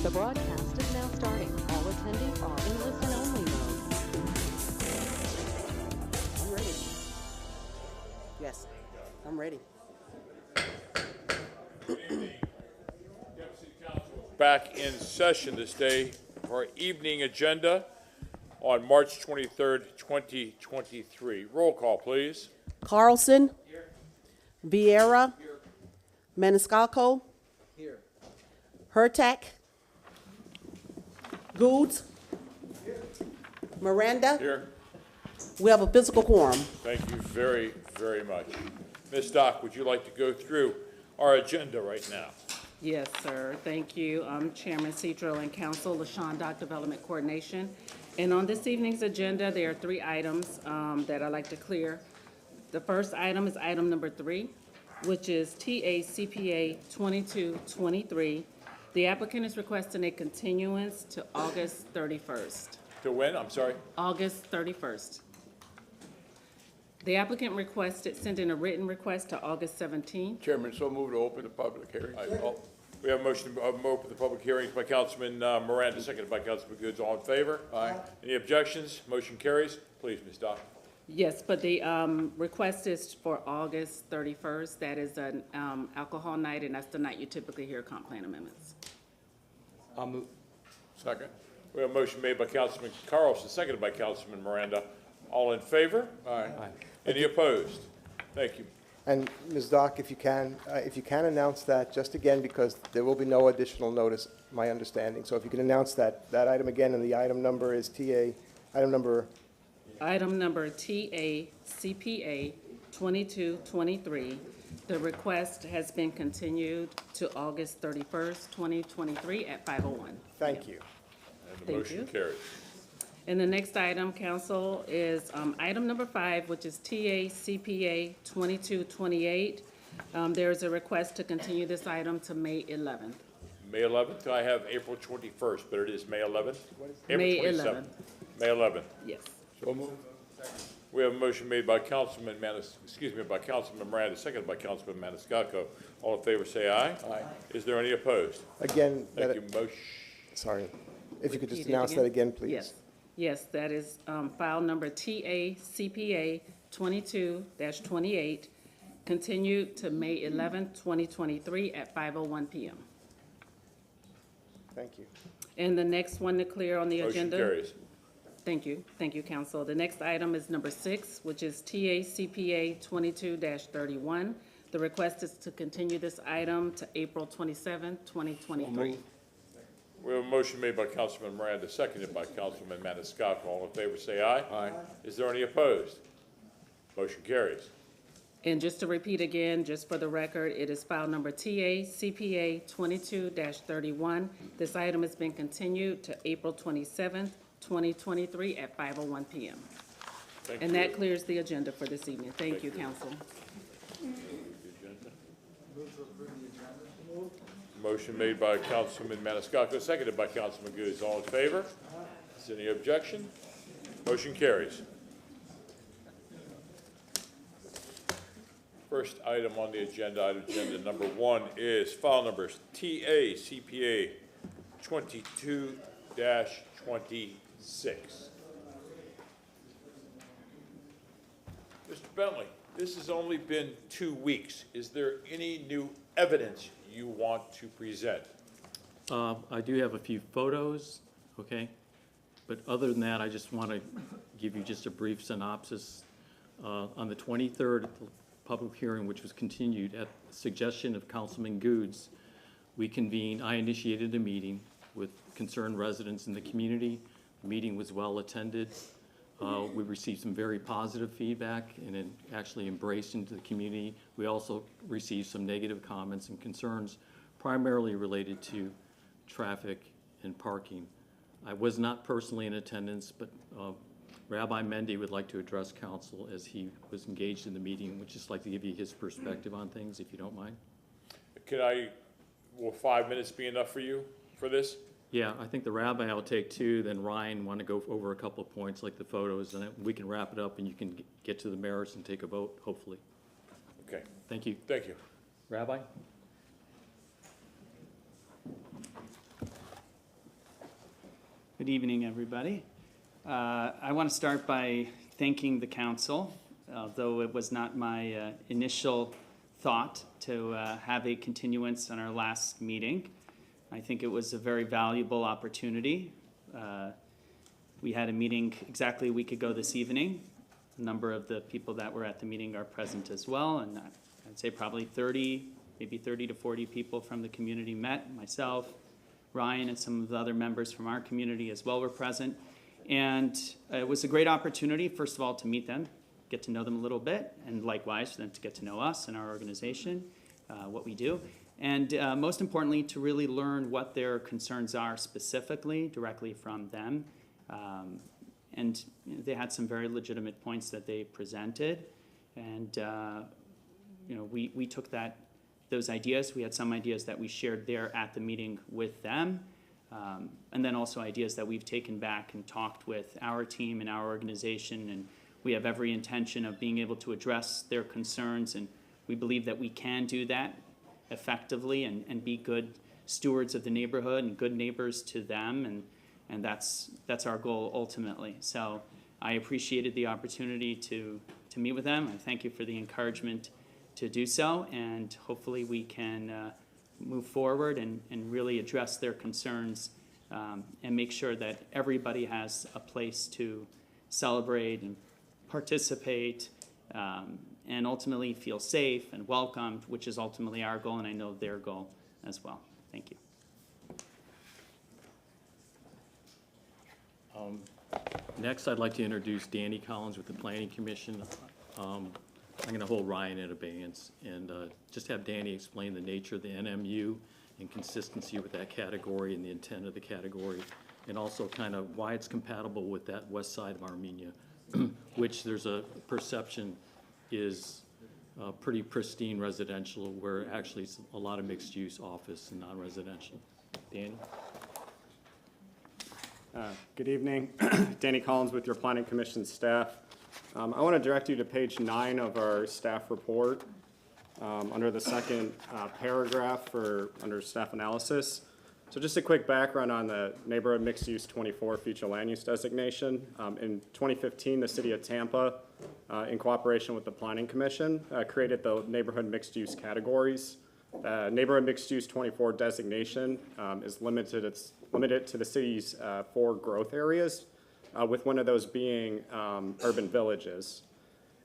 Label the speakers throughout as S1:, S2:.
S1: The broadcast is now starting. All attendees are in listen-only mode.
S2: I'm ready. Yes, I'm ready.
S3: Back in session this day for our evening agenda on March 23rd, 2023. Roll call, please.
S2: Carlson. Vieira. Maniscalco.
S4: Here.
S2: Hurtak. Goods. Miranda.
S3: Here.
S2: We have a physical quorum.
S3: Thank you very, very much. Ms. Dock, would you like to go through our agenda right now?
S5: Yes, sir. Thank you. I'm Chairman Cedro and Council LaShawn Dock Development Coordination. And on this evening's agenda, there are three items that I'd like to clear. The first item is item number 3, which is TACPA 2223. The applicant is requesting a continuance to August 31st.
S3: To when? I'm sorry.
S5: August 31st. The applicant sent in a written request to August 17th.
S4: Chairman, so move to open the public hearing.
S3: We have a motion to open the public hearings by Councilman Miranda, seconded by Councilman Goods. All in favor?
S4: Aye.
S3: Any objections? Motion carries. Please, Ms. Dock.
S5: Yes, but the request is for August 31st. That is an alcohol night, and that's the night you typically hear comp plan amendments.
S4: I'll move. Second.
S3: We have a motion made by Councilman Carlson, seconded by Councilman Miranda. All in favor?
S4: Aye.
S3: Any opposed? Thank you.
S6: And Ms. Dock, if you can announce that, just again, because there will be no additional notice, my understanding. So if you can announce that item again, and the item number is item number
S5: TACPA 2223. The request has been continued to August 31st, 2023 at 5:01.
S6: Thank you.
S3: And the
S5: Thank
S3: motion
S5: you.
S3: carries.
S5: And the next item, council, is item number 5, which is TACPA 2228. There's a request to continue this item to May 11th.
S3: May 11th, I have April 21st, but it is May 11th?
S5: May
S3: April 27th. May 11th.
S5: Yes.
S4: So move.
S3: We have a motion made by Councilman Miranda, seconded by Councilman Maniscalco. All in favor, say aye.
S4: Aye.
S3: Is there any opposed?
S6: Again,
S3: Thank you. Motion.
S6: sorry. If you could just
S5: Repeat it
S6: announce that again, please.
S5: Yes. Yes, that is file number TACPA 22-28, continued to May 11th, 2023 at 5:01 p.m.
S6: Thank you.
S5: And the next one to clear on the
S3: Motion
S5: agenda.
S3: carries.
S5: Thank you, council. The next item is number 6, which is TACPA 22-31. The request is to continue this item to April 27th, 2023.
S3: We have a motion made by Councilman Miranda, seconded by Councilman Maniscalco. All in favor, say aye.
S4: Aye.
S3: Is there any opposed? Motion carries.
S5: And just to repeat again, just for the record, it is file number TACPA 22-31. This item has been continued to April 27th, 2023 at 5:01 p.m.
S3: Thank
S5: And
S3: you.
S5: that clears the agenda for this evening. Thank you, council.
S3: Motion made by Councilman Maniscalco, seconded by Councilman Goods. All in favor? Is there any objection? Motion carries. First item on the agenda, number 1, is file numbers TACPA 22-26. Mr. Bentley, this has only been 2 weeks. Is there any new evidence you want to present?
S7: I do have a few photos, okay? But other than that, I just want to give you just a brief synopsis. On the 23rd, the public hearing, which was continued at the suggestion of Councilman Goods, I initiated a meeting with concerned residents in the community. The meeting was well attended. We received some very positive feedback and it actually embraced into the community. We also received some negative comments and concerns, primarily related to traffic and parking. I was not personally in attendance, but Rabbi Mendy would like to address council as he was engaged in the meeting. Would just like to give you his perspective on things, if you don't mind.
S3: Will 5 minutes be enough for you for this?
S7: Yeah, I think the rabbi will take 2, then Ryan want to go over a couple of points like the photos, and then we can wrap it up and you can get to the merits and take a vote, hopefully.
S3: Okay,
S7: Thank you.
S3: thank you.
S7: Rabbi?
S8: Good evening, everybody. I want to start by thanking the council, although it was not my initial thought to have a continuance on our last meeting. I think it was a very valuable opportunity. We had a meeting exactly a week ago this evening. A number of the people that were at the meeting are present as well, and I'd say probably 30, maybe 30 to 40 people from the community met. Myself, Ryan, and some of the other members from our community as well were present. And it was a great opportunity, first of all, to meet them, get to know them a little bit, and likewise for them to get to know us and our organization, what we do. And most importantly, to really learn what their concerns are specifically, directly from them. And you know, they had some very legitimate points that they presented. And you know, we took those ideas. We had some ideas that we shared there at the meeting with them. And then also ideas that we've taken back and talked with our team and our organization. And we have every intention of being able to address their concerns. And we believe that we can do that effectively and be good stewards of the neighborhood and good neighbors to them. And that's our goal ultimately. So I appreciated the opportunity to meet with them. I thank you for the encouragement to do so, and hopefully we can move forward and really address their concerns and make sure that everybody has a place to celebrate and participate and ultimately feel safe and welcomed, which is ultimately our goal, and I know their goal as well. Thank you.
S7: Next, I'd like to introduce Danny Collins with the Planning Commission. I'm going to hold Ryan in abeyance and just have Danny explain the nature of the NMU and consistency with that category and the intent of the category, and also kind of why it's compatible with that west side of Armenia, which there's a perception is pretty pristine residential, where actually it's a lot of mixed-use office and non-residential. Danny?
S9: Good evening. Danny Collins with your Planning Commission staff. I want to direct you to page 9 of our staff report under the second paragraph under staff analysis. So just a quick background on the Neighborhood Mixed Use 24 future land use designation. In 2015, the city of Tampa, in cooperation with the Planning Commission, created the neighborhood mixed use categories. Neighborhood Mixed Use 24 designation is limited to the city's 4 growth areas, with one of those being urban villages.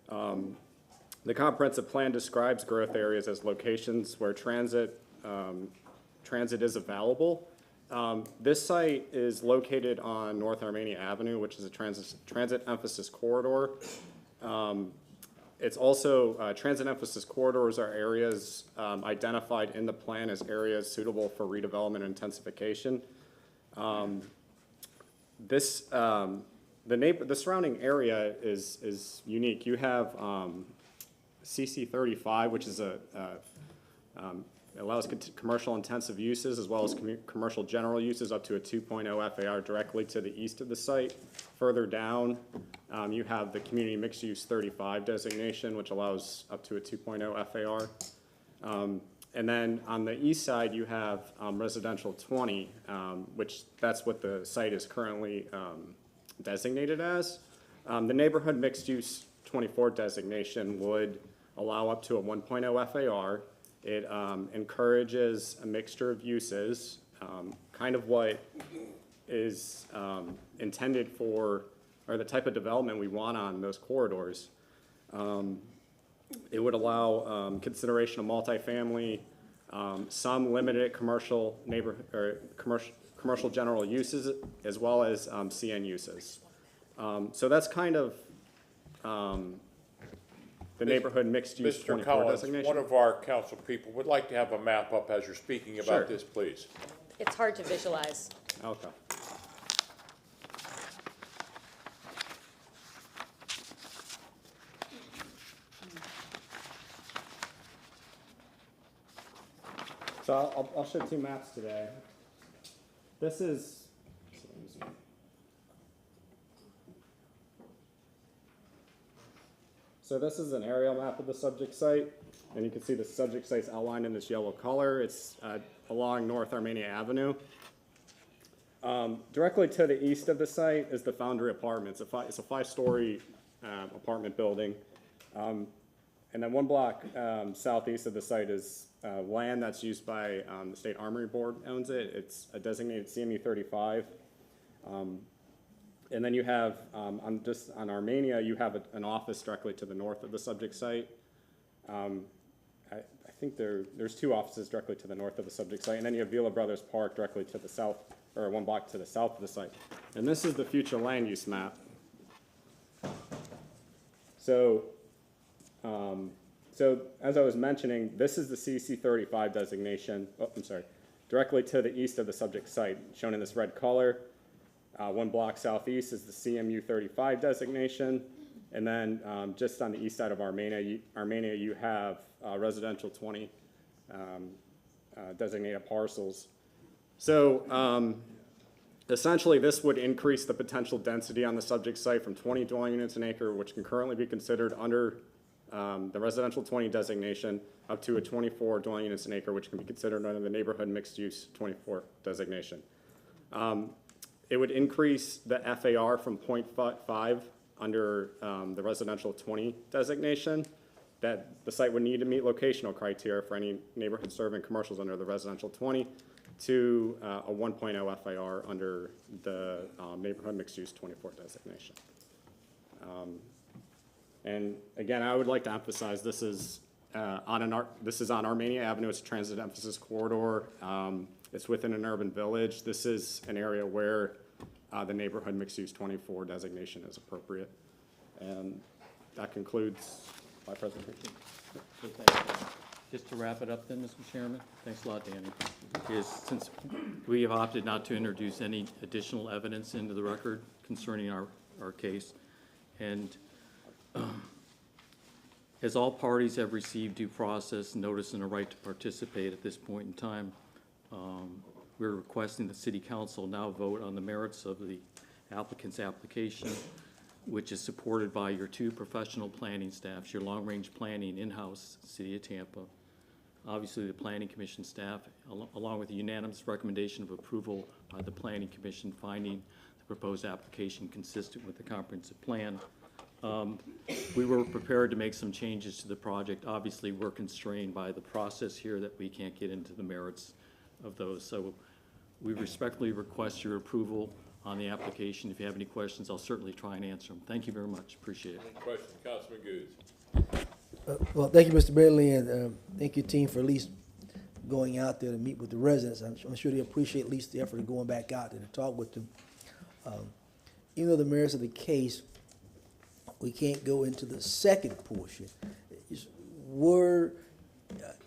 S9: The comprehensive plan describes growth areas as locations where transit is available. This site is located on North Armenia Avenue, which is a transit emphasis corridor. It's also, transit emphasis corridors are areas identified in the plan as areas suitable for redevelopment and intensification. The surrounding area is unique. You have CC 35, which is allows commercial intensive uses as well as commercial general uses up to a 2.0 FAR directly to the east of the site. Further down, you have the community mixed use 35 designation, which allows up to a 2.0 FAR. And then on the east side, you have residential 20, which that's what the site is currently designated as. The neighborhood mixed use 24 designation would allow up to a 1.0 FAR. It encourages a mixture of uses, kind of what is intended for, or the type of development we want on those corridors. It would allow consideration of multifamily, some limited commercial commercial general uses, as well as CN uses. So that's kind of the neighborhood mixed use 24
S3: Mr. Collins,
S9: designation.
S3: one of our council people would like to have a map up as you're speaking about
S9: Sure.
S3: this, please.
S10: It's hard to visualize.
S9: Okay. So I'll show 2 maps today. This is, so this is an aerial map of the subject site, and you can see the subject site's outlined in this yellow color. It's along North Armenia Avenue. Directly to the east of the site is the Foundry Apartments. It's a five-story apartment building. And then one block southeast of the site is land that's used by the State Armory Board owns it. It's a designated CMU 35. And then you have, on Armenia, you have an office directly to the north of the subject site. I think there's two offices directly to the north of the subject site, and then you have Vila Brothers Park directly to the south, or one block to the south of the site. And this is the future land use map. So as I was mentioning, this is the CC 35 designation. Oh, I'm sorry. Directly to the east of the subject site, shown in this red color. One block southeast is the CMU 35 designation. And then just on the east side of Armenia, you have residential 20 designated parcels. So essentially, this would increase the potential density on the subject site from 20 dwelling units an acre, which can currently be considered under the residential 20 designation, up to a 24 dwelling units an acre, which can be considered under the neighborhood mixed use 24 designation. It would increase the FAR from 0.5 under the residential 20 designation, that the site would need to meet locational criteria for any neighborhood serving commercials under the residential 20 to a 1.0 FAR under the neighborhood mixed use 24 designation. And again, I would like to emphasize this is on Armenia Avenue. It's a transit emphasis corridor. It's within an urban village. This is an area where the neighborhood mixed use 24 designation is appropriate. And that concludes my presentation.
S7: Okay, thank you. Just to wrap it up then, Mr. Chairman, thanks a lot, Danny, is since we have opted not to introduce any additional evidence into the record concerning our case, and as all parties have received due process, notice, and a right to participate at this point in time, we're requesting the City Council now vote on the merits of the applicant's application, which is supported by your two professional planning staffs, your long-range planning in-house, City of Tampa, obviously the Planning Commission staff, along with a unanimous recommendation of approval by the Planning Commission finding the proposed application consistent with the comprehensive plan. We were prepared to make some changes to the project. Obviously, we're constrained by the process here that we can't get into the merits of those. So we respectfully request your approval on the application. If you have any questions, I'll certainly try and answer them. Thank you very much. Appreciate it.
S3: Question, Councilman Goode.
S11: Well, thank you, Mr. Bentley, and thank your team for at least going out there to meet with the residents. I'm sure they appreciate at least the effort of going back out there to talk with them. Even though the merits of the case, we can't go into the second portion. Were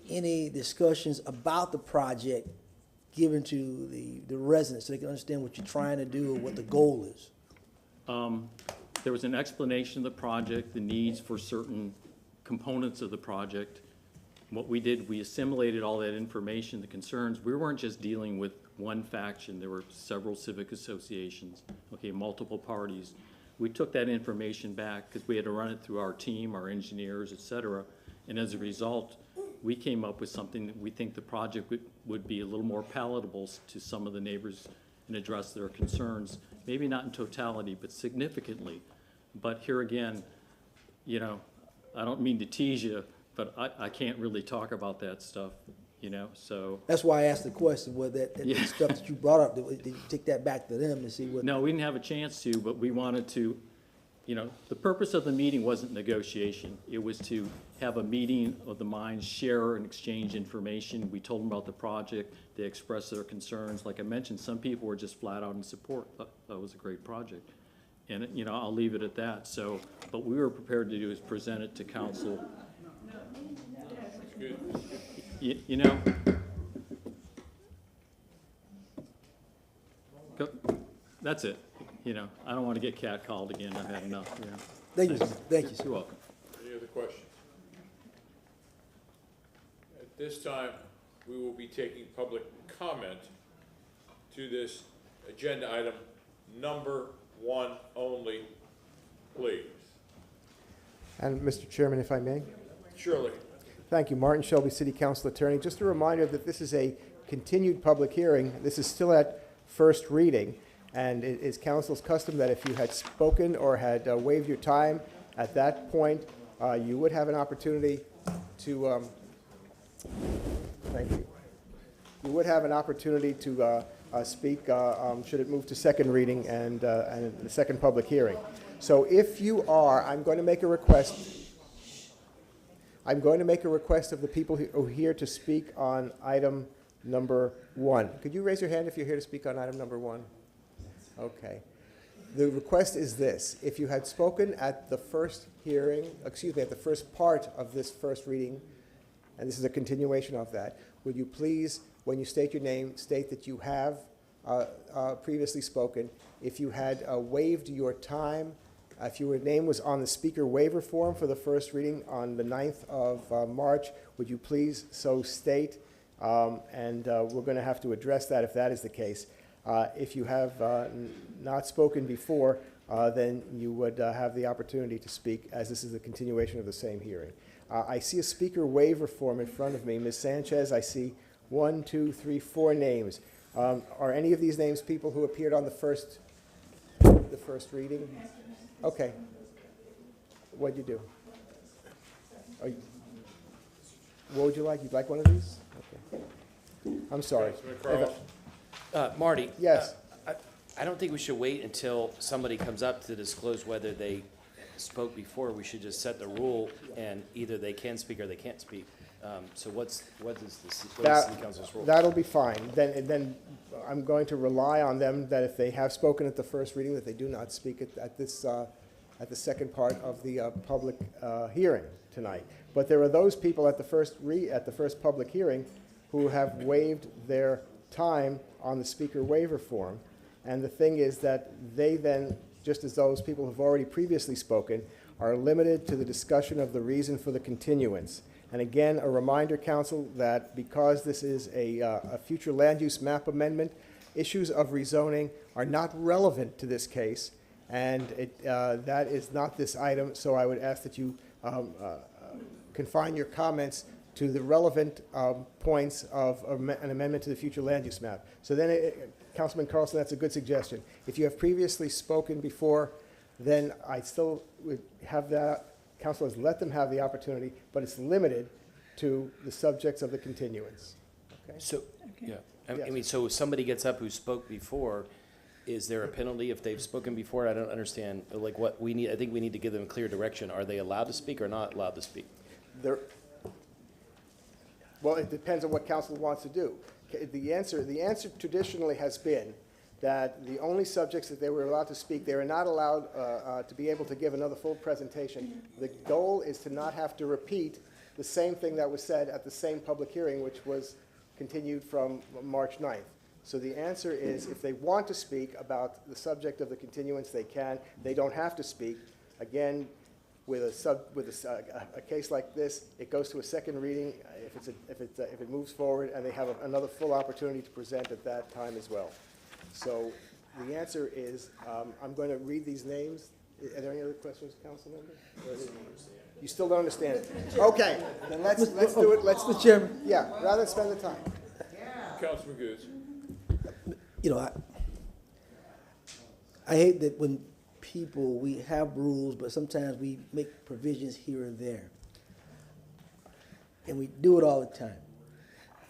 S11: any discussions about the project given to the residents so they can understand what you're trying to do or what the goal is?
S7: There was an explanation of the project, the needs for certain components of the project. What we did, we assimilated all that information, the concerns. We weren't just dealing with one faction. There were several civic associations, okay, multiple parties. We took that information back because we had to run it through our team, our engineers, et cetera. And as a result, we came up with something that we think the project would be a little more palatable to some of the neighbors and address their concerns. Maybe not in totality, but significantly. But here again, you know, I don't mean to tease you, but I can't really talk about that stuff, you know, so.
S11: That's why I asked the question, whether that
S7: Yeah.
S11: stuff that you brought up, did you take that back to them and see what?
S7: No, we didn't have a chance to, but we wanted to, you know, the purpose of the meeting wasn't negotiation. It was to have a meeting of the minds, share and exchange information. We told them about the project. They expressed their concerns. Like I mentioned, some people were just flat out in support. That was a great project. And, you know, I'll leave it at that. So, but we were prepared to do is present it to council. You know, that's it. You know, I don't want to get catcalled again. I've had enough, you know.
S11: Thank you, thank you, sir.
S7: You're welcome.
S3: Any other questions? At this time, we will be taking public comment to this agenda item number 1 only, please.
S6: And Mr. Chairman, if I may?
S3: Surely.
S6: Thank you. Martin Shelby, City Council Attorney. Just a reminder that this is a continued public hearing. This is still at first reading. And it is council's custom that if you had spoken or had waived your time at that point, you would have an opportunity to, thank you. You would have an opportunity to speak should it move to second reading and the second public hearing. So if you are, I'm going to make a request. I'm going to make a request of the people who are here to speak on item number 1. Could you raise your hand if you're here to speak on item number 1? Okay. The request is this. If you had spoken at the first hearing, excuse me, at the first part of this first reading, and this is a continuation of that, would you please, when you state your name, state that you have previously spoken. If you had waived your time, if your name was on the speaker waiver form for the first reading on the 9th of March, would you please so state? And we're going to have to address that if that is the case. If you have not spoken before, then you would have the opportunity to speak, as this is a continuation of the same hearing. I see a speaker waiver form in front of me. Ms. Sanchez, I see 1, 2, 3, 4 names. Are any of these names people who appeared on the first reading? Okay. What'd you do? What would you like? You'd like one of these? Okay. I'm sorry.
S12: Marty?
S6: Yes.
S12: I don't think we should wait until somebody comes up to disclose whether they spoke before. We should just set the rule, and either they can speak or they can't speak. So what is the city council's rule?
S6: That'll be fine. Then I'm going to rely on them that if they have spoken at the first reading, that they do not speak at the second part of the public hearing tonight. But there are those people at the first public hearing who have waived their time on the speaker waiver form. And the thing is that they then, just as those people who have already previously spoken, are limited to the discussion of the reason for the continuance. And again, a reminder, council, that because this is a future land use map amendment, issues of rezoning are not relevant to this case, and that is not this item. So I would ask that you confine your comments to the relevant points of an amendment to the future land use map. So then, Councilman Carlson, that's a good suggestion. If you have previously spoken before, then I still would have that. Council has let them have the opportunity, but it's limited to the subjects of the continuance. Okay?
S12: So, yeah, I
S6: Yes.
S12: mean, so if somebody gets up who spoke before, is there a penalty if they've spoken before? I don't understand, like, what we need. I think we need to give them clear direction. Are they allowed to speak or not allowed to speak?
S6: Well, it depends on what council wants to do. The answer traditionally has been that the only subjects that they were allowed to speak, they were not allowed to be able to give another full presentation. The goal is to not have to repeat the same thing that was said at the same public hearing, which was continued from March 9th. So the answer is, if they want to speak about the subject of the continuance, they can. They don't have to speak. Again, with a case like this, it goes to a second reading if it moves forward, and they have another full opportunity to present at that time as well. So the answer is, I'm going to read these names. Are there any other questions, council members? You still don't understand it? Okay, then let's do it.
S11: Mr. Chairman.
S6: Yeah, rather than spend the time.
S3: Councilman Goode.
S11: You know, I hate that when we have rules, but sometimes we make provisions here and there. And we do it all the time.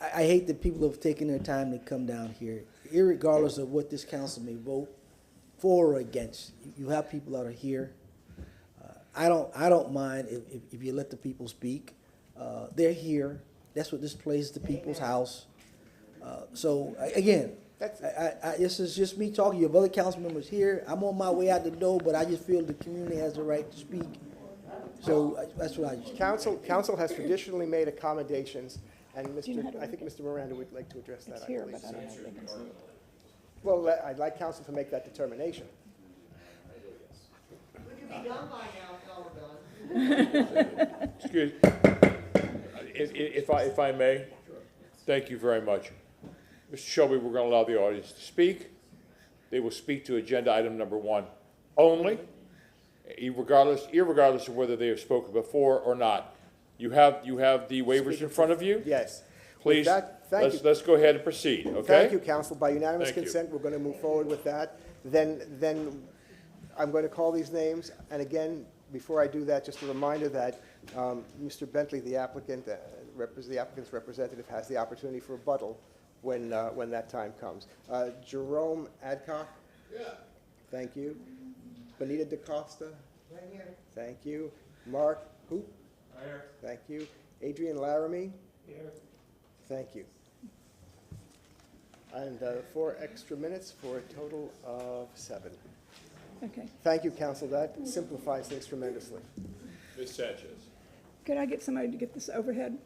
S11: I hate that people have taken their time to come down here, irregardless of what this council may vote for or against. You have people that are here. I don't mind if you let the people speak. They're here. That's what this place is, the people's house. So again, this is just me talking. You have other council members here. I'm on my way out the door, but I just feel the community has the right to speak. So that's what I just.
S6: Council has traditionally made accommodations, and I think Mr. Miranda would like to address that.
S1: It's here, but I don't think it's here.
S6: Well, I'd like council to make that determination.
S3: Excuse, if I may, thank you very much. Mr. Shelby, we're going to allow the audience to speak. They will speak to agenda item number 1 only, irregardless of whether they have spoken before or not. You have the waivers in front of you?
S6: Yes.
S3: Please,
S6: that, thank you.
S3: let's go ahead and proceed, okay?
S6: Thank you, council. By unanimous
S3: Thank you.
S6: consent, we're going to move forward with that. Then I'm going to call these names. And again, before I do that, just a reminder that Mr. Bentley, the applicant, the applicant's representative, has the opportunity for rebuttal when that time comes. Jerome Adcock? Yeah. Thank you. Benita DaCosta? Right here. Thank you. Mark Hoop? Right here. Thank you. Adrian Laramie? Here. Thank you. And 4 extra minutes for a total of 7.
S13: Okay.
S6: Thank you, council. That simplifies things tremendously.
S3: Ms. Sanchez.
S13: Could I get somebody to get this overhead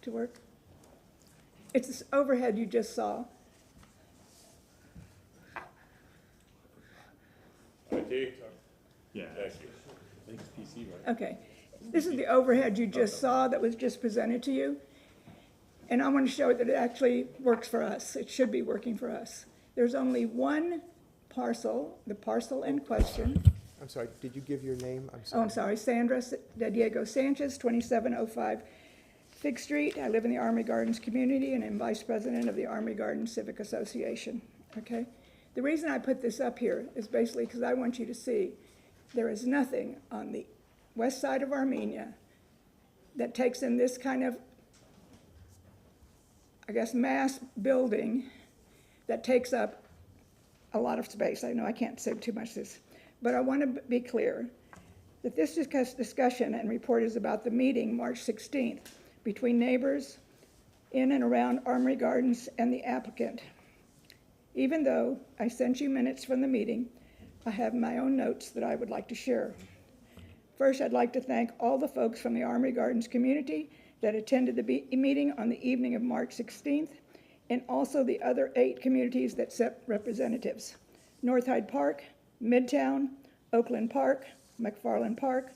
S13: to work? It's this overhead you just saw.
S3: IT?
S7: Yeah.
S3: Thank you.
S7: I think it's PC, right?
S13: Okay. This is the overhead you just saw that was just presented to you. And I want to show that it actually works for us. It should be working for us. There's only one parcel, the parcel in question.
S6: I'm sorry, did you give your name? I'm
S13: Oh,
S6: sorry.
S13: I'm sorry, Sandra De Diego Sanchez, 2705 Fig Street. I live in the Army Gardens community and am vice president of the Army Gardens Civic Association, okay? The reason I put this up here is basically because I want you to see there is nothing on the west side of Armenia that takes in this kind of, I guess, mass building that takes up a lot of space. I know I can't say too much of this, but I want to be clear that this discussion and report is about the meeting March 16th between neighbors in and around Armory Gardens and the applicant. Even though I sent you minutes from the meeting, I have my own notes that I would like to share. First, I'd like to thank all the folks from the Armory Gardens community that attended the meeting on the evening of March 16th, and also the other 8 communities that sent representatives: North Hyde Park, Midtown, Oakland Park, McFarland Park,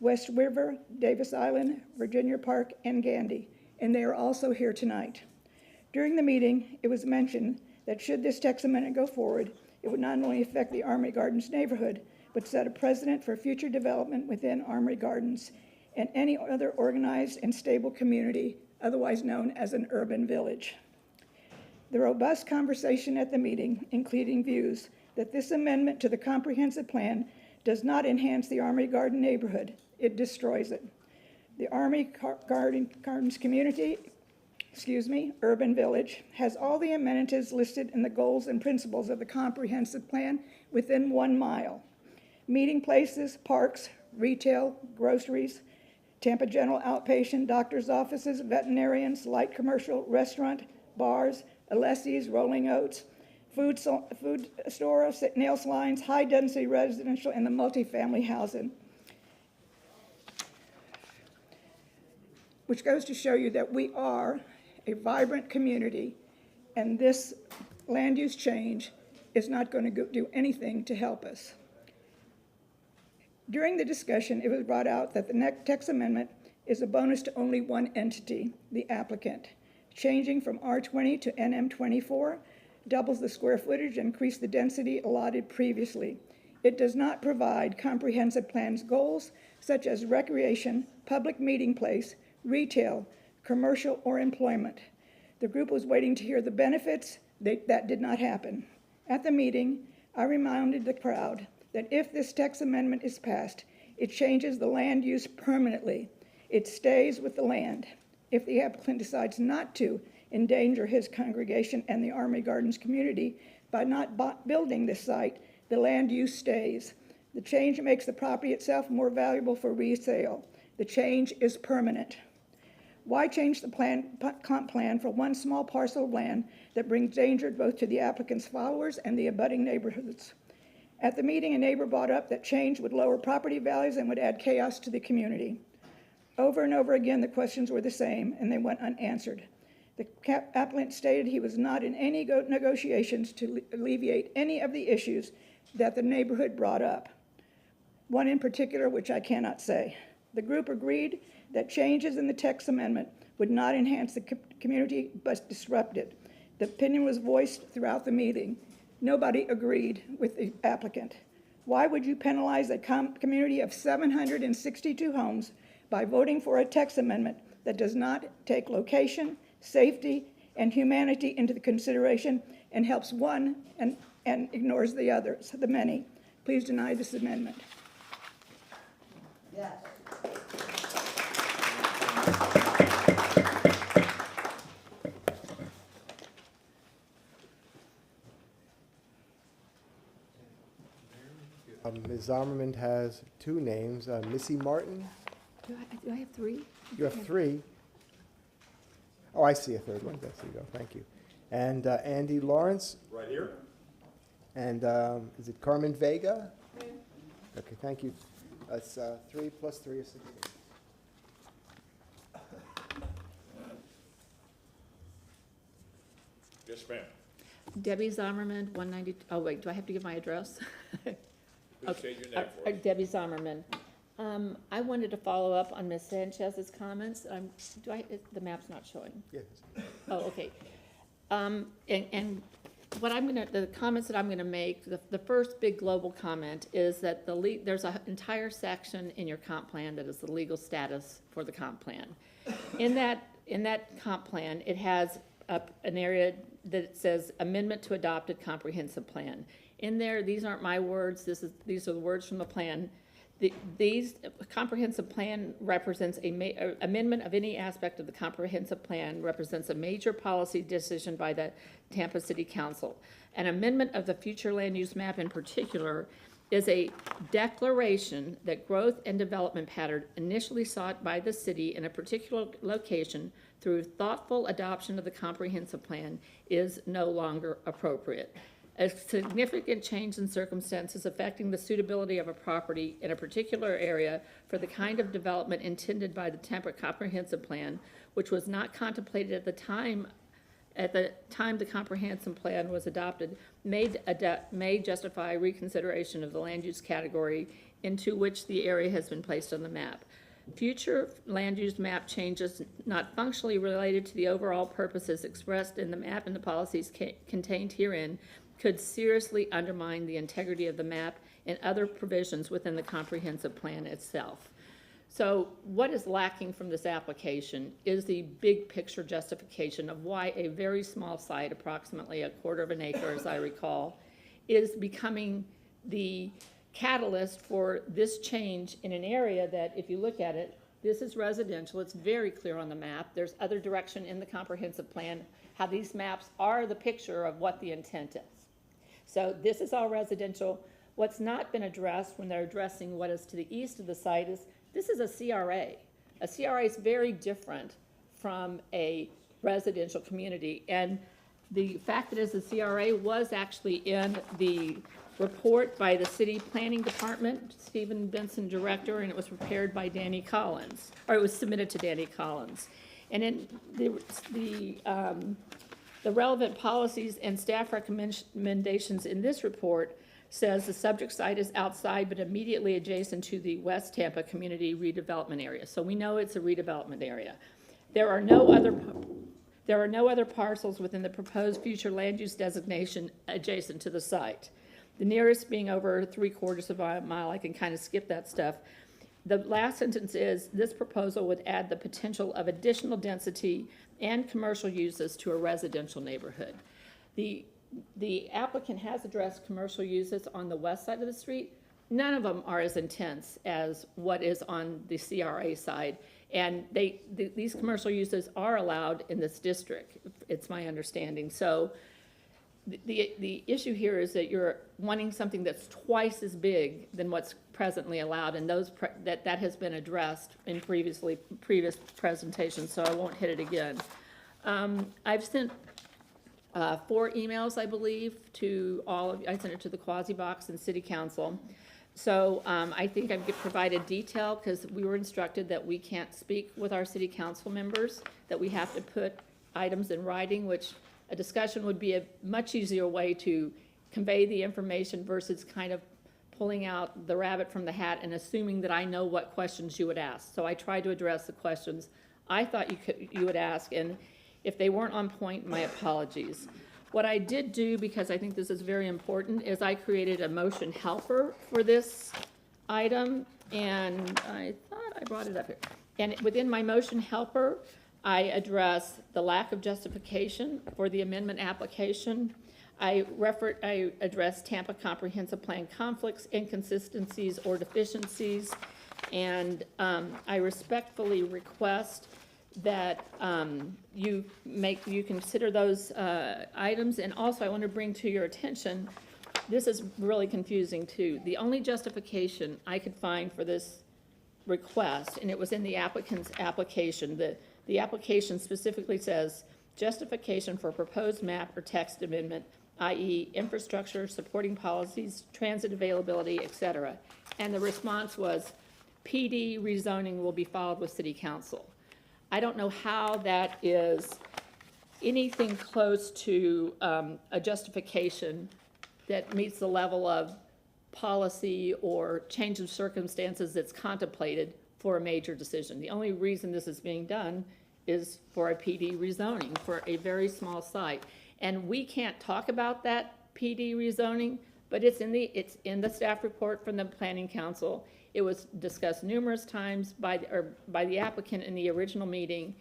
S13: West River, Davis Island, Virginia Park, and Gandy, and they are also here tonight. During the meeting, it was mentioned that should this text amendment go forward, it would not only affect the Armory Gardens neighborhood, but set a precedent for future development within Armory Gardens and any other organized and stable community, otherwise known as an urban village. The robust conversation at the meeting, including views that this amendment to the comprehensive plan does not enhance the Armory Garden neighborhood, it destroys it. The Armory Gardens community, urban village, has all the amenities listed in the goals and principles of the comprehensive plan within 1 mile. Meeting places, parks, retail, groceries, Tampa General outpatient, doctor's offices, veterinarians, light commercial, restaurant, bars, Alessi's, Rolling Oats, food store, nail salons, high-density residential, and the multifamily housing. Which goes to show you that we are a vibrant community, and this land use change is not going to do anything to help us. During the discussion, it was brought out that the text amendment is a bonus to only one entity, the applicant. Changing from R20 to NM24 doubles the square footage and increases the density allotted previously. It does not provide comprehensive plan's goals such as recreation, public meeting place, retail, commercial, or employment. The group was waiting to hear the benefits. That did not happen. At the meeting, I reminded the crowd that if this text amendment is passed, it changes the land use permanently. It stays with the land. If the applicant decides not to endanger his congregation and the Armory Gardens community by not building this site, the land use stays. The change makes the property itself more valuable for resale. The change is permanent. Why change the comp plan for one small parcel of land that brings danger both to the applicant's followers and the abutting neighborhoods? At the meeting, a neighbor brought up that change would lower property values and would add chaos to the community. Over and over again, the questions were the same, and they went unanswered. The applicant stated he was not in any negotiations to alleviate any of the issues that the neighborhood brought up. One in particular, which I cannot say. The group agreed that changes in the text amendment would not enhance the community but disrupt it. The opinion was voiced throughout the meeting. Nobody agreed with the applicant. Why would you penalize a community of 762 homes by voting for a text amendment that does not take location, safety, and humanity into the consideration and helps one and ignores the others, the many. Please deny this amendment.
S2: Yes.
S6: Ms. Zimmerman has two names, Missy Martin.
S13: Do I have three?
S6: You have three. Oh, I see a third one. There you go. Thank you. And Andy Lawrence.
S3: Right here.
S6: And is it Carmen Vega? Okay, thank you. That's 3 plus 3 is 16.
S3: Yes, ma'am.
S14: Debbie Zimmerman, 190, oh wait, do I have to give my address?
S3: Please state your name for us.
S14: Debbie Zimmerman. I wanted to follow up on Ms. Sanchez's comments. The map's not showing.
S6: Yes.
S14: Oh, okay. And what the comments that I'm gonna make, the first big global comment is that there's an entire section in your comp plan that is the legal status for the comp plan. In that comp plan, it has an area that says amendment to adopted comprehensive plan. In there, these aren't my words, these are the words from the plan. These comprehensive plan represents amendment of any aspect of the comprehensive plan represents a major policy decision by the Tampa City Council. An amendment of the future land use map in particular is a declaration that growth and development pattern initially sought by the city in a particular location through thoughtful adoption of the comprehensive plan is no longer appropriate. A significant change in circumstances affecting the suitability of a property in a particular area for the kind of development intended by the Tampa Comprehensive Plan, which was not contemplated at the time the comprehensive plan was adopted, may justify reconsideration of the land use category into which the area has been placed on the map. Future land use map changes not functionally related to the overall purposes expressed in the map and the policies contained herein could seriously undermine the integrity of the map and other provisions within the comprehensive plan itself. So what is lacking from this application is the big picture justification of why a very small site, approximately 1/4 of an acre as I recall, is becoming the catalyst for this change in an area that, if you look at it, this is residential, it's very clear on the map, there's other direction in the comprehensive plan, how these maps are the picture of what the intent is. So this is all residential. What's not been addressed when they're addressing what is to the east of the site is this is a CRA. A CRA is very different from a residential community. And the fact that it's a CRA was actually in the report by the city planning department, Stephen Benson, director, and it was prepared by Danny Collins, or it was submitted to Danny Collins. And in the relevant policies and staff recommendations in this report says the subject site is outside but immediately adjacent to the West Tampa Community Redevelopment Area. So we know it's a redevelopment area. There are no other parcels within the proposed future land use designation adjacent to the site. The nearest being over 3/4 of a mile. I can kind of skip that stuff. The last sentence is, this proposal would add the potential of additional density and commercial uses to a residential neighborhood. The applicant has addressed commercial uses on the west side of the street. None of them are as intense as what is on the CRA side. And these commercial uses are allowed in this district, it's my understanding. So the issue here is that you're wanting something that's twice as big than what's presently allowed, and that has been addressed in previous presentations, so I won't hit it again. I've sent 4 emails, I believe, to all of you. I sent it to the Quasi Box and City Council. So I think I've provided detail because we were instructed that we can't speak with our City Council members, that we have to put items in writing, which a discussion would be a much easier way to convey the information versus kind of pulling out the rabbit from the hat and assuming that I know what questions you would ask. So I tried to address the questions I thought you would ask, and if they weren't on point, my apologies. What I did do, because I think this is very important, is I created a motion helper for this item, and I thought I brought it up here. And within my motion helper, I address the lack of justification for the amendment application. I address Tampa Comprehensive Plan conflicts, inconsistencies, or deficiencies. And I respectfully request that you consider those items. And also, I want to bring to your attention, this is really confusing too. The only justification I could find for this request, and it was in the applicant's application, the application specifically says, justification for proposed map or text amendment, i.e. infrastructure, supporting policies, transit availability, et cetera. And the response was, PD rezoning will be followed with city council. I don't know how that is anything close to a justification that meets the level of policy or change of circumstances that's contemplated for a major decision. The only reason this is being done is for a PD rezoning for a very small site. And we can't talk about that PD rezoning, but it's in the staff report from the Planning Council. It was discussed numerous times by the applicant in the original meeting.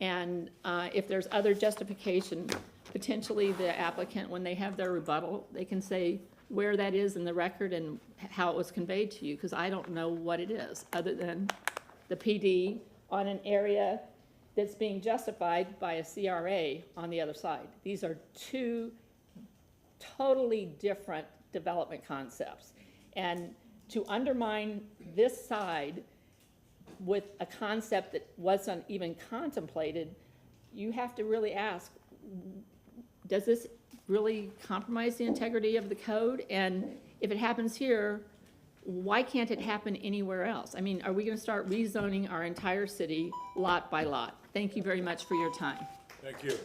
S14: And if there's other justification, potentially the applicant, when they have their rebuttal, they can say where that is in the record and how it was conveyed to you, because I don't know what it is, other than the PD on an area that's being justified by a CRA on the other side. These are two totally different development concepts. And to undermine this side with a concept that wasn't even contemplated, you have to really ask, does this really compromise the integrity of the code? And if it happens here, why can't it happen anywhere else? I mean, are we going to start rezoning our entire city lot by lot? Thank you very much for your time.
S3: Thank you.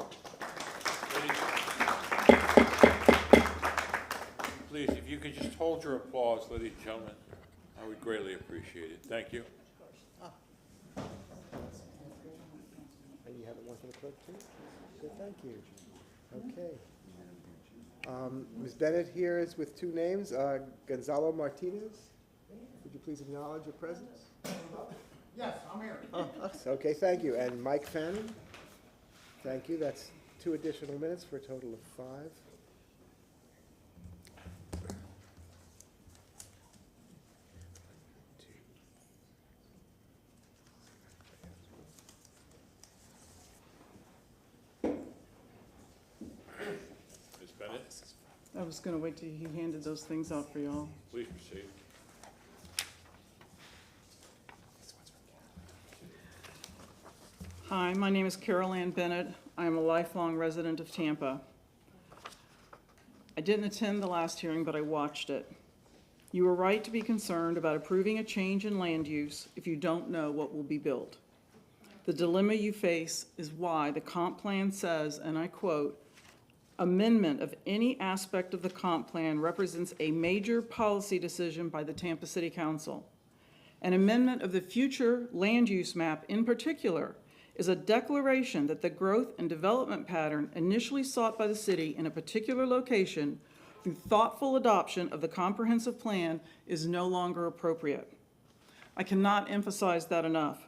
S3: Please, if you could just hold your applause, ladies and gentlemen, I would greatly appreciate it. Thank you.
S6: And you have one for the clerk too? Good, thank you. Okay. Ms. Bennett here is with two names, Gonzalo Martinez. Would you please acknowledge your presence?
S15: Yes, I'm here.
S6: Oh, okay, thank you. And Mike Fannin. Thank you. That's 2 additional minutes for a total of 5.
S3: Ms. Bennett,
S5: I was gonna wait till he handed those things out for y'all.
S3: please proceed.
S5: Hi, my name is Carol Ann Bennett. I am a lifelong resident of Tampa. I didn't attend the last hearing, but I watched it. You were right to be concerned about approving a change in land use if you don't know what will be built. The dilemma you face is why the comp plan says, and I quote, amendment of any aspect of the comp plan represents a major policy decision by the Tampa City Council. An amendment of the future land use map in particular is a declaration that the growth and development pattern initially sought by the city in a particular location through thoughtful adoption of the comprehensive plan is no longer appropriate. I cannot emphasize that enough.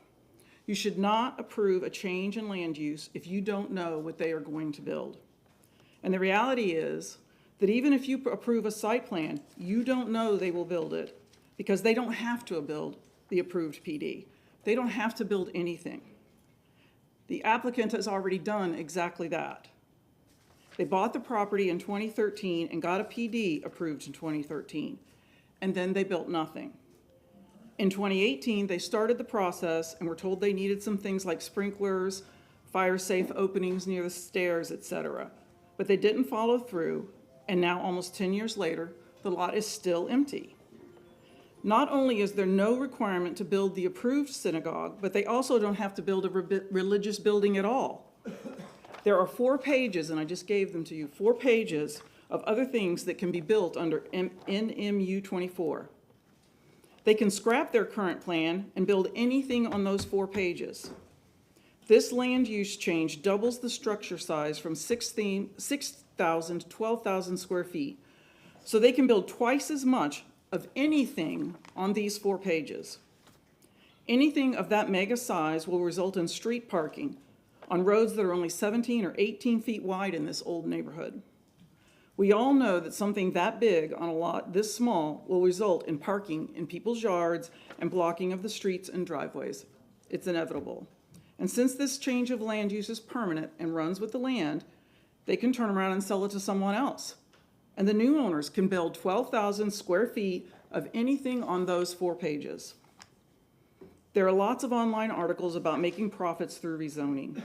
S5: You should not approve a change in land use if you don't know what they are going to build. And the reality is that even if you approve a site plan, you don't know they will build it because they don't have to build the approved PD. They don't have to build anything. The applicant has already done exactly that. They bought the property in 2013 and got a PD approved in 2013, and then they built nothing. In 2018, they started the process and were told they needed some things like sprinklers, fire-safe openings near the stairs, etc. But they didn't follow through, and now almost 10 years later, the lot is still empty. Not only is there no requirement to build the approved synagogue, but they also don't have to build a religious building at all. There are 4 pages, and I just gave them to you, 4 pages of other things that can be built under NMU 24. They can scrap their current plan and build anything on those 4 pages. This land use change doubles the structure size from 6,000 to 12,000 square feet, so they can build twice as much of anything on these 4 pages.
S16: Anything of that mega size will result in street parking on roads that are only 17 or 18 feet wide in this old neighborhood. We all know that something that big on a lot this small will result in parking in people's yards and blocking of the streets and driveways. It's inevitable. And since this change of land use is permanent and runs with the land, they can turn around and sell it to someone else. And the new owners can build 12,000 square feet of anything on those 4 pages. There are lots of online articles about making profits through rezoning.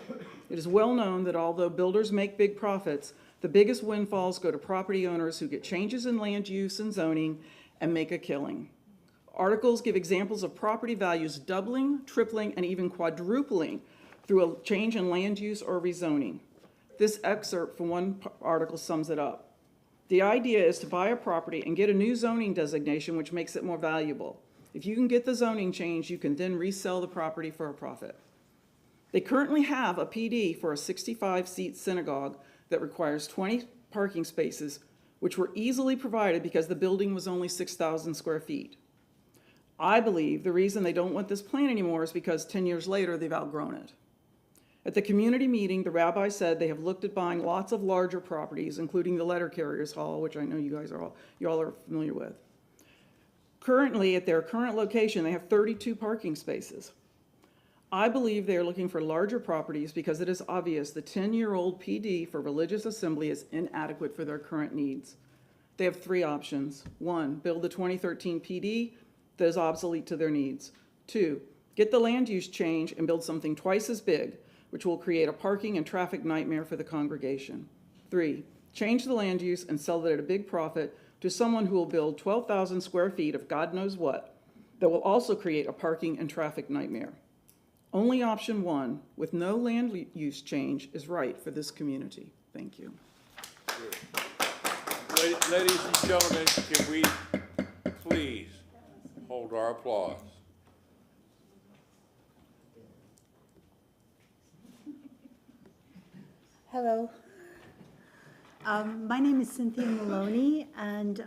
S16: It is well known that although builders make big profits, the biggest windfalls go to property owners who get changes in land use and zoning and make a killing. Articles give examples of property values doubling, tripling, and even quadrupling through a change in land use or rezoning. This excerpt from one article sums it up. The idea is to buy a property and get a new zoning designation which makes it more valuable. If you can get the zoning change, you can then resell the property for a profit. They currently have a PD for a 65-seat synagogue that requires 20 parking spaces, which were easily provided because the building was only 6,000 square feet. I believe the reason they don't want this plan anymore is because 10 years later, they've outgrown it. At the community meeting, the rabbi said they have looked at buying lots of larger properties, including the letter carriers hall, which I know you all are familiar with. Currently, at their current location, they have 32 parking spaces. I believe they are looking for larger properties because it is obvious the 10-year-old PD for religious assembly is inadequate for their current needs. They have 3 options. 1, build the 2013 PD that is obsolete to their needs. 2, get the land use change and build something twice as big, which will create a parking and traffic nightmare for the congregation. 3, change the land use and sell it at a big profit to someone who will build 12,000 square feet of God knows what that will also create a parking and traffic nightmare. Only option 1, with no land use change, is right for this community. Thank you.
S3: Ladies and gentlemen, can we please hold our applause?
S17: Hello. My name is Cynthia Maloney, and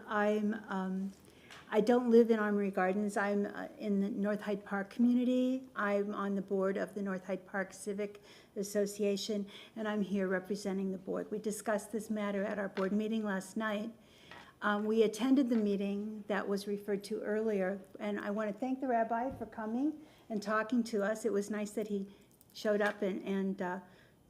S17: I don't live in Armory Gardens. I'm in the North Hyde Park community. I'm on the board of the North Hyde Park Civic Association, and I'm here representing the board. We discussed this matter at our board meeting last night. We attended the meeting that was referred to earlier, and I want to thank the rabbi for coming and talking to us. It was nice that he showed up and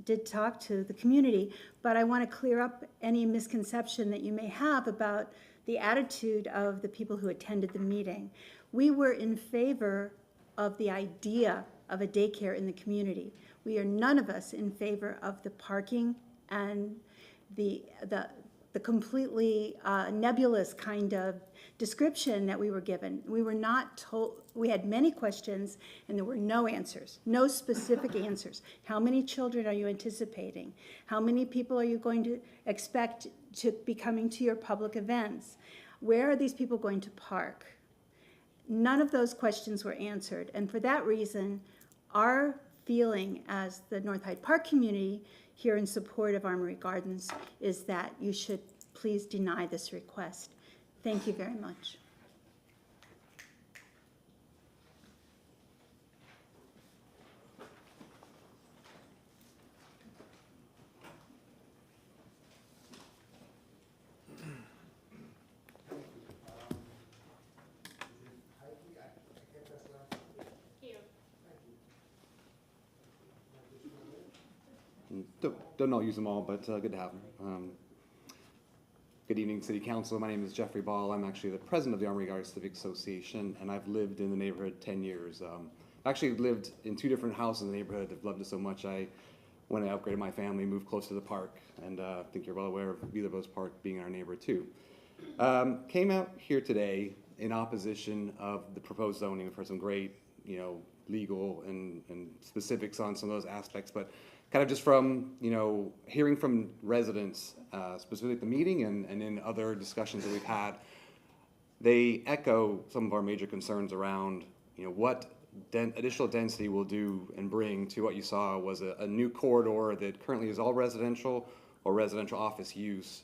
S17: did talk to the community, but I want to clear up any misconception that you may have about the attitude of the people who attended the meeting. We were in favor of the idea of a daycare in the community. We are none of us in favor of the parking and the completely nebulous kind of description that we were given. We were not told, we had many questions and there were no answers, no specific answers. How many children are you anticipating? How many people are you going to expect to be coming to your public events? Where are these people going to park? None of those questions were answered. And for that reason, our feeling as the North Hyde Park community here in support of Armory Gardens is that you should please deny this request. Thank you very much.
S18: Don't all use them all, but good to have them. Good evening, City Council. My name is Jeffrey Ball. I'm actually the president of the Armory Gardens Civic Association, and I've lived in the neighborhood 10 years. I've actually lived in 2 different houses in the neighborhood. I've loved it so much, when I upgraded my family, moved close to the park, and I think you're well aware of Beaver Rose Park being our neighbor too. Came out here today in opposition of the proposed zoning for some great, legal and specifics on some of those aspects, but kind of just from, hearing from residents, specifically at the meeting and in other discussions that we've had, they echo some of our major concerns around, what additional density will do and bring to what you saw was a new corridor that currently is all residential or residential office use.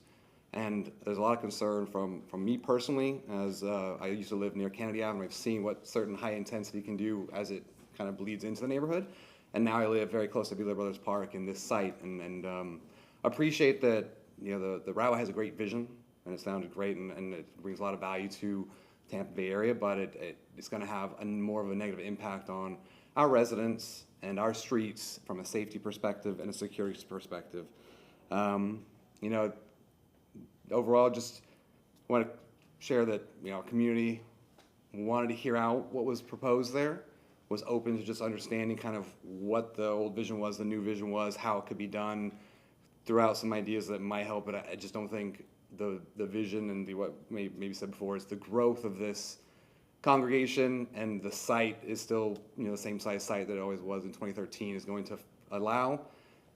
S18: And there's a lot of concern from me personally, as I used to live near Kennedy Avenue. I've seen what certain high intensity can do as it kind of bleeds into the neighborhood. And now I live very close to Beeler Brothers Park in this site, and appreciate that, you know, the route has a great vision, and it sounded great, and it brings a lot of value to Tampa Bay area, but it's going to have more of a negative impact on our residents and our streets from a safety perspective and a security perspective. You know, overall, just want to share that, you know, community wanted to hear out what was proposed there, was open to just understanding kind of what the old vision was, the new vision was, how it could be done, threw out some ideas that might help, but I just don't think the vision and what maybe said before is the growth of this congregation, and the site is still, you know, the same size site that it always was in 2013, is going to allow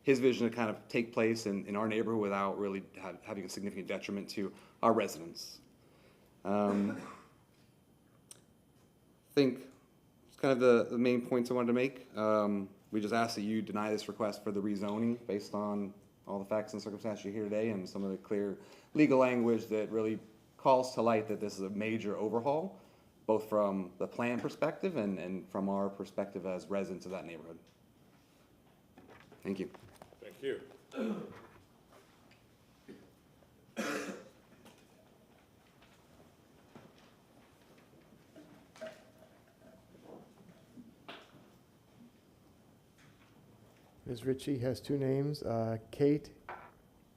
S18: his vision to kind of take place in our neighborhood without really having a significant detriment to our residents. I think it's kind of the main points I wanted to make. We just ask that you deny this request for the rezoning based on all the facts and circumstances you hear today, and some of the clear legal language that really calls to light that this is a major overhaul, both from the plan perspective and from our perspective as residents of that neighborhood. Thank you.
S3: Thank you.
S6: Ms. Ritchie has two names, Kate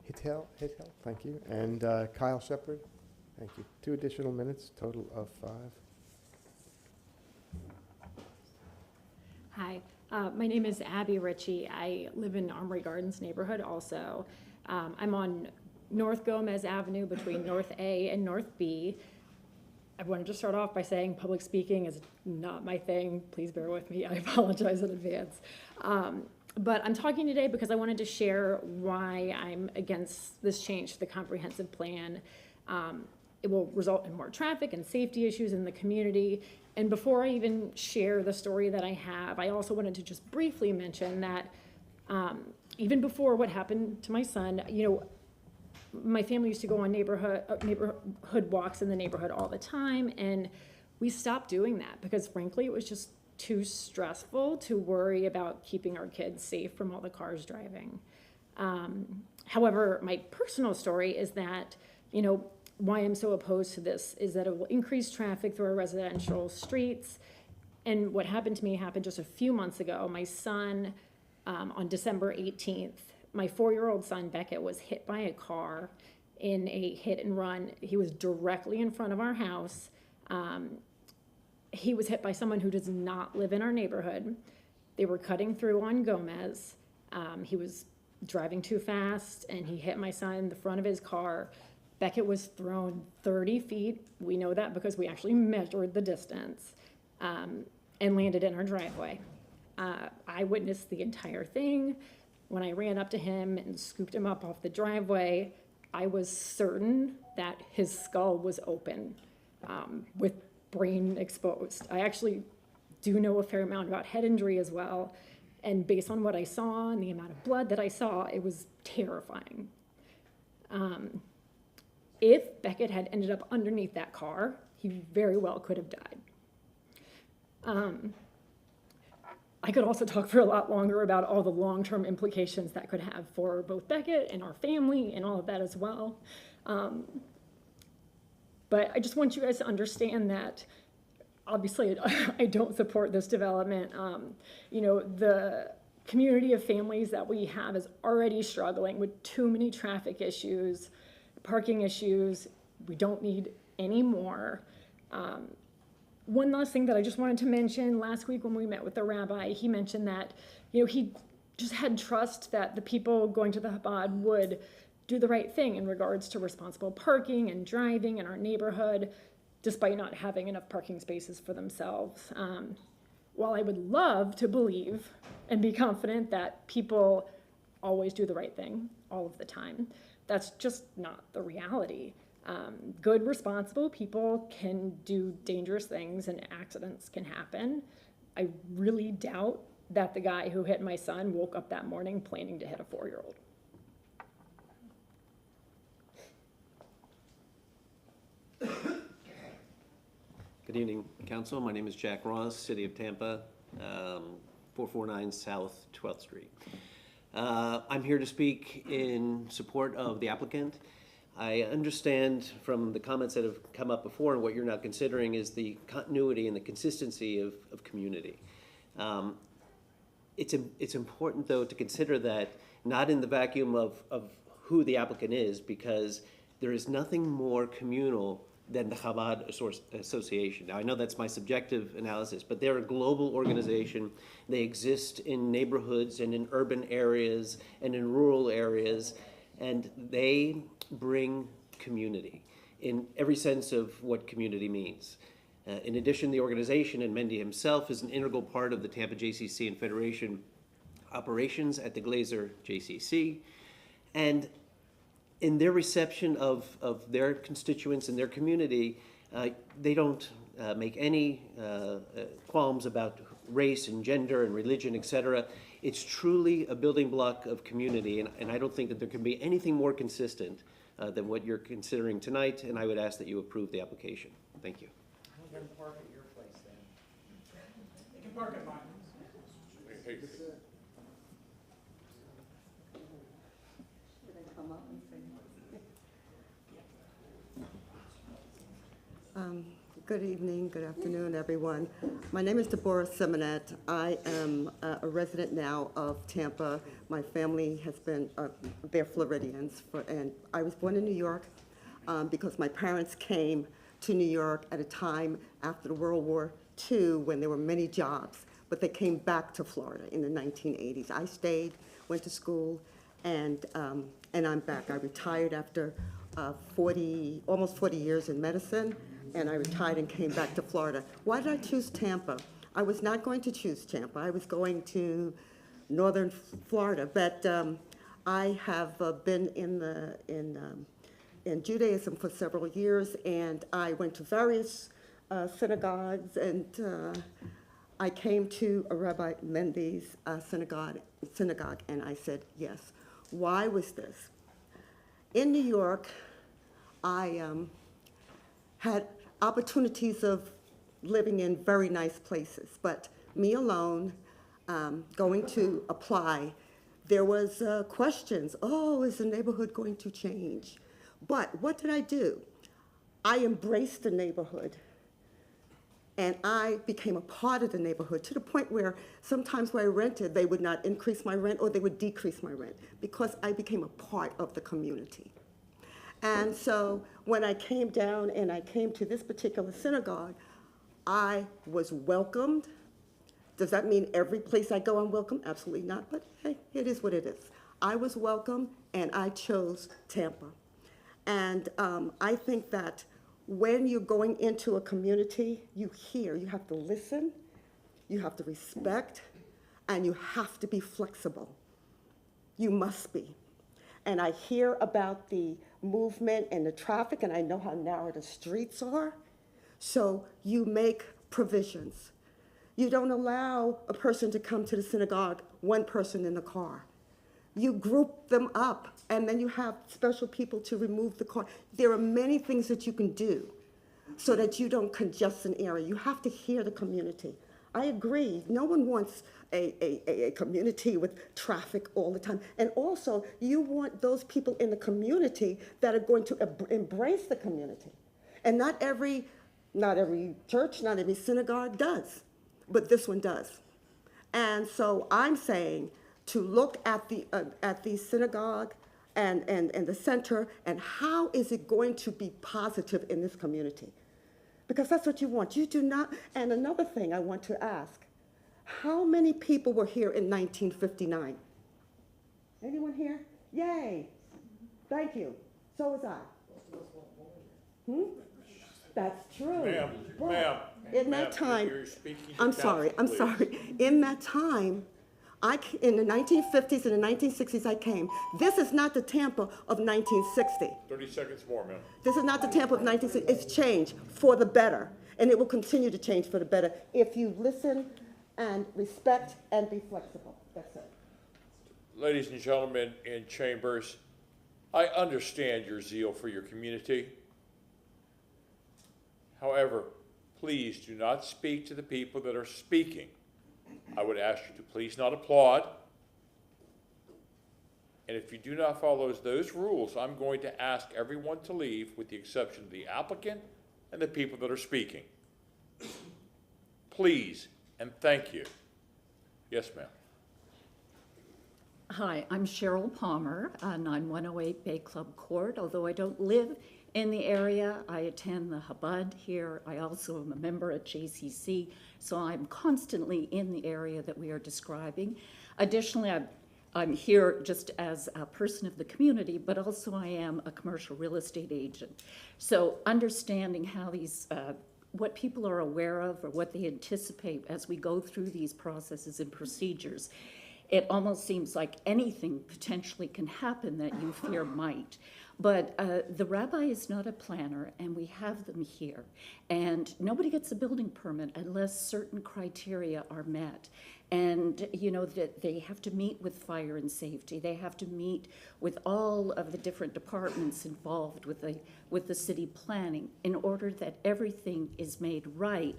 S6: Hittel, thank you, and Kyle Shepard. Thank you. 2 additional minutes, total of 5.
S19: Hi, my name is Abby Ritchie. I live in Armory Gardens neighborhood also. I'm on North Gomez Avenue between North A and North B. I wanted to start off by saying public speaking is not my thing. Please bear with me. I apologize in advance. But I'm talking today because I wanted to share why I'm against this change to the comprehensive plan. It will result in more traffic and safety issues in the community. And before I even share the story that I have, I also wanted to just briefly mention that even before what happened to my son, you know, my family used to go on neighborhood walks in the neighborhood all the time, and we stopped doing that because frankly it was just too stressful to worry about keeping our kids safe from all the cars driving. However, my personal story is that, you know, why I'm so opposed to this is that it will increase traffic through our residential streets. And what happened to me happened just a few months ago. My son, on December 18th, my 4-year-old son, Beckett, was hit by a car in a hit and run. He was directly in front of our house. He was hit by someone who does not live in our neighborhood. They were cutting through on Gomez. He was driving too fast, and he hit my son in the front of his car. Beckett was thrown 30 feet. We know that because we actually measured the distance, and landed in our driveway. I witnessed the entire thing. When I ran up to him and scooped him up off the driveway, I was certain that his skull was open, with brain exposed. I actually do know a fair amount about head injury as well, and based on what I saw and the amount of blood that I saw, it was terrifying. If Beckett had ended up underneath that car, he very well could have died. I could also talk for a lot longer about all the long-term implications that could have for both Beckett and our family and all of that as well. But I just want you guys to understand that obviously I don't support this development. You know, the community of families that we have is already struggling with too many traffic issues, parking issues. We don't need any more. One last thing that I just wanted to mention, last week when we met with the rabbi, he mentioned that, you know, he just had trust that the people going to the Chabad would do the right thing in regards to responsible parking and driving in our neighborhood, despite not having enough parking spaces for themselves. While I would love to believe and be confident that people always do the right thing all of the time, that's just not the reality. Good, responsible people can do dangerous things and accidents can happen. I really doubt that the guy who hit my son woke up that morning planning to hit a 4-year-old.
S20: Good evening, Council. My name is Jack Ross, City of Tampa, 449 South 12th Street. I'm here to speak in support of the applicant. I understand from the comments that have come up before, and what you're now considering is the continuity and the consistency of community. It's important, though, to consider that not in the vacuum of who the applicant is, because there is nothing more communal than the Chabad Association. Now, I know that's my subjective analysis, but they're a global organization. They exist in neighborhoods and in urban areas and in rural areas, and they bring community in every sense of what community means. In addition, the organization and Mendy himself is an integral part of the Tampa JCC and Federation operations at the Glazer JCC. And in their reception of their constituents and their community, they don't make any qualms about race and gender and religion, et cetera. It's truly a building block of community, and I don't think that there can be anything more consistent than what you're considering tonight, and I would ask that you approve the application. Thank you.
S12: I'm gonna park at your place then.
S15: You can park at mine.
S3: Hey,
S21: Good evening, good afternoon, everyone. My name is Deborah Simonet. I am a resident now of Tampa. My family has been, they're Floridians, and I was born in New York because my parents came to New York at a time after the World War II when there were many jobs, but they came back to Florida in the 1980s. I stayed, went to school, and I'm back. I retired after almost 40 years in medicine, and I retired and came back to Florida. Why did I choose Tampa? I was not going to choose Tampa. I was going to northern Florida, but I have been in Judaism for several years, and I went to various synagogues, and I came to a Rabbi Mendy's synagogue, and I said yes. Why was this? In New York, I had opportunities of living in very nice places, but me alone, going to apply, there was questions. Oh, is the neighborhood going to change? But what did I do? I embraced the neighborhood, and I became a part of the neighborhood to the point where sometimes where I rented, they would not increase my rent or they would decrease my rent because I became a part of the community. And so when I came down and I came to this particular synagogue, I was welcomed. Does that mean every place I go I'm welcome? Absolutely not, but hey, it is what it is. I was welcome, and I chose Tampa. And I think that when you're going into a community, you have to listen, you have to respect, and you have to be flexible. You must be. And I hear about the movement and the traffic, and I know how narrow the streets are. So you make provisions. You don't allow a person to come to the synagogue, one person in the car. You group them up, and then you have special people to remove the car. There are many things that you can do so that you don't congest an area. You have to hear the community. I agree. No one wants a community with traffic all the time. And also, you want those people in the community that are going to embrace the community. And not every church, not every synagogue does, but this one does. And so I'm saying to look at the synagogue and the center, and how is it going to be positive in this community? Because that's what you want. You do not, and another thing I want to ask, how many people were here in 1959? Anyone here? Yay, thank you. So was I. That's true.
S3: Ma'am,
S21: in that time,
S3: you're speaking to
S21: I'm
S3: counsel,
S21: sorry.
S3: please.
S21: In that time, in the 1950s and the 1960s, I came. This is not the Tampa of 1960.
S3: 30 seconds more, ma'am.
S21: This is not the Tampa of 1960. It's changed for the better, and it will continue to change for the better if you listen and respect and be flexible. That's it.
S3: Ladies and gentlemen in chambers, I understand your zeal for your community. However, please do not speak to the people that are speaking. I would ask you to please not applaud. And if you do not follow those rules, I'm going to ask everyone to leave with the exception of the applicant and the people that are speaking. Please and thank you. Yes, ma'am.
S4: Hi, I'm Cheryl Palmer, 9108 Bay Club Court. Although I don't live in the area, I attend the Chabad here. I also am a member at JCC, so I'm constantly in the area that we are describing. Additionally, I'm here just as a person of the community, but also I am a commercial real estate agent. So understanding how these, what people are aware of or what they anticipate as we go through these processes and procedures, it almost seems like anything potentially can happen that you fear might. But the rabbi is not a planner, and we have them here. And nobody gets a building permit unless certain criteria are met. And, you know, that they have to meet with fire and safety. They have to meet with all of the different departments involved with the city planning in order that everything is made right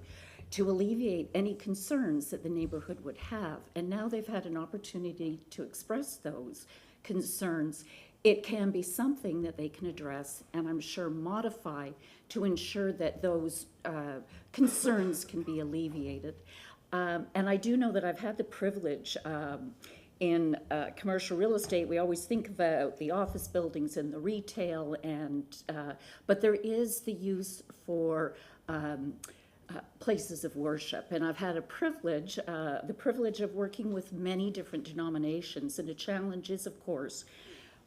S4: to alleviate any concerns that the neighborhood would have. And now they've had an opportunity to express those concerns. It can be something that they can address and I'm sure modify to ensure that those concerns can be alleviated. And I do know that I've had the privilege in commercial real estate. We always think about the office buildings and the retail, but there is the use for places of worship. And I've had the privilege of working with many different denominations. And the challenge is, of course,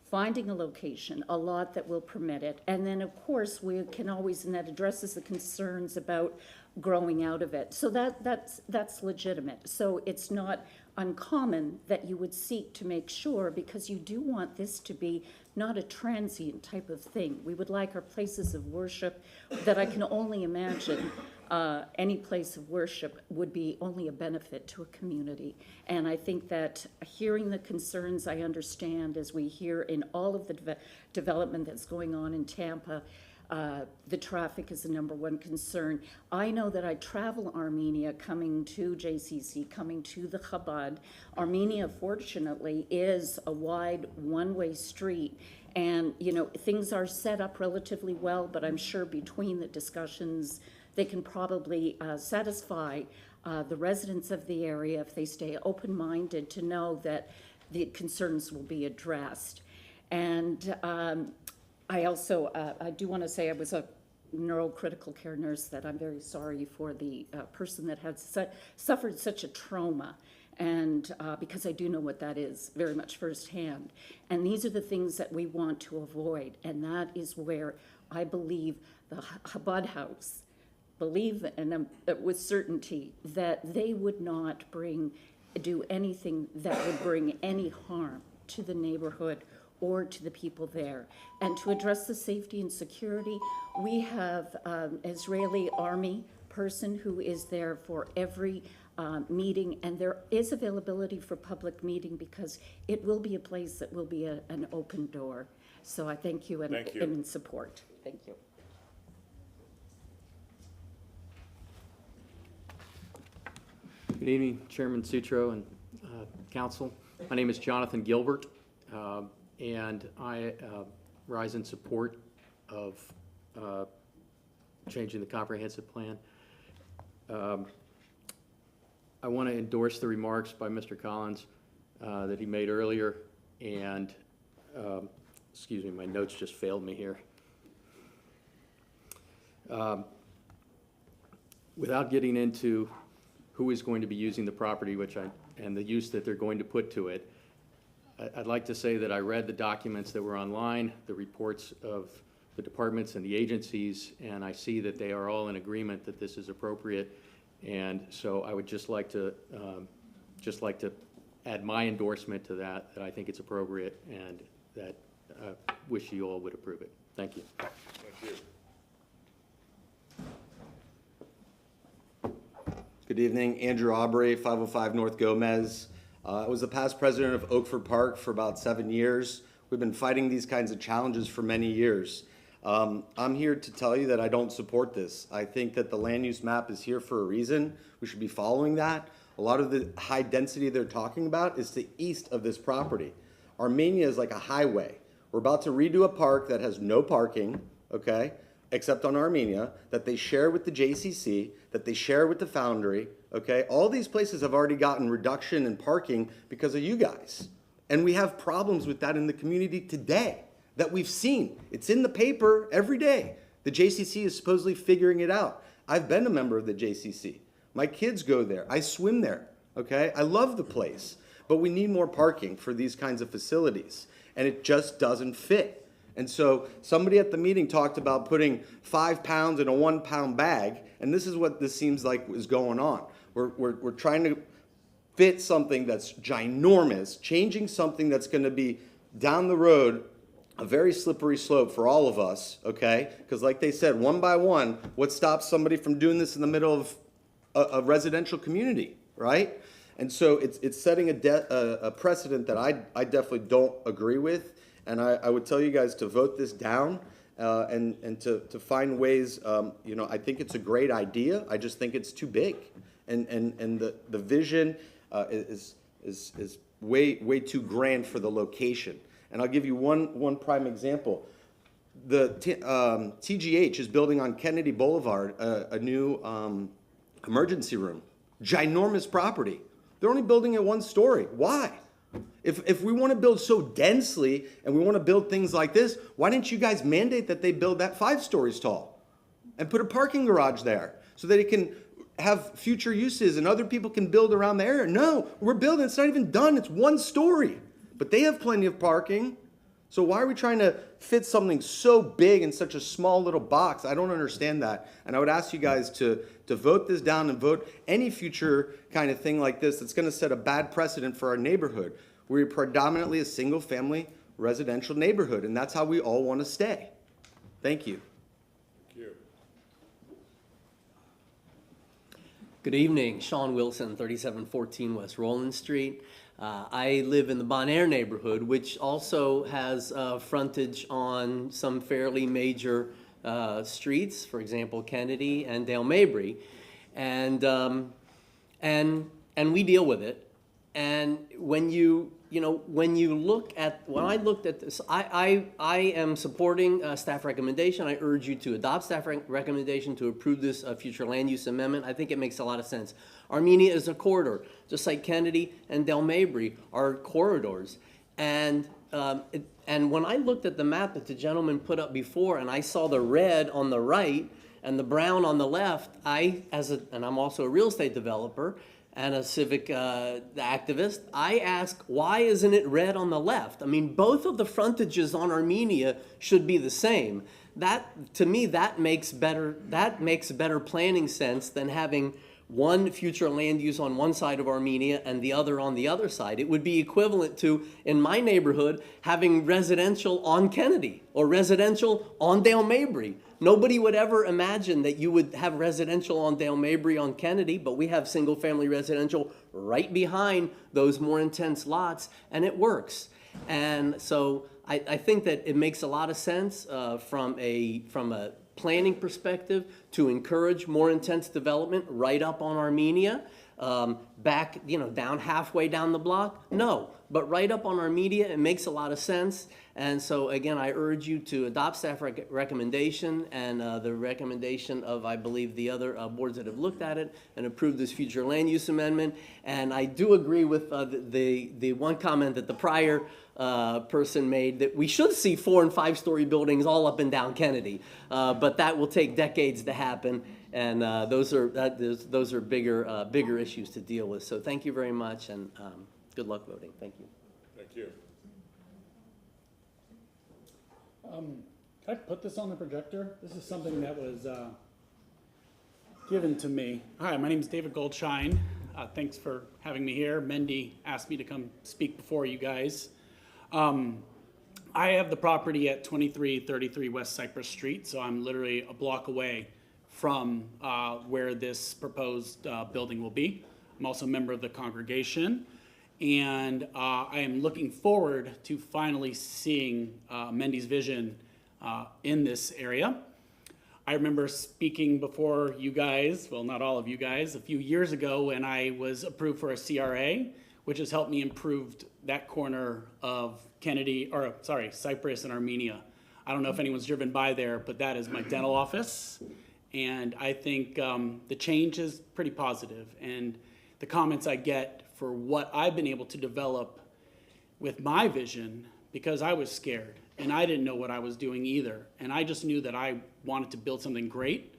S4: finding a location, a lot that will permit it. And then, of course, we can always, and that addresses the concerns about growing out of it. So that's legitimate. So it's not uncommon that you would seek to make sure, because you do want this to be not a transient type of thing. We would like our places of worship that I can only imagine any place of worship would be only a benefit to a community. And I think that hearing the concerns, I understand, as we hear in all of the development that's going on in Tampa, the traffic is the number one concern. I know that I travel Armenia coming to JCC, coming to the Chabad. Armenia, fortunately, is a wide one-way street. And, you know, things are set up relatively well, but I'm sure between the discussions, they can probably satisfy the residents of the area if they stay open-minded to know that the concerns will be addressed. And I also, I do want to say I was a neurocritical care nurse, that I'm very sorry for the person that had suffered such a trauma. And because I do know what that is very much firsthand. And these are the things that we want to avoid. And that is where I believe the Chabad House believe in with certainty that they would not do anything that would bring any harm to the neighborhood or to the people there. And to address the safety and security, we have an Israeli army person who is there for every meeting, and there is availability for public meeting because it will be a place that will be an open door. So I thank you and am in support. Thank you.
S7: Good evening, Chairman Sutro and Council. My name is Jonathan Gilbert, and I rise in support of changing the comprehensive plan. I want to endorse the remarks by Mr. Collins that he made earlier, and excuse me, my notes just failed me here. Without getting into who is going to be using the property, and the use that they're going to put to it, I'd like to say that I read the documents that were online, the reports of the departments and the agencies, and I see that they are all in agreement that this is appropriate. And so I would just like to add my endorsement to that I think it's appropriate, and that wish you all would approve it. Thank you.
S3: Thank you.
S22: Good evening, Andrew Aubrey, 505 North Gomez. I was the past president of Oakford Park for about 7 years. We've been fighting these kinds of challenges for many years. I'm here to tell you that I don't support this. I think that the land use map is here for a reason. We should be following that. A lot of the high density they're talking about is to east of this property. Armenia is like a highway. We're about to redo a park that has no parking, okay, except on Armenia, that they share with the JCC, that they share with the Foundry, okay? All these places have already gotten reduction in parking because of you guys. And we have problems with that in the community today that we've seen. It's in the paper every day. The JCC is supposedly figuring it out. I've been a member of the JCC. My kids go there. I swim there, okay? I love the place. But we need more parking for these kinds of facilities. And it just doesn't fit. And so somebody at the meeting talked about putting 5 pounds in a 1 pound bag. And this is what this seems like is going on. We're trying to fit something that's ginormous, changing something that's going to be down the road a very slippery slope for all of us, okay? Because like they said, one by one, what stops somebody from doing this in the middle of a residential community, right? And so it's setting a precedent that I definitely don't agree with. And I would tell you guys to vote this down and to find ways, you know, I think it's a great idea. I just think it's too big. And the vision is way too grand for the location. And I'll give you one prime example. The TGH is building on Kennedy Boulevard a new emergency room. Ginormous property. They're only building it 1 story. Why? If we want to build so densely and we want to build things like this, why didn't you guys mandate that they build that 5 stories tall and put a parking garage there so that it can have future uses and other people can build around the area? No, we're building. It's not even done. It's 1 story. But they have plenty of parking. So why are we trying to fit something so big in such a small little box? I don't understand that. And I would ask you guys to vote this down and vote any future kind of thing like this that's going to set a bad precedent for our neighborhood. We're predominantly a single-family residential neighborhood, and that's how we all want to stay. Thank you.
S3: Thank you.
S8: Good evening, Sean Wilson, 3714 West Roland Street. I live in the Bon Air neighborhood, which also has frontage on some fairly major streets, for example, Kennedy and Dale Mabry, and we deal with it. And when I looked at this, I am supporting staff recommendation. I urge you to adopt staff recommendation to approve this future land use amendment. I think it makes a lot of sense. Armenia is a corridor, just like Kennedy and Dale Mabry are corridors. And when I looked at the map that the gentleman put up before, and I saw the red on the right and the brown on the left, and I'm also a real estate developer and a civic activist, I ask, why isn't it red on the left? I mean, both of the frontages on Armenia should be the same. That, to me, that makes better planning sense than having one future land use on one side of Armenia and the other on the other side. It would be equivalent to, in my neighborhood, having residential on Kennedy or residential on Dale Mabry. Nobody would ever imagine that you would have residential on Dale Mabry on Kennedy, but we have single-family residential right behind those more intense lots, and it works. And so I think that it makes a lot of sense from a planning perspective to encourage more intense development right up on Armenia, back, down halfway down the block. No, but right up on Armenia, it makes a lot of sense. And so again, I urge you to adopt staff recommendation and the recommendation of, I believe, the other boards that have looked at it and approved this future land use amendment. And I do agree with the one comment that the prior person made, that we should see 4- and 5-story buildings all up and down Kennedy, but that will take decades to happen, and those are bigger issues to deal with. So thank you very much, and good luck voting. Thank you.
S3: Thank you.
S15: Can I put this on the projector? This is something that was given to me. Hi, my name is David Goldshine. Thanks for having me here. Mendy asked me to come speak before you guys. I have the property at 2333 West Cypress Street, so I'm literally a block away from where this proposed building will be. I'm also a member of the congregation, and I am looking forward to finally seeing Mendy's vision in this area. I remember speaking before you guys, well, not all of you guys, a few years ago when I was approved for a CRA, which has helped me improve that corner of Cypress and Armenia. I don't know if anyone's driven by there, but that is my dental office. And I think the change is pretty positive. And the comments I get for what I've been able to develop with my vision, because I was scared and I didn't know what I was doing either. And I just knew that I wanted to build something great,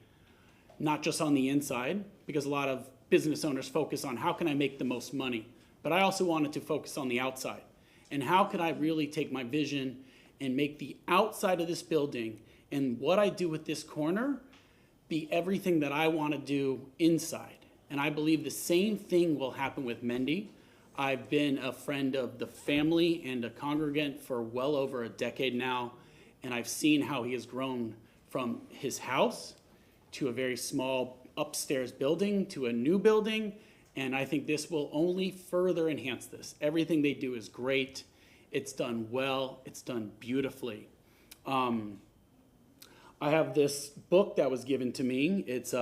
S15: not just on the inside, because a lot of business owners focus on how can I make the most money. But I also wanted to focus on the outside. And how could I really take my vision and make the outside of this building and what I do with this corner be everything that I want to do inside. And I believe the same thing will happen with Mendy. I've been a friend of the family and a congregant for well over a decade now, and I've seen how he has grown from his house to a very small upstairs building to a new building, and I think this will only further enhance this. Everything they do is great. It's done well. It's done beautifully. I have this book that was given to me. It's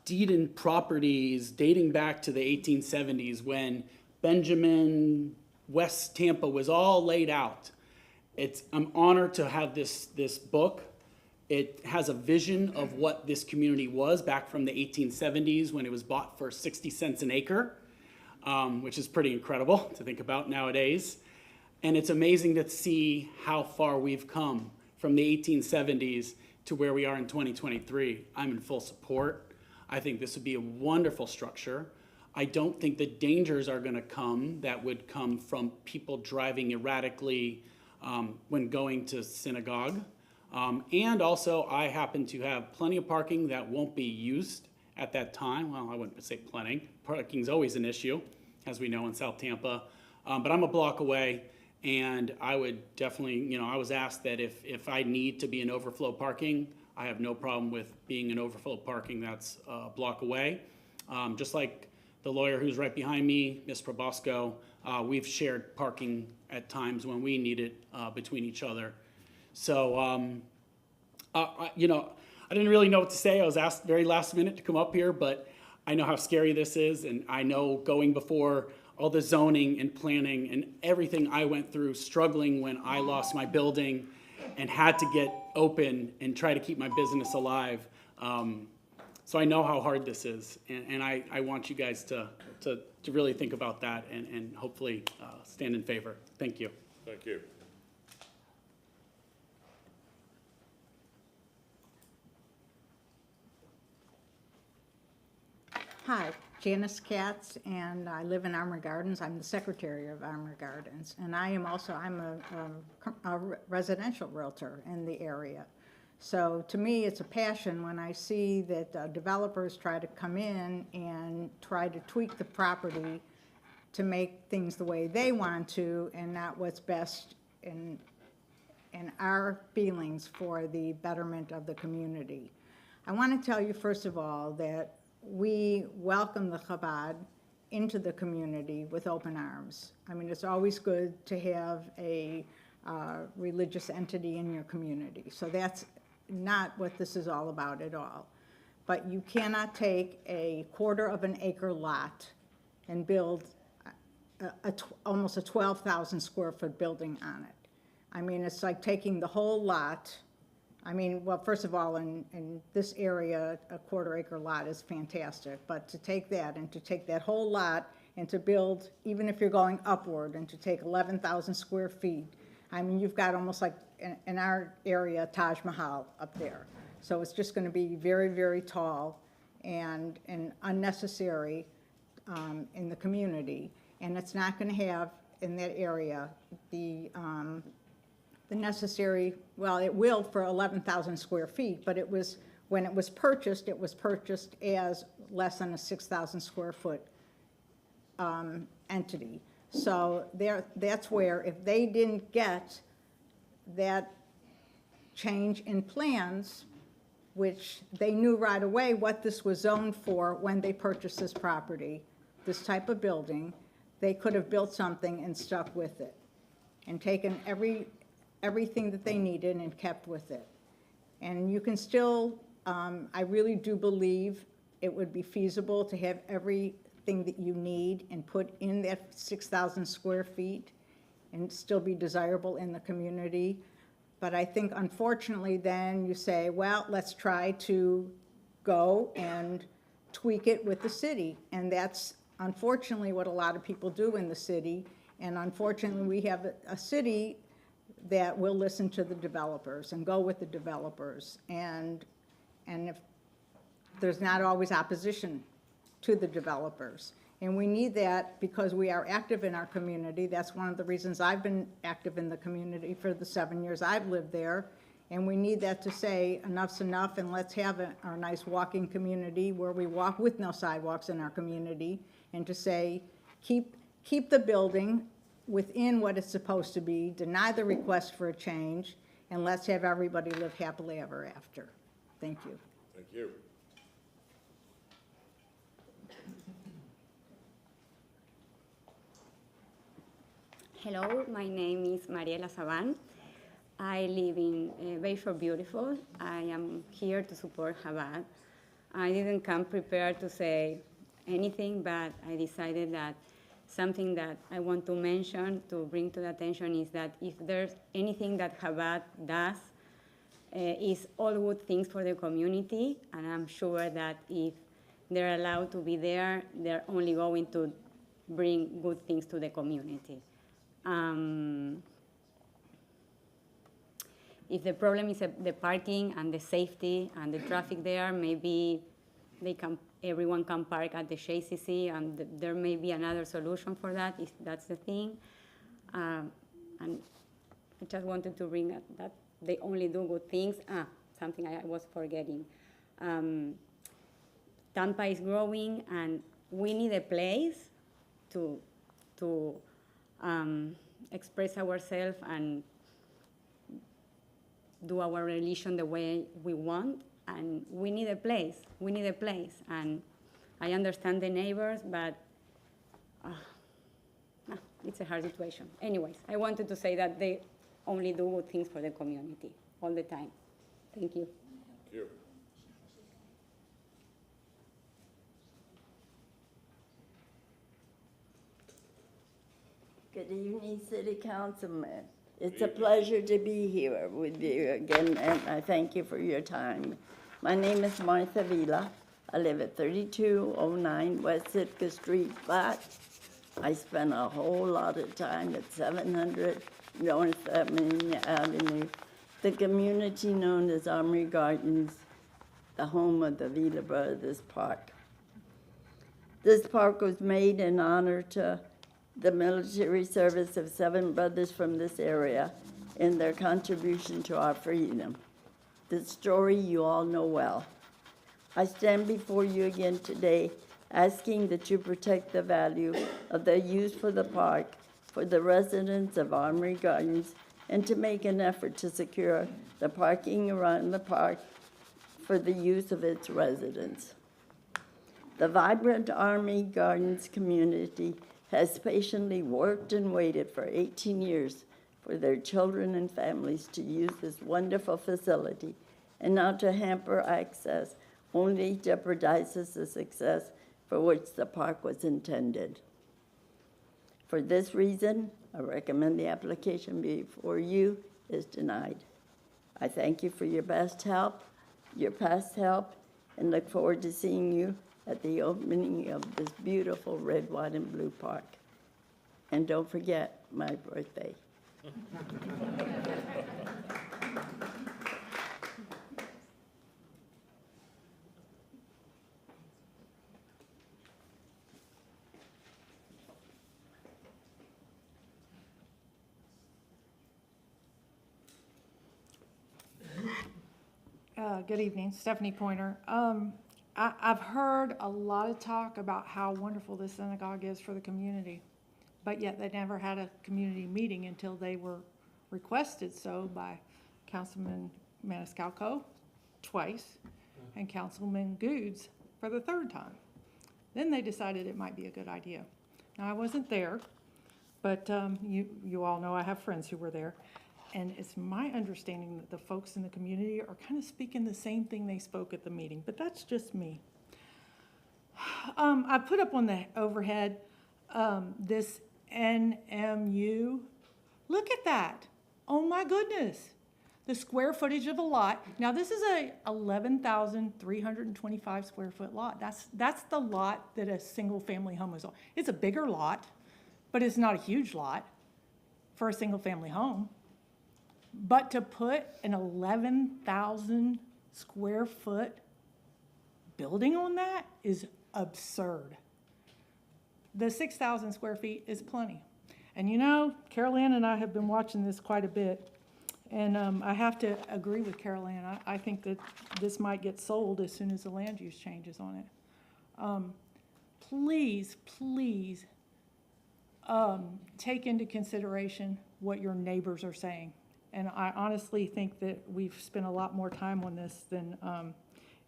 S15: Deed and Properties dating back to the 1870s when Benjamin, West Tampa was all laid out. I'm honored to have this book. It has a vision of what this community was back from the 1870s when it was bought for 60 cents an acre, which is pretty incredible to think about nowadays. And it's amazing to see how far we've come from the 1870s to where we are in 2023. I'm in full support. I think this would be a wonderful structure. I don't think the dangers are going to come that would come from people driving erratically when going to synagogue. And also, I happen to have plenty of parking that won't be used at that time. Well, I wouldn't say plenty. Parking's always an issue, as we know in South Tampa. But I'm a block away, and I would definitely, I was asked that if I need to be in overflow parking, I have no problem with being in overflow parking that's a block away. Just like the lawyer who's right behind me, Ms. Probosco, we've shared parking at times when we need it between each other. So, I didn't really know what to say. I was asked very last minute to come up here, but I know how scary this is, and I know going before all the zoning and planning and everything I went through, struggling when I lost my building and had to get open and try to keep my business alive. So I know how hard this is, and I want you guys to really think about that and hopefully stand in favor. Thank you.
S3: Thank you.
S9: Hi, Janice Katz, and I live in Armory Gardens. I'm the secretary of Armory Gardens, and I'm a residential realtor in the area. So to me, it's a passion when I see that developers try to come in and try to tweak the property to make things the way they want to and not what's best in our feelings for the betterment of the community. I want to tell you, first of all, that we welcome the Chabad into the community with open arms. I mean, it's always good to have a religious entity in your community. So that's not what this is all about at all. But you cannot take a quarter of an acre lot and build almost a 12,000 square foot building on it. I mean, it's like taking the whole lot. I mean, well, first of all, in this area, a quarter acre lot is fantastic, but to take that and to take that whole lot and to build, even if you're going upward, and to take 11,000 square feet, I mean, you've got almost like, in our area, Taj Mahal up there. So it's just going to be very, very tall and unnecessary in the community. And it's not going to have, in that area, the necessary, well, it will for 11,000 square feet, but when it was purchased as less than a 6,000 square foot entity. So that's where, if they didn't get that change in plans, which they knew right away what this was zoned for when they purchased this property, this type of building, they could have built something and stuck with it and taken everything that they needed and kept with it. And you can still, I really do believe it would be feasible to have everything that you need and put in that 6,000 square feet and still be desirable in the community. But I think unfortunately then you say, well, let's try to go and tweak it with the city. And that's unfortunately what a lot of people do in the city. And unfortunately we have a city that will listen to the developers and go with the developers. And if there's not always opposition to the developers. And we need that because we are active in our community. That's one of the reasons I've been active in the community for the 7 years I've lived there. And we need that to say enough's enough and let's have our nice walking community where we walk with no sidewalks in our community, and to say keep the building within what it's supposed to be, deny the request for a change, and let's have everybody live happily ever after. Thank you.
S3: Thank you.
S10: Hello, my name is Mariela Saban. I live in Bayshore Beautiful. I am here to support Chabad. I didn't come prepared to say anything, but I decided that something that I want to mention, to bring to the attention, is that if there's anything that Chabad does, is all good things for the community, and I'm sure that if they're allowed to be there, they're only going to bring good things to the community. If the problem is the parking and the safety and the traffic there, maybe everyone can park at the Tcc, and there may be another solution for that if that's the thing. And I just wanted to bring that they only do good things. Something I was forgetting. Tampa is growing, and we need a place to express ourselves and do our religion the way we want, and we need a place. We need a place, and I understand the neighbors, but it's a hard situation. Anyways, I wanted to say that they only do good things for the community all the time. Thank you.
S3: Thank you.
S11: Good evening, City Councilman. It's a pleasure to be here with you again, and I thank you for your time. My name is Martha Vila. I live at 3209 West Sitka Street, but I spent a whole lot of time at 700 North Avenue, the community known as Armory Gardens, the home of the Vila Brothers Park. This park was made in honor to the military service of 7 brothers from this area in their contribution to our freedom. This story you all know well. I stand before you again today asking that you protect the value of the use for the park for the residents of Armory Gardens, and to make an effort to secure the parking around the park for the use of its residents. The vibrant Armory Gardens community has patiently worked and waited for 18 years for their children and families to use this wonderful facility, and now to hamper access only jeopardizes the success for which the park was intended. For this reason, I recommend the application before you is denied. I thank you for your best help, your past help, and look forward to seeing you at the opening of this beautiful red, white, and blue park. And don't forget my birthday.
S23: Good evening, Stephanie Pointer. I've heard a lot of talk about how wonderful this synagogue is for the community, but yet they never had a community meeting until they were requested so by Councilman Maniscalco twice and Councilman Goods for the 3rd time. Then they decided it might be a good idea. Now, I wasn't there, but you all know I have friends who were there. And it's my understanding that the folks in the community are kind of speaking the same thing they spoke at the meeting, but that's just me. I put up on the overhead this NMU. Look at that. Oh my goodness. The square footage of a lot. Now this is a 11,325 square foot lot. That's the lot that a single family home is on. It's a bigger lot, but it's not a huge lot for a single family home. But to put an 11,000 square foot building on that is absurd. The 6,000 square feet is plenty. And you know, Carol Ann and I have been watching this quite a bit. And I have to agree with Carol Ann. I think that this might get sold as soon as the land use changes on it. Please, please take into consideration what your neighbors are saying. And I honestly think that we've spent a lot more time on this than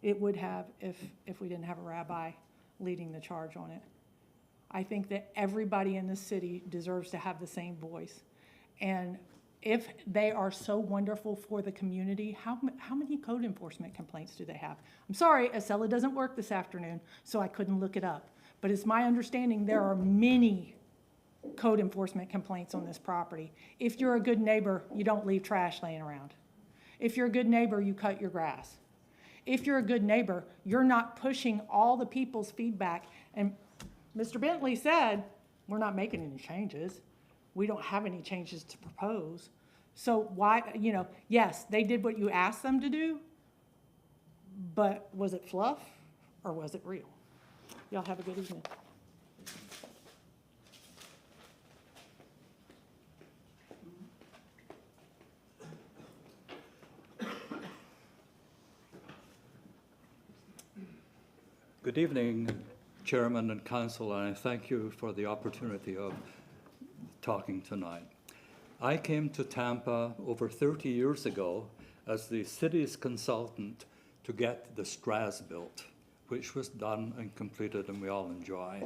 S23: it would have if we didn't have a rabbi leading the charge on it. I think that everybody in the city deserves to have the same voice. And if they are so wonderful for the community, how many code enforcement complaints do they have? I'm sorry, Acela doesn't work this afternoon, so I couldn't look it up. But it's my understanding there are many code enforcement complaints on this property. If you're a good neighbor, you don't leave trash laying around. If you're a good neighbor, you cut your grass. If you're a good neighbor, you're not pushing all the people's feedback. And Mr. Bentley said, we're not making any changes. We don't have any changes to propose. So why, you know, yes, they did what you asked them to do, but was it fluff or was it real? Y'all have a good evening.
S1: Good evening, Chairman and Council, and I thank you for the opportunity of talking tonight. I came to Tampa over 30 years ago as the city's consultant to get the Straz built, which was done and completed and we all enjoy.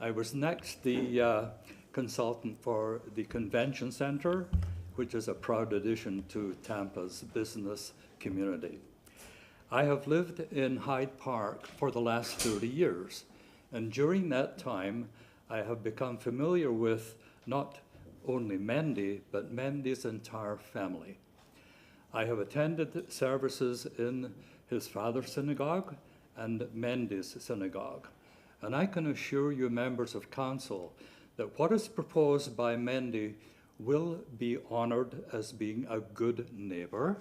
S1: I was next the consultant for the Convention Center, which is a proud addition to Tampa's business community. I have lived in Hyde Park for the last 30 years, and during that time, I have become familiar with not only Mendy, but Mendy's entire family. I have attended services in his father's synagogue and Mendy's synagogue, and I can assure you, members of council, that what is proposed by Mendy will be honored as being a good neighbor.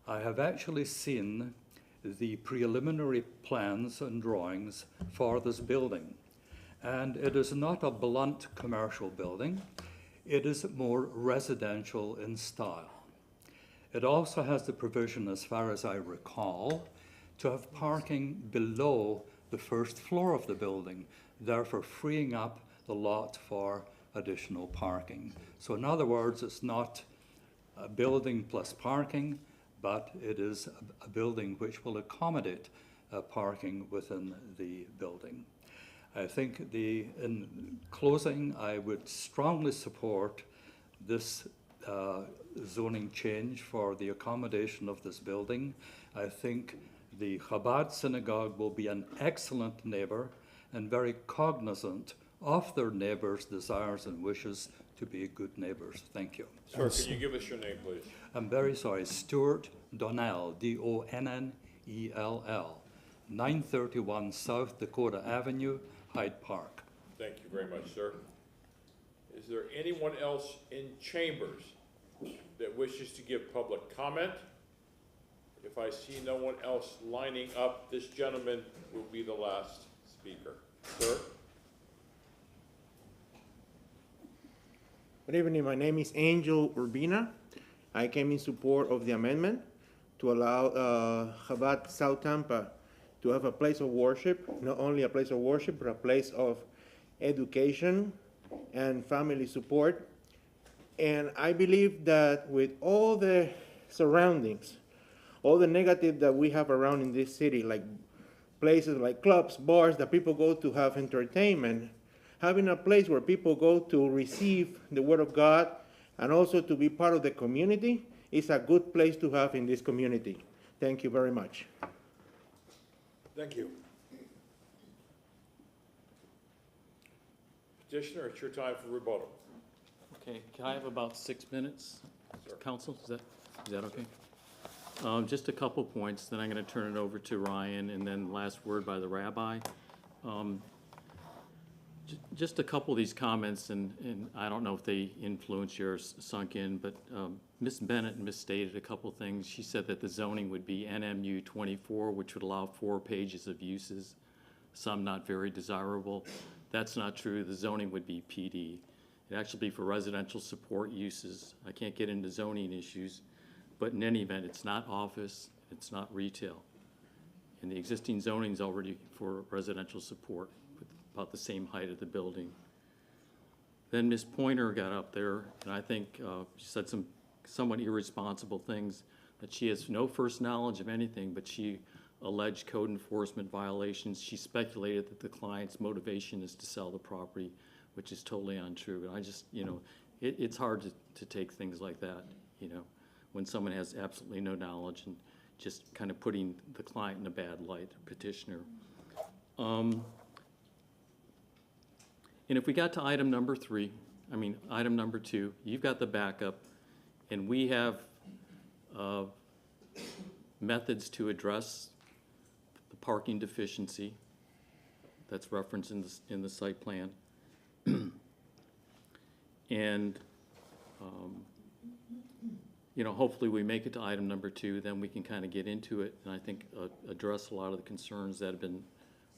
S1: I have actually seen the preliminary plans and drawings for this building. And it is not a blunt commercial building. It is more residential in style. It also has the provision, as far as I recall, to have parking below the first floor of the building, therefore freeing up the lot for additional parking. So in other words, it's not a building plus parking, but it is a building which will accommodate parking within the building. I think in closing, I would strongly support this zoning change for the accommodation of this building. I think the Chabad synagogue will be an excellent neighbor and very cognizant of their neighbors' desires and wishes to be good neighbors. Thank you.
S3: Sir, can you give us your name, please?
S1: I'm very sorry, Stuart Donnell, D-O-N-N-E-L-L, 931 South Dakota Avenue, Hyde Park.
S3: Thank you very much, sir. Is there anyone else in chambers that wishes to give public comment? If I see no one else lining up, this gentleman will be the last speaker. Sir?
S2: Good evening. My name is Angel Urbina. I came in support of the amendment to allow Chabad South Tampa to have a place of worship, not only a place of worship, but a place of education and family support. And I believe that with all the surroundings, all the negative that we have around in this city, like places like clubs, bars that people go to have entertainment, having a place where people go to receive the Word of God and also to be part of the community. It's a good place to have in this community. Thank you very much.
S3: Thank you. Petitioner, it's your time for rebuttal.
S7: Okay, can I have about 6 minutes,
S3: Sure.
S7: Council? Is that okay? Just a couple points, then I'm going to turn it over to Ryan, and then last word by the rabbi. Just a couple of these comments, and I don't know if they influence you or sunk in, but Ms. Bennett misstated a couple things. She said that the zoning would be NMU 24, which would allow 4 pages of uses, some not very desirable. That's not true. The zoning would be PD. It'd actually be for residential support uses. I can't get into zoning issues, but in any event, it's not office, it's not retail. And the existing zoning is already for residential support, with about the same height of the building. Then Ms. Pointer got up there, and I think she said some somewhat irresponsible things, that she has no first knowledge of anything, but she alleged code enforcement violations. She speculated that the client's motivation is to sell the property, which is totally untrue. And I just, it's hard to take things like that, when someone has absolutely no knowledge and just kind of putting the client in a bad light, petitioner. And if we got to item number 2, you've got the backup, and we have methods to address the parking deficiency that's referenced in the site plan. And hopefully we make it to item number 2, then we can kind of get into it, and I think address a lot of the concerns that have been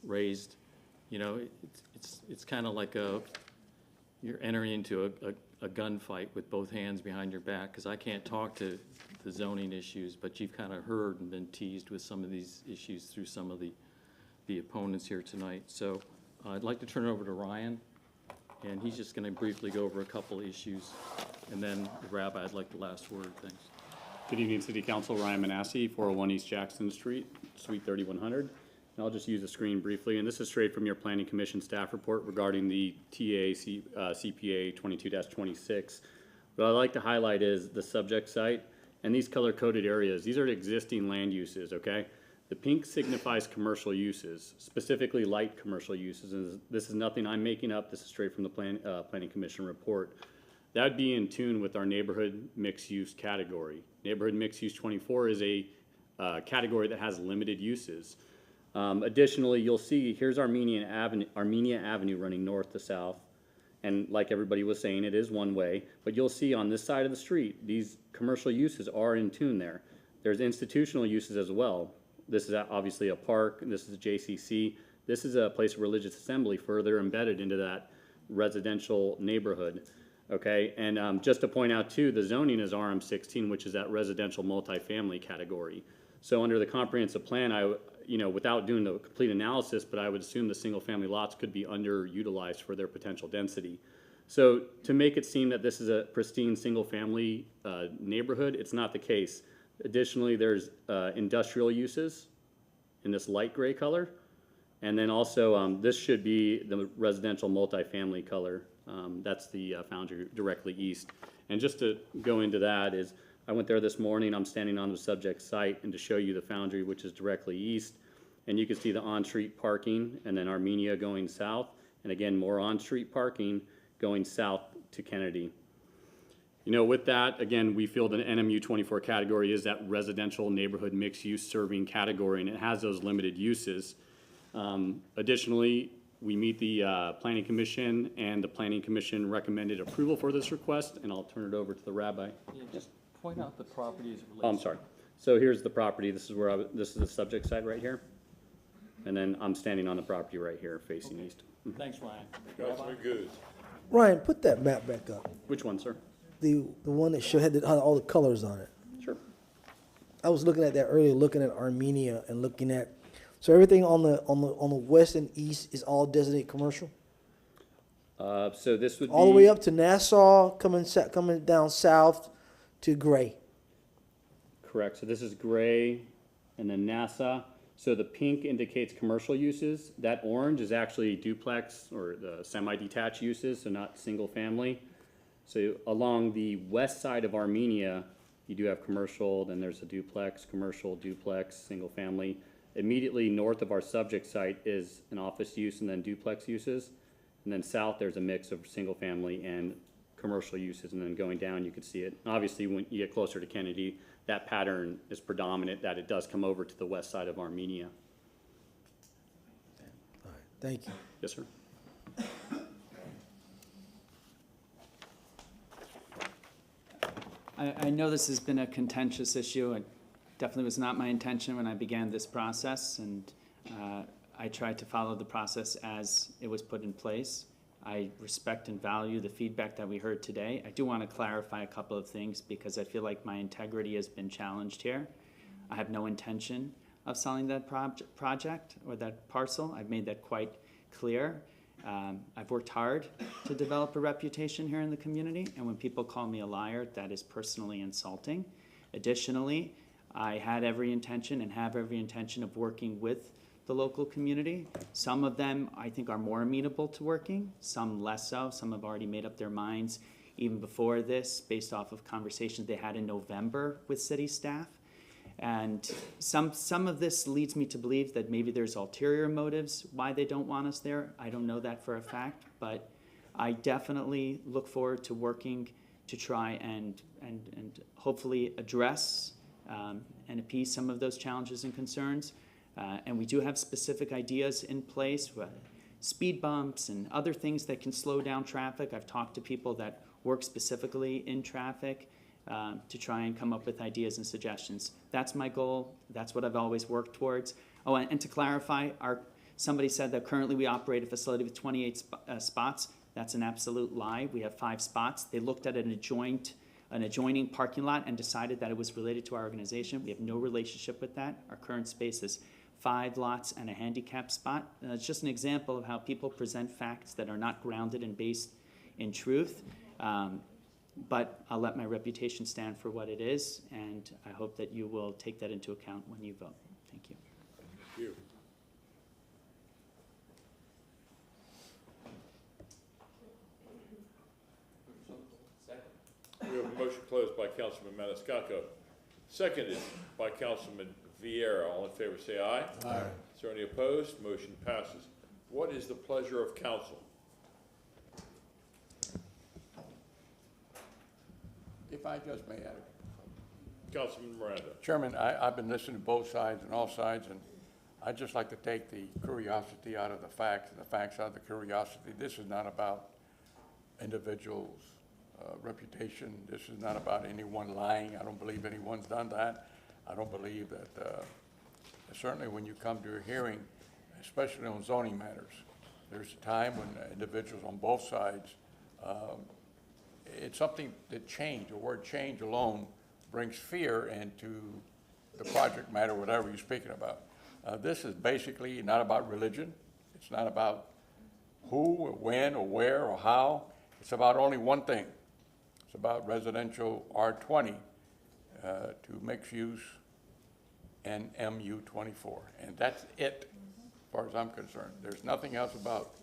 S7: raised. It's kind of like you're entering into a gunfight with both hands behind your back, because I can't talk to the zoning issues, but you've kind of heard and been teased with some of these issues through some of the opponents here tonight. So I'd like to turn it over to Ryan, and he's just going to briefly go over a couple of issues, and then the rabbi, I'd like the last word. Thanks.
S5: Good evening, City Council. Ryan Manassi, 401 East Jackson Street, Suite 3100. And I'll just use the screen briefly, and this is straight from your Planning Commission staff report regarding the Tcc CPA 22-26. What I'd like to highlight is the subject site and these color-coded areas. These are existing land uses, okay? The pink signifies commercial uses, specifically light commercial uses. And this is nothing I'm making up. This is straight from the Planning Commission report. That would be in tune with our neighborhood mixed-use category. Neighborhood mixed-use 24 is a category that has limited uses. Additionally, you'll see here's Armenia Avenue running north to south. And like everybody was saying, it is one way. But you'll see on this side of the street, these commercial uses are in tune there. There's institutional uses as well. This is obviously a park. This is a JCC. This is a place of religious assembly further embedded into that residential neighborhood. Okay, and just to point out too, the zoning is RM16, which is that residential multifamily category. So under the comprehensive plan, without doing the complete analysis, but I would assume the single family lots could be underutilized for their potential density. So to make it seem that this is a pristine single family neighborhood, it's not the case. Additionally, there's industrial uses in this light gray color. And then also this should be the residential multifamily color. That's the foundry directly east. And just to go into that is, I went there this morning, I'm standing on the subject site, and to show you the foundry, which is directly east, and you can see the on-street parking, and then Armenia going south, and again, more on-street parking going south to Kennedy. With that, again, we feel the NMU 24 category is that residential neighborhood mixed-use serving category, and it has those limited uses. Additionally, we meet the Planning Commission, and the Planning Commission recommended approval for this request, and I'll turn it over to the rabbi.
S7: Yeah, just point out the properties.
S5: Oh, I'm sorry. So here's the property. This is where this is the subject site right here. And then I'm standing on the property right here facing east.
S7: Thanks, Ryan.
S3: Councilman Goode.
S13: Ryan, put that map back up.
S5: Which one, sir?
S13: The one that had all the colors on it.
S5: Sure.
S13: I was looking at that earlier, looking at Armenia and looking at, so everything on the west and east is all designated commercial?
S5: So this would be
S13: all the way up to Nassau, coming down south to Gray.
S5: Correct. So this is Gray and then Nassau. So the pink indicates commercial uses. That orange is actually duplex or the semi-detached uses, so not single family. So along the west side of Armenia, you do have commercial, then there's a duplex, commercial, duplex, single family. Immediately north of our subject site is an office use and then duplex uses. And then south, there's a mix of single family and commercial uses. And then going down, you could see it. Obviously, when you get closer to Kennedy, that pattern is predominant, that it does come over to the west side of Armenia.
S13: All right, thank you.
S5: Yes, sir.
S14: I know this has been a contentious issue. It definitely was not my intention when I began this process, and I tried to follow the process as it was put in place. I respect and value the feedback that we heard today. I do want to clarify a couple of things because I feel like my integrity has been challenged here. I have no intention of selling that project or that parcel. I've made that quite clear. I've worked hard to develop a reputation here in the community, and when people call me a liar, that is personally insulting. Additionally, I had every intention and have every intention of working with the local community. Some of them I think are more amenable to working, some less so. Some have already made up their minds even before this based off of conversations they had in November with city staff. And some of this leads me to believe that maybe there's ulterior motives why they don't want us there. I don't know that for a fact, but I definitely look forward to working to try and hopefully address and appease some of those challenges and concerns. And we do have specific ideas in place, speed bumps and other things that can slow down traffic. I've talked to people that work specifically in traffic to try and come up with ideas and suggestions. That's my goal. That's what I've always worked towards. Oh, and to clarify, somebody said that currently we operate a facility with 28 spots. That's an absolute lie. We have 5 spots. They looked at an adjoining parking lot and decided that it was related to our organization. We have no relationship with that. Our current space is 5 lots and a handicap spot. It's just an example of how people present facts that are not grounded and based in truth. But I'll let my reputation stand for what it is, and I hope that you will take that into account when you vote. Thank you.
S3: Thank you. We have a motion closed by Councilman Maniscalco, seconded by Councilman Vieira. All in favor say aye. Aye. Is there any opposed? Motion passes. What is the pleasure of council?
S16: If I just may add.
S3: Councilman Miranda.
S16: Chairman, I've been listening to both sides and all sides, and I'd just like to take the curiosity out of the facts and the facts out of the curiosity. This is not about individuals' reputation. This is not about anyone lying. I don't believe anyone's done that. I don't believe that, certainly when you come to a hearing, especially on zoning matters, there's a time when individuals on both sides, it's something that change, the word change alone brings fear into the project matter, whatever you're speaking about. This is basically not about religion. It's not about who or when or where or how. It's about only one thing. It's about residential R20 to mixed use and MU24. And that's it, as far as I'm concerned. There's nothing else about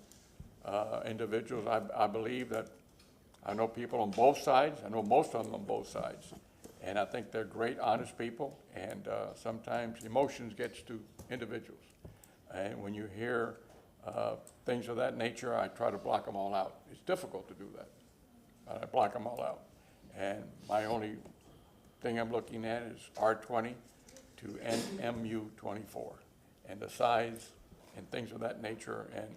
S16: individuals. I believe that I know people on both sides. I know most of them on both sides. And I think they're great, honest people. And sometimes emotions gets to individuals. And when you hear things of that nature, I try to block them all out. It's difficult to do that. I block them all out. And my only thing I'm looking at is R20 to MU24 and the size and things of that nature. And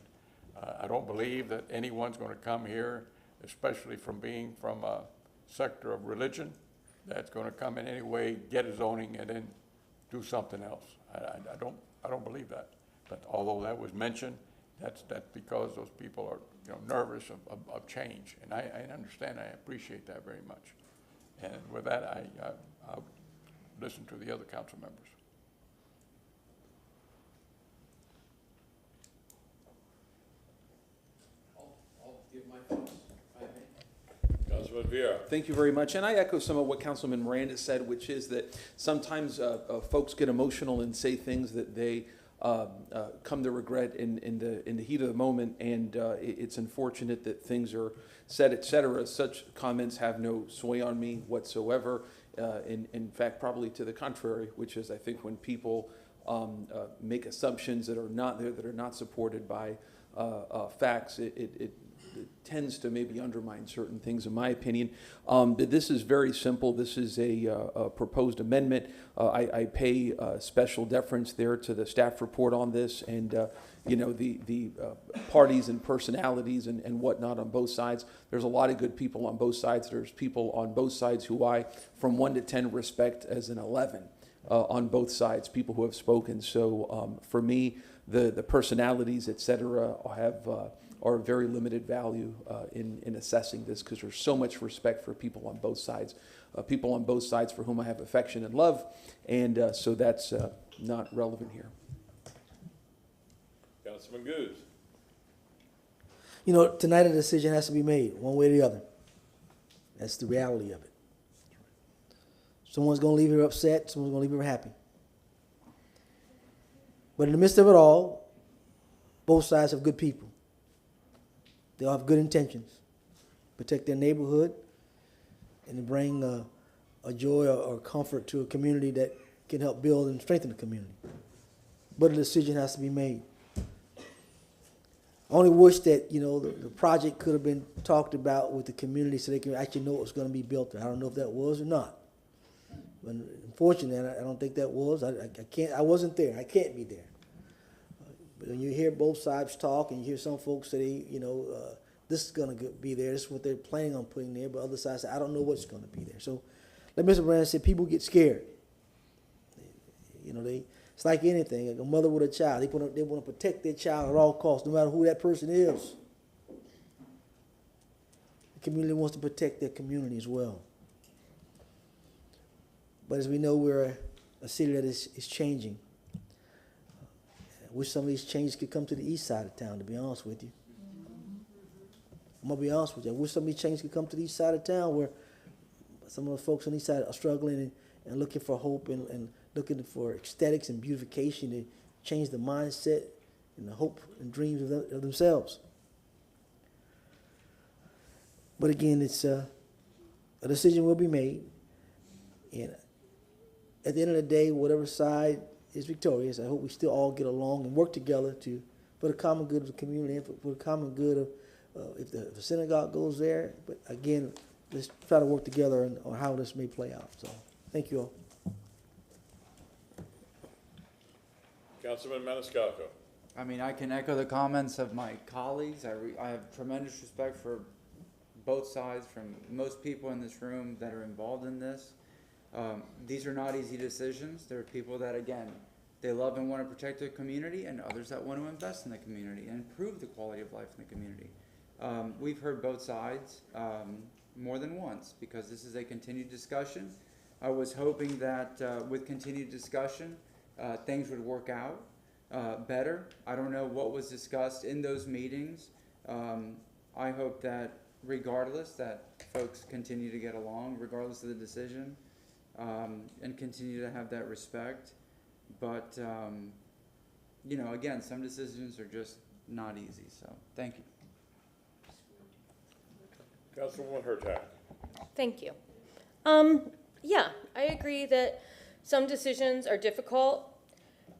S16: I don't believe that anyone's going to come here, especially from being from a sector of religion, that's going to come in any way, get a zoning, and then do something else. I don't believe that. But although that was mentioned, that's because those people are nervous of change, and I understand. I appreciate that very much. And with that, I'll listen to the other council members.
S17: I'll give my thoughts.
S3: Councilman Vieira.
S17: Thank you very much. And I echo some of what Councilman Miranda said, which is that sometimes folks get emotional and say things that they come to regret in the heat of the moment, and it's unfortunate that things are said, et cetera. Such comments have no sway on me whatsoever. In fact, probably to the contrary, which is I think when people make assumptions that are not there, that are not supported by facts, it tends to maybe undermine certain things, in my opinion. This is very simple. This is a proposed amendment. I pay special deference there to the staff report on this, and you know, the parties and personalities and whatnot on both sides. There's a lot of good people on both sides. There's people on both sides who I, from 1 to 10, respect as an 11 on both sides, people who have spoken. So for me, the personalities, et cetera, are of very limited value in assessing this, because there's so much respect for people on both sides for whom I have affection and love, and so that's not relevant here.
S3: Councilman Goose.
S13: You know, tonight a decision has to be made, one way or the other. That's the reality of it. Someone's going to leave here upset, someone's going to leave here happy. But in the midst of it all, both sides have good people. They all have good intentions. Protect their neighborhood and to bring a joy or comfort to a community that can help build and strengthen the community. But a decision has to be made. I only wish that, you know, the project could have been talked about with the community so they can actually know what's going to be built there. I don't know if that was or not. But unfortunately, I don't think that was. I wasn't there. I can't be there. But when you hear both sides talk and you hear some folks say, you know, this is going to be there, this is what they're planning on putting there, but other sides say, I don't know what's going to be there. So, like Mr. Brand said, people get scared. You know, it's like anything. Like a mother with a child, they want to protect their child at all costs, no matter who that person is. The community wants to protect their community as well. But as we know, we're a city that is changing. I wish some of these changes could come to the east side of town, to be honest with you. I'm going to be honest with you. I wish some of these changes could come to the east side of town, where some of the folks on the east side are struggling and looking for hope and looking for aesthetics and beautification to change the mindset and the hope and dreams of themselves. But again, it's a decision will be made. And at the end of the day, whatever side is victorious, I hope we still all get along and work together for the common good of the community and for the common good of if the synagogue goes there. But again, let's try to work together on how this may play out. So thank you all.
S3: Councilman Maniscalco.
S6: I mean, I can echo the comments of my colleagues. I have tremendous respect for both sides, from most people in this room that are involved in this. These are not easy decisions. There are people that, again, they love and want to protect their community, and others that want to invest in the community and improve the quality of life in the community. We've heard both sides more than once, because this is a continued discussion. I was hoping that with continued discussion, things would work out better. I don't know what was discussed in those meetings. I hope that regardless, that folks continue to get along, regardless of the decision, and continue to have that respect. But, you know, again, some decisions are just not easy, so thank you.
S3: Councilwoman Hurtak.
S18: Thank you. Yeah, I agree that some decisions are difficult,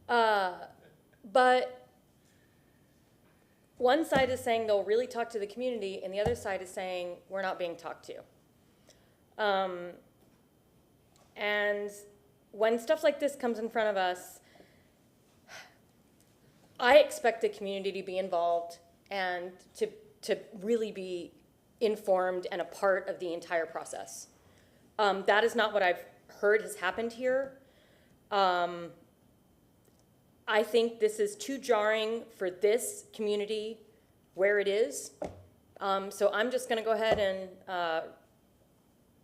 S18: but one side is saying they'll really talk to the community, and the other side is saying we're not being talked to. And when stuff like this comes in front of us, I expect the community to be involved and to really be informed and a part of the entire process. That is not what I've heard has happened here. I think this is too jarring for this community where it is. So I'm just gonna go ahead and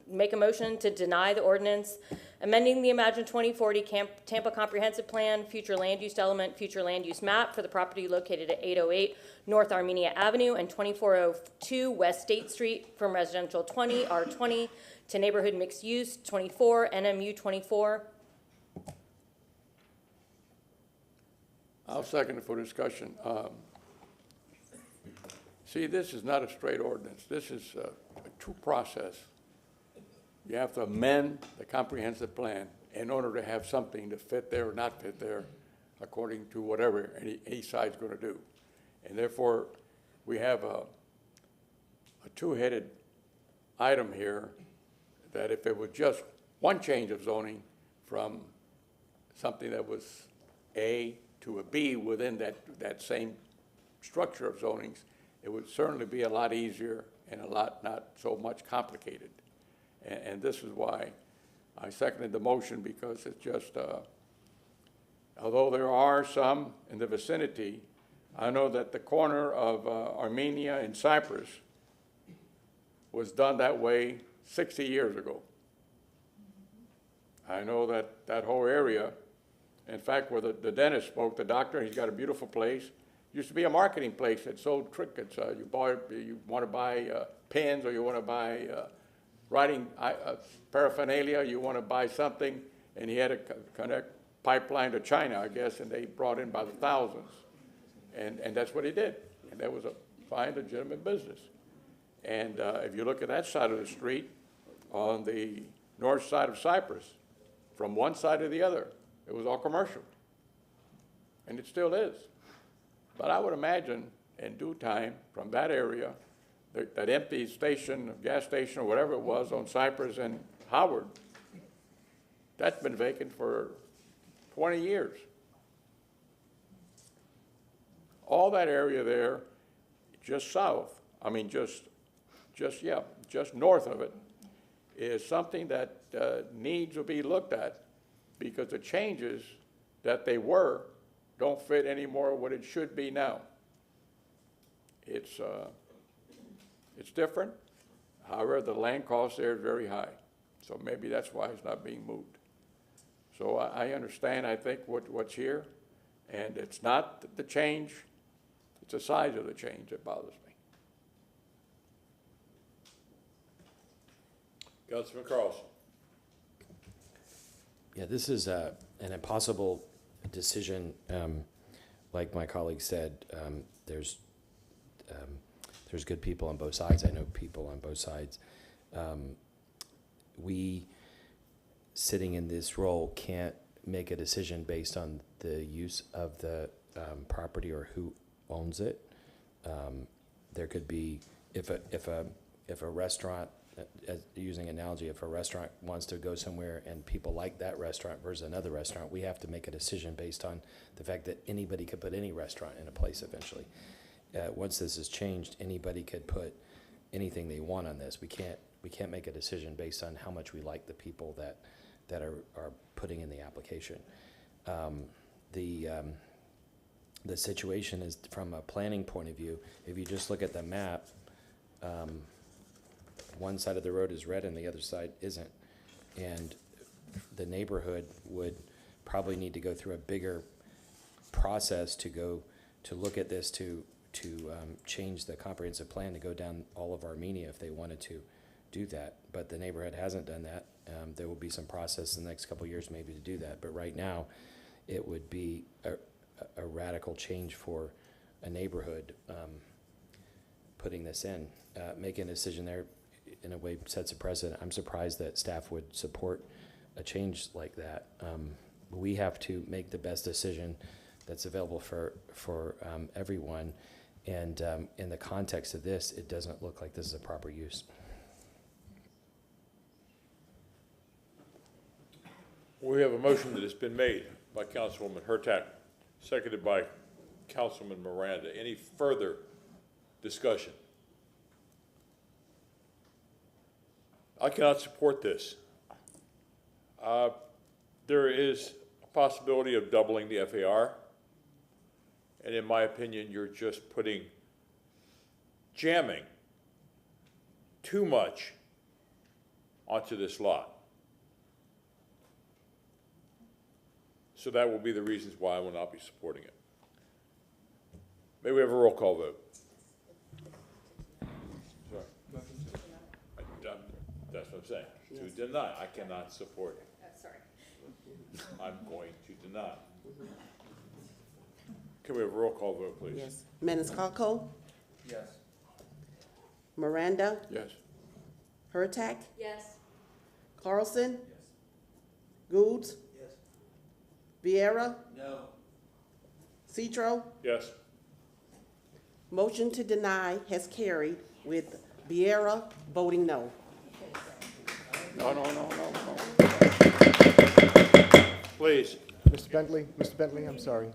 S18: make a motion to deny the ordinance, amending the Imagine 2040 Tampa Comprehensive Plan, future land use element, future land use map for the property located at 808 North Armenia Avenue and 2402 West State Street from residential 20, R20, to neighborhood mixed use 24, NMU 24.
S16: I'll second it for discussion. See, this is not a straight ordinance. This is a true process. You have to amend the comprehensive plan in order to have something to fit there or not fit there according to whatever any side's going to do. And therefore, we have a two-headed item here that if it was just one change of zoning from something that was A to a B within that same structure of zonings, it would certainly be a lot easier and a lot not so much complicated. And this is why I seconded the motion, because it's just, although there are some in the vicinity, I know that the corner of Armenia and Cypress was done that way 60 years ago. I know that whole area, in fact, where the dentist spoke, the doctor, he's got a beautiful place. Used to be a marketing place that sold trinkets. You want to buy pens, or you want to buy writing paraphernalia, you want to buy something, and he had a connect pipeline to China, I guess, and they brought in by the thousands. And that's what he did. And that was a fine, legitimate business. And if you look at that side of the street, on the north side of Cypress, from one side to the other, it was all commercial. And it still is. But I would imagine in due time, from that area, that empty station, gas station, or whatever it was on Cypress and Howard, that's been vacant for 20 years. All that area there, just south, I mean, just north of it, is something that needs to be looked at, because the changes that they were don't fit anymore what it should be now. It's different. However, the land cost there is very high. So maybe that's why it's not being moved. So I understand, I think, what's here. And it's not the change, it's the size of the change that bothers me.
S3: Councilman Carlson.
S12: Yeah, this is an impossible decision. Like my colleague said, there's good people on both sides. I know people on both sides. We, sitting in this role, can't make a decision based on the use of the property or who owns it. There could be, if a restaurant, using an analogy, if a restaurant wants to go somewhere and people like that restaurant versus another restaurant, we have to make a decision based on the fact that anybody could put any restaurant in a place eventually. Once this is changed, anybody could put anything they want on this. We can't make a decision based on how much we like the people that are putting in the application. The situation is, from a planning point of view, if you just look at the map, one side of the road is red and the other side isn't. And the neighborhood would probably need to go through a bigger process to look at this, to change the comprehensive plan to go down all of Armenia if they wanted to do that. But the neighborhood hasn't done that. There will be some process in the next couple of years maybe to do that. But right now, it would be a radical change for a neighborhood putting this in. Making a decision there, in a way, sets a precedent. I'm surprised that staff would support a change like that. We have to make the best decision that's available for everyone. And in the context of this, it doesn't look like this is a proper use.
S3: We have a motion that has been made by Councilwoman Hurtak, seconded by Councilman Miranda. Any further discussion? I cannot support this. There is a possibility of doubling the FAR, and in my opinion, you're just jamming too much onto this lot. So that will be the reasons why I will not be supporting it. May we have a roll call vote? Sorry. That's what I'm saying. To deny, I cannot support it.
S18: Sorry.
S3: I'm going to deny. Can we have a roll call vote, please?
S19: Yes. Maniscalco,
S6: Yes.
S19: Miranda,
S3: Yes.
S19: Hurtak,
S18: Yes.
S19: Carlson, Goulds,
S13: Yes.
S19: Vieira,
S6: No.
S19: Citro.
S3: Yes.
S19: Motion to deny has carried with Vieira voting no.
S16: No, no, no, no, no.
S3: Please.
S20: Mr. Bentley, I'm sorry.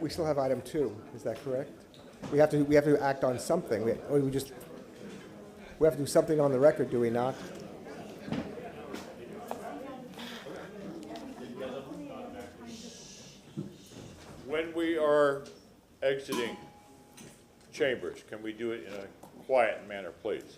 S20: We still have item 2, is that correct? We have to act on something, we have to do something on the record, do we not?
S3: When we are exiting chambers, can we do it in a quiet manner, please?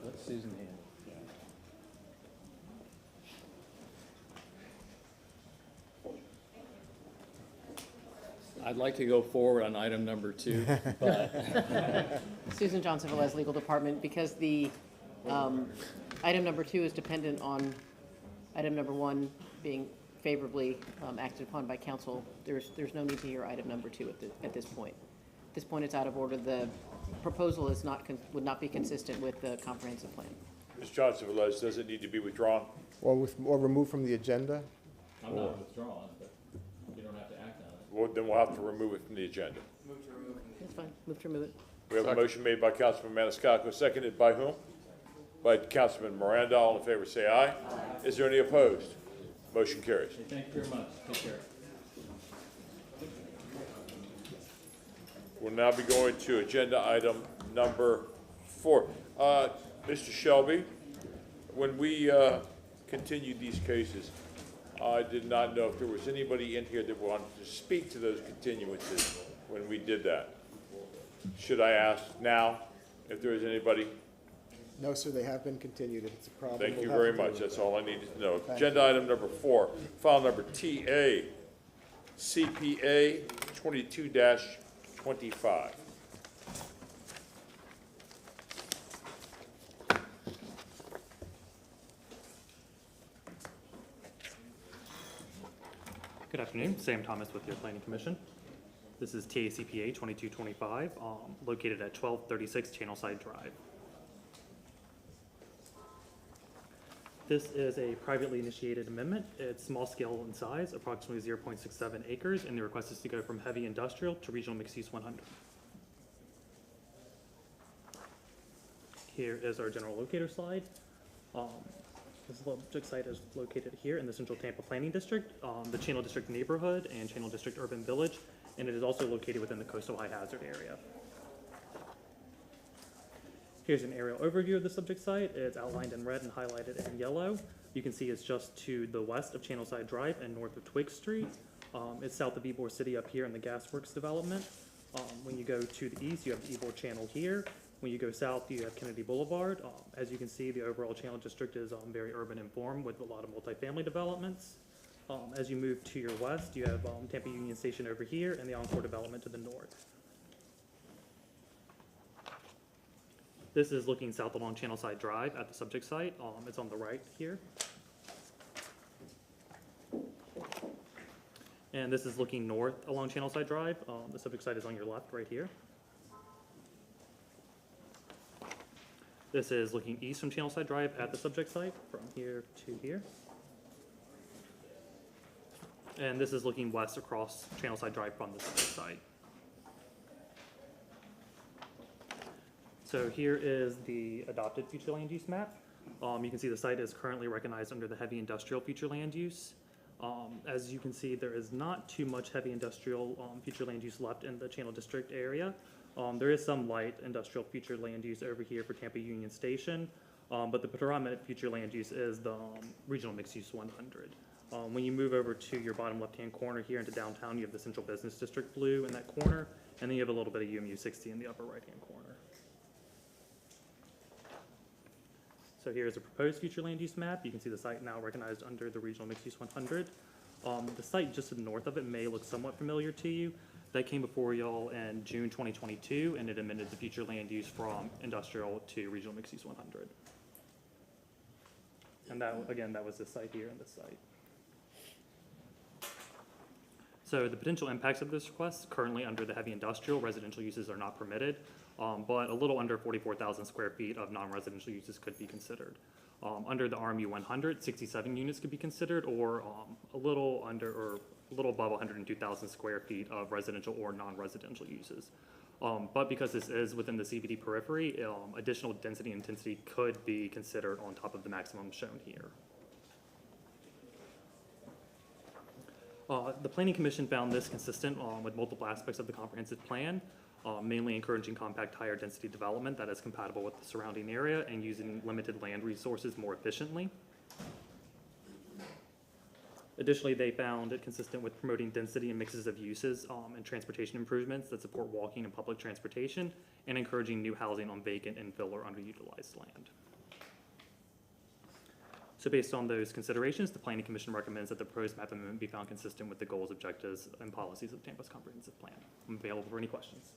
S5: Let Susan handle it.
S7: I'd like to go forward on item number 2, but
S21: Susan Johnson, Velez Legal Department, because the item number 2 is dependent on item number 1 being favorably acted upon by council. There's no need to hear item number 2 at this point. At this point, it's out of order. The proposal is not, would not be consistent with the comprehensive plan.
S3: Ms. Johnson-Velez, does it need to be withdrawn?
S20: Or removed from the agenda?
S7: I'm not withdrawing, but you don't have to act on it.
S3: Well, then we'll have to remove it from the agenda.
S21: That's fine. Move to remove it.
S3: We have a motion made by Councilman Maniscalco, seconded by whom? By Councilman Miranda. All in favor, say aye. Aye. Is there any opposed? Motion carries.
S7: Thank you very much. Take care.
S3: We'll now be going to agenda item number 4. Mr. Shelby, when we continued these cases, I did not know if there was anybody in here that wanted to speak to those continuances when we did that. Should I ask now if there is anybody?
S20: No, sir, they have been continued. If it's a problem,
S3: Thank you
S20: we'll
S3: very
S20: have to
S3: much.
S20: do it.
S3: That's all I needed to know.
S20: Thank
S3: Agenda item number 4, file number TA CPA 22-25.
S24: Good afternoon, Sam Thomas with your Planning Commission. This is TACPA 2225, located at 1236 Channelside Drive. This is a privately initiated amendment. It's small scale in size, approximately 0.67 acres, and the request is to go from heavy industrial to regional mixed use 100. Here is our general locator slide. This subject site is located here in the Central Tampa Planning District, the Channel District neighborhood and Channel District urban village, and it is also located within the coastal high hazard area. Here's an aerial overview of the subject site. It's outlined in red and highlighted in yellow. You can see it's just to the west of Channelside Drive and north of Twig Street. It's south of Ybor City up here in the Gasworks development. When you go to the east, you have the Ybor Channel here. When you go south, you have Kennedy Boulevard. As you can see, the overall Channel District is very urban informed with a lot of multifamily developments. As you move to your west, you have Tampa Union Station over here and the Encore development to the north. This is looking south along Channelside Drive at the subject site. It's on the right here. And this is looking north along Channelside Drive. The subject site is on your left right here. This is looking east from Channelside Drive at the subject site from here to here. And this is looking west across Channelside Drive from the subject site. So here is the adopted future land use map. You can see the site is currently recognized under the heavy industrial future land use. As you can see, there is not too much heavy industrial future land use left in the Channel District area. There is some light industrial future land use over here for Tampa Union Station, but the predominant future land use is the regional mixed use 100. When you move over to your bottom left-hand corner here into downtown, you have the Central Business District blue in that corner, and then you have a little bit of UMU 60 in the upper right-hand corner. So here's a proposed future land use map. You can see the site now recognized under the regional mixed use 100. The site just to the north of it may look somewhat familiar to you. That came before y'all in June 2022, and it amended the future land use from industrial to regional mixed use 100. And that, again, that was this site here and this site. So the potential impacts of this request, currently under the heavy industrial, residential uses are not permitted, but a little under 44,000 square feet of non-residential uses could be considered. Under the RMU 100, 67 units could be considered, or a little under or a little above 102,000 square feet of residential or non-residential uses. But because this is within the CBD periphery, additional density and intensity could be considered on top of the maximum shown here. The Planning Commission found this consistent with multiple aspects of the comprehensive plan, mainly encouraging compact higher density development that is compatible with the surrounding area and using limited land resources more efficiently. Additionally, they found it consistent with promoting density and mixes of uses and transportation improvements that support walking and public transportation and encouraging new housing on vacant, infill, or underutilized land. So based on those considerations, the Planning Commission recommends that the proposed map amendment be found consistent with the goals, objectives, and policies of Tampa's comprehensive plan. I'm available for any questions.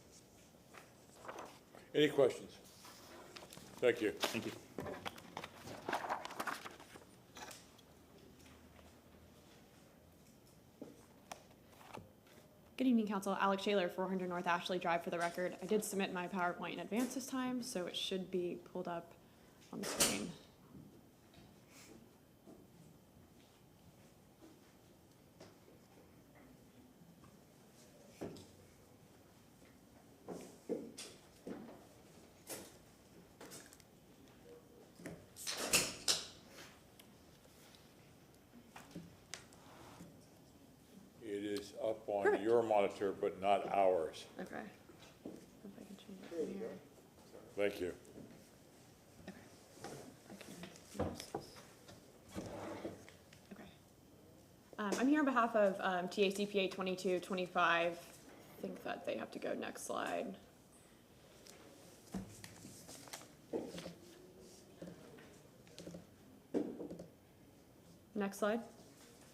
S3: Any questions? Thank you.
S24: Thank you.
S4: Good evening, Council. Alex Shaler, 400 North Ashley Drive for the record. I did submit my PowerPoint in advance this time, so it should be pulled up on the screen.
S3: On your monitor, but not ours.
S4: Okay. If I can change it from here.
S3: Thank you.
S4: I'm here on behalf of TACPA 2225. I think that they have to go next slide. Next slide?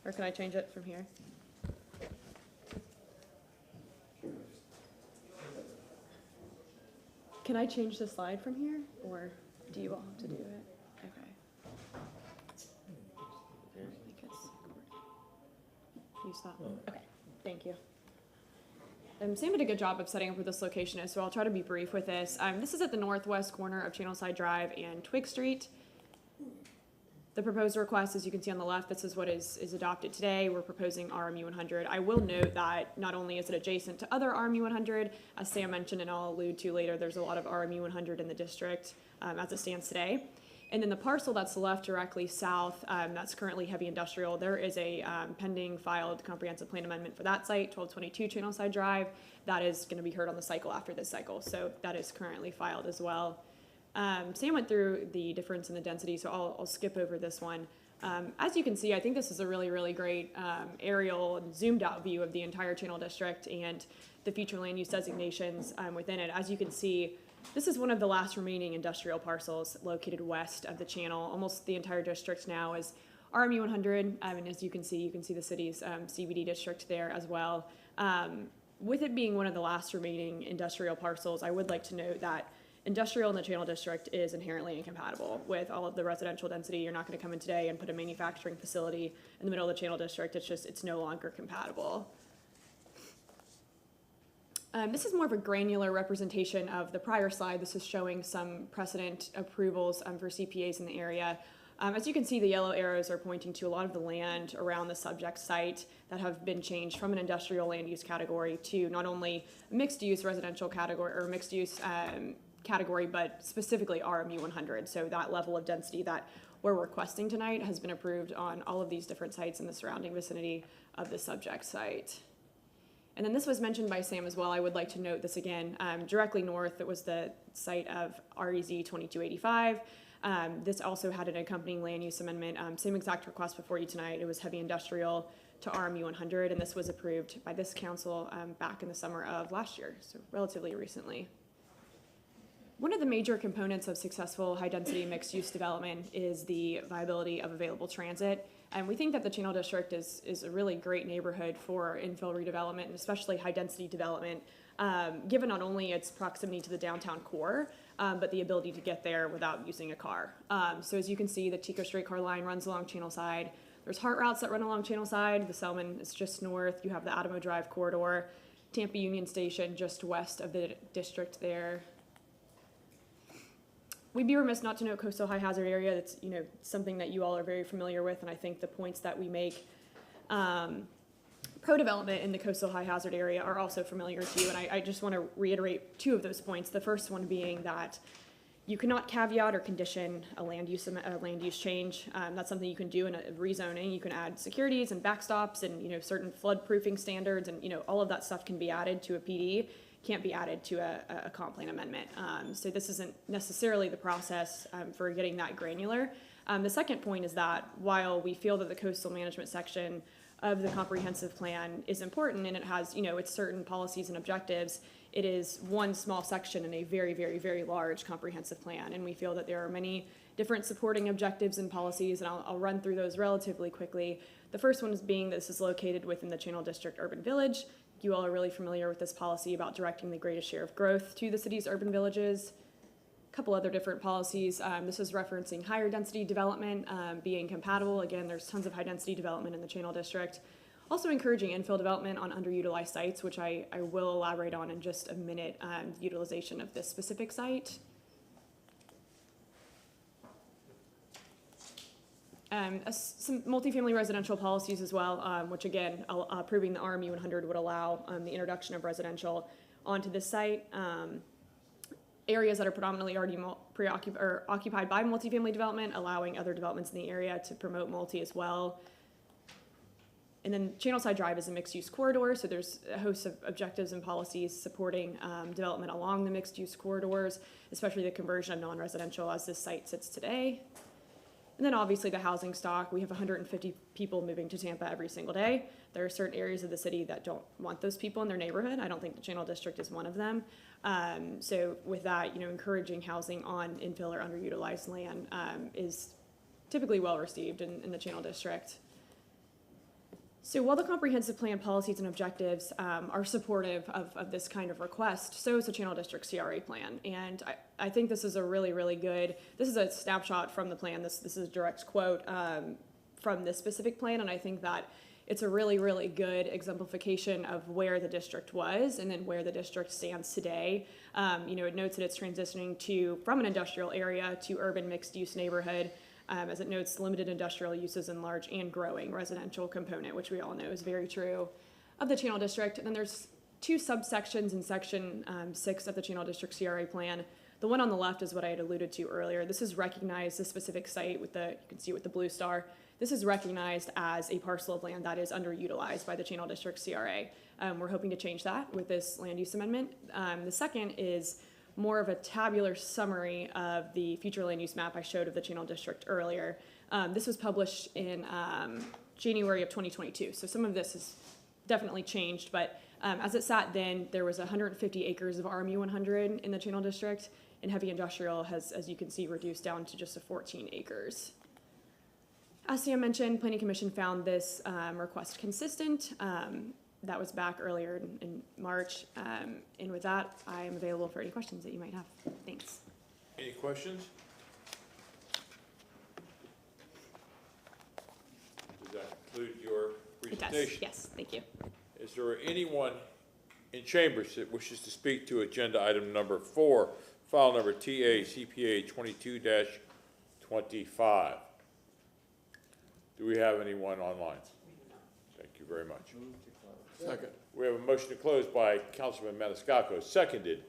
S4: Or can I change it from here? Can I change the slide from here, or do you all have to do it? Okay. Use that one. Okay, thank you. Sam did a good job of setting up where this location is, so I'll try to be brief with this. This is at the northwest corner of Channelside Drive and Twig Street. The proposed request, as you can see on the left, this is what is adopted today. We're proposing RMU 100. I will note that not only is it adjacent to other RMU 100, as Sam mentioned and I'll allude to later, there's a lot of RMU 100 in the district as it stands today. And then the parcel that's left directly south, that's currently heavy industrial, there is a pending filed comprehensive plan amendment for that site, 1222 Channelside Drive. That is going to be heard on the cycle after this cycle, so that is currently filed as well. Sam went through the difference in the density, so I'll skip over this one. As you can see, I think this is a really, really great aerial and zoomed out view of the entire Channel District and the future land use designations within it. As you can see, this is one of the last remaining industrial parcels located west of the channel. Almost the entire district now is RMU 100, and as you can see the city's CBD district there as well. With it being one of the last remaining industrial parcels, I would like to note that industrial in the Channel District is inherently incompatible with all of the residential density. You're not going to come in today and put a manufacturing facility in the middle of the Channel District. It's no longer compatible. This is more of a granular representation of the prior slide. This is showing some precedent approvals for CPAs in the area. As you can see, the yellow arrows are pointing to a lot of the land around the subject site that have been changed from an industrial land use category to not only mixed use residential category or mixed use category, but specifically RMU 100. So that level of density that we're requesting tonight has been approved on all of these different sites in the surrounding vicinity of the subject site. And then this was mentioned by Sam as well. I would like to note this again. Directly north, it was the site of REZ 2285. This also had an accompanying land use amendment. Same exact request before you tonight. It was heavy industrial to RMU 100, and this was approved by this council back in the summer of last year, so relatively recently. One of the major components of successful high-density mixed-use development is the viability of available transit. And we think that the Channel District is a really great neighborhood for infill redevelopment and especially high-density development, given not only its proximity to the downtown core, but the ability to get there without using a car. So as you can see, the Tico streetcar line runs along Channelside. There's heart routes that run along Channelside. The Selman is just north. You have the Adamo Drive corridor, Tampa Union Station just west of the district there. We'd be remiss not to note coastal high hazard area. That's something that you all are very familiar with, and I think the points that we make pro-development in the coastal high hazard area are also familiar to you. And I just want to reiterate two of those points. The first one being that you cannot caveat or condition a land use change. That's something you can do in a rezoning. You can add securities and backstops and certain flood proofing standards, and all of that stuff can be added to a PD. Can't be added to a comp plan amendment. So this isn't necessarily the process for getting that granular. The second point is that while we feel that the coastal management section of the comprehensive plan is important and it has, its certain policies and objectives, it is one small section in a very, very, very large comprehensive plan. And we feel that there are many different supporting objectives and policies, and I'll run through those relatively quickly. The first one is being that this is located within the Channel District Urban Village. You all are really familiar with this policy about directing the greatest share of growth to the city's urban villages. A couple other different policies. This is referencing higher density development being compatible. Again, there's tons of high density development in the Channel District. Also encouraging infill development on underutilized sites, which I will elaborate on in just a minute, the utilization of this specific site. Some multifamily residential policies as well, which again, approving the RMU 100 would allow the introduction of residential onto this site. Areas that are predominantly already occupied by multifamily development, allowing other developments in the area to promote multi as well. And then Channelside Drive is a mixed-use corridor, so there's a host of objectives and policies supporting development along the mixed-use corridors, especially the conversion of non-residential as this site sits today. And then obviously the housing stock. We have 150 people moving to Tampa every single day. There are certain areas of the city that don't want those people in their neighborhood. I don't think the Channel District is one of them. So with that, encouraging housing on infill or underutilized land is typically well received in the Channel District. So while the comprehensive plan policies and objectives are supportive of this kind of request, so is the Channel District CRA plan. And I think this is a really, really good, this is a snapshot from the plan. This is a direct quote from this specific plan. And I think that it's a really, really good exemplification of where the district was and then where the district stands today. It notes that it's transitioning from an industrial area to urban mixed use neighborhood. As it notes, limited industrial uses and large and growing residential component, which we all know is very true of the Channel District. And then there's two subsections in section 6 of the Channel District CRA plan. The one on the left is what I had alluded to earlier. This is recognized, the specific site with you can see with the blue star. This is recognized as a parcel of land that is underutilized by the Channel District CRA. We're hoping to change that with this land use amendment. The second is more of a tabular summary of the future land use map I showed of the Channel District earlier. This was published in January of 2022, so some of this has definitely changed, but as it sat then, there was 150 acres of RMU 100 in the Channel District, and heavy industrial has, as you can see, reduced down to just 14 acres. As Sam mentioned, Planning Commission found this request consistent. That was back earlier in March. And with that, I am available for any questions that you might have. Thanks.
S3: Any questions? Does that conclude your presentation?
S4: It does, yes, thank you.
S3: Is there anyone in chambers that wishes to speak to agenda item number 4, file number TACPA 22-25? Do we have anyone online? Thank you very much.
S16: Second.
S3: We have a motion to close by Councilman Maniscalco, seconded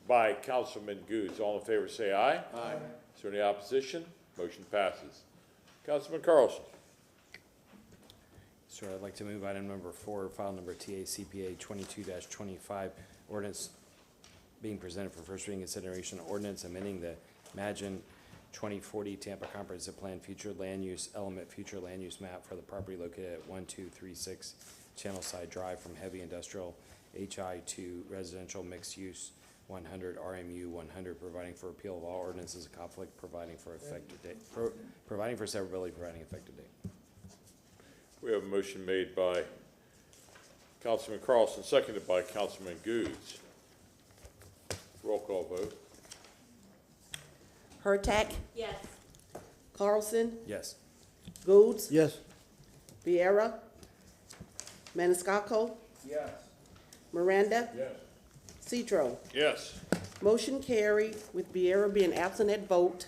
S3: by Councilman Goods. All in favor say aye.
S16: Aye.
S3: Is there any opposition? Motion passes. Councilman Carlson.
S12: Sir, I'd like to move item number 4, file number TACPA 22-25, ordinance being presented for first reading consideration, ordinance amending the Imagine 2040 Tampa Comprehensive Plan future land use map for the property located at 1236 Channelside Drive from heavy industrial HI to residential mixed use 100 RMU 100, providing for repeal of all ordinances of conflict, providing for effective date, providing for severability, providing effective date.
S3: We have a motion made by Councilman Carlson, seconded by Councilman Goods. Roll call vote.
S19: Hurtak,
S18: Yes.
S19: Carlson,
S12: Yes.
S19: Goods,
S13: Yes.
S19: Viera, Maniscalco,
S17: Yes.
S19: Miranda,
S3: Yes.
S19: Citro.
S3: Yes.
S19: Motion carried with Viera being absent at vote.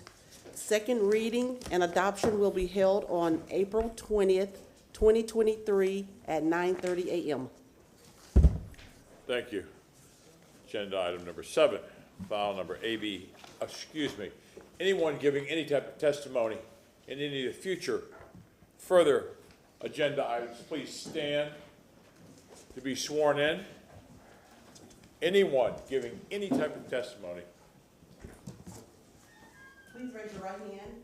S19: Second reading and adoption will be held on April 20th, 2023 at 9:30 a.m.
S3: Thank you. Agenda item number 7, file number anyone giving any type of testimony in any of the future further agenda items, please stand to be sworn in. Anyone giving any type of testimony.
S19: Please raise your right hand.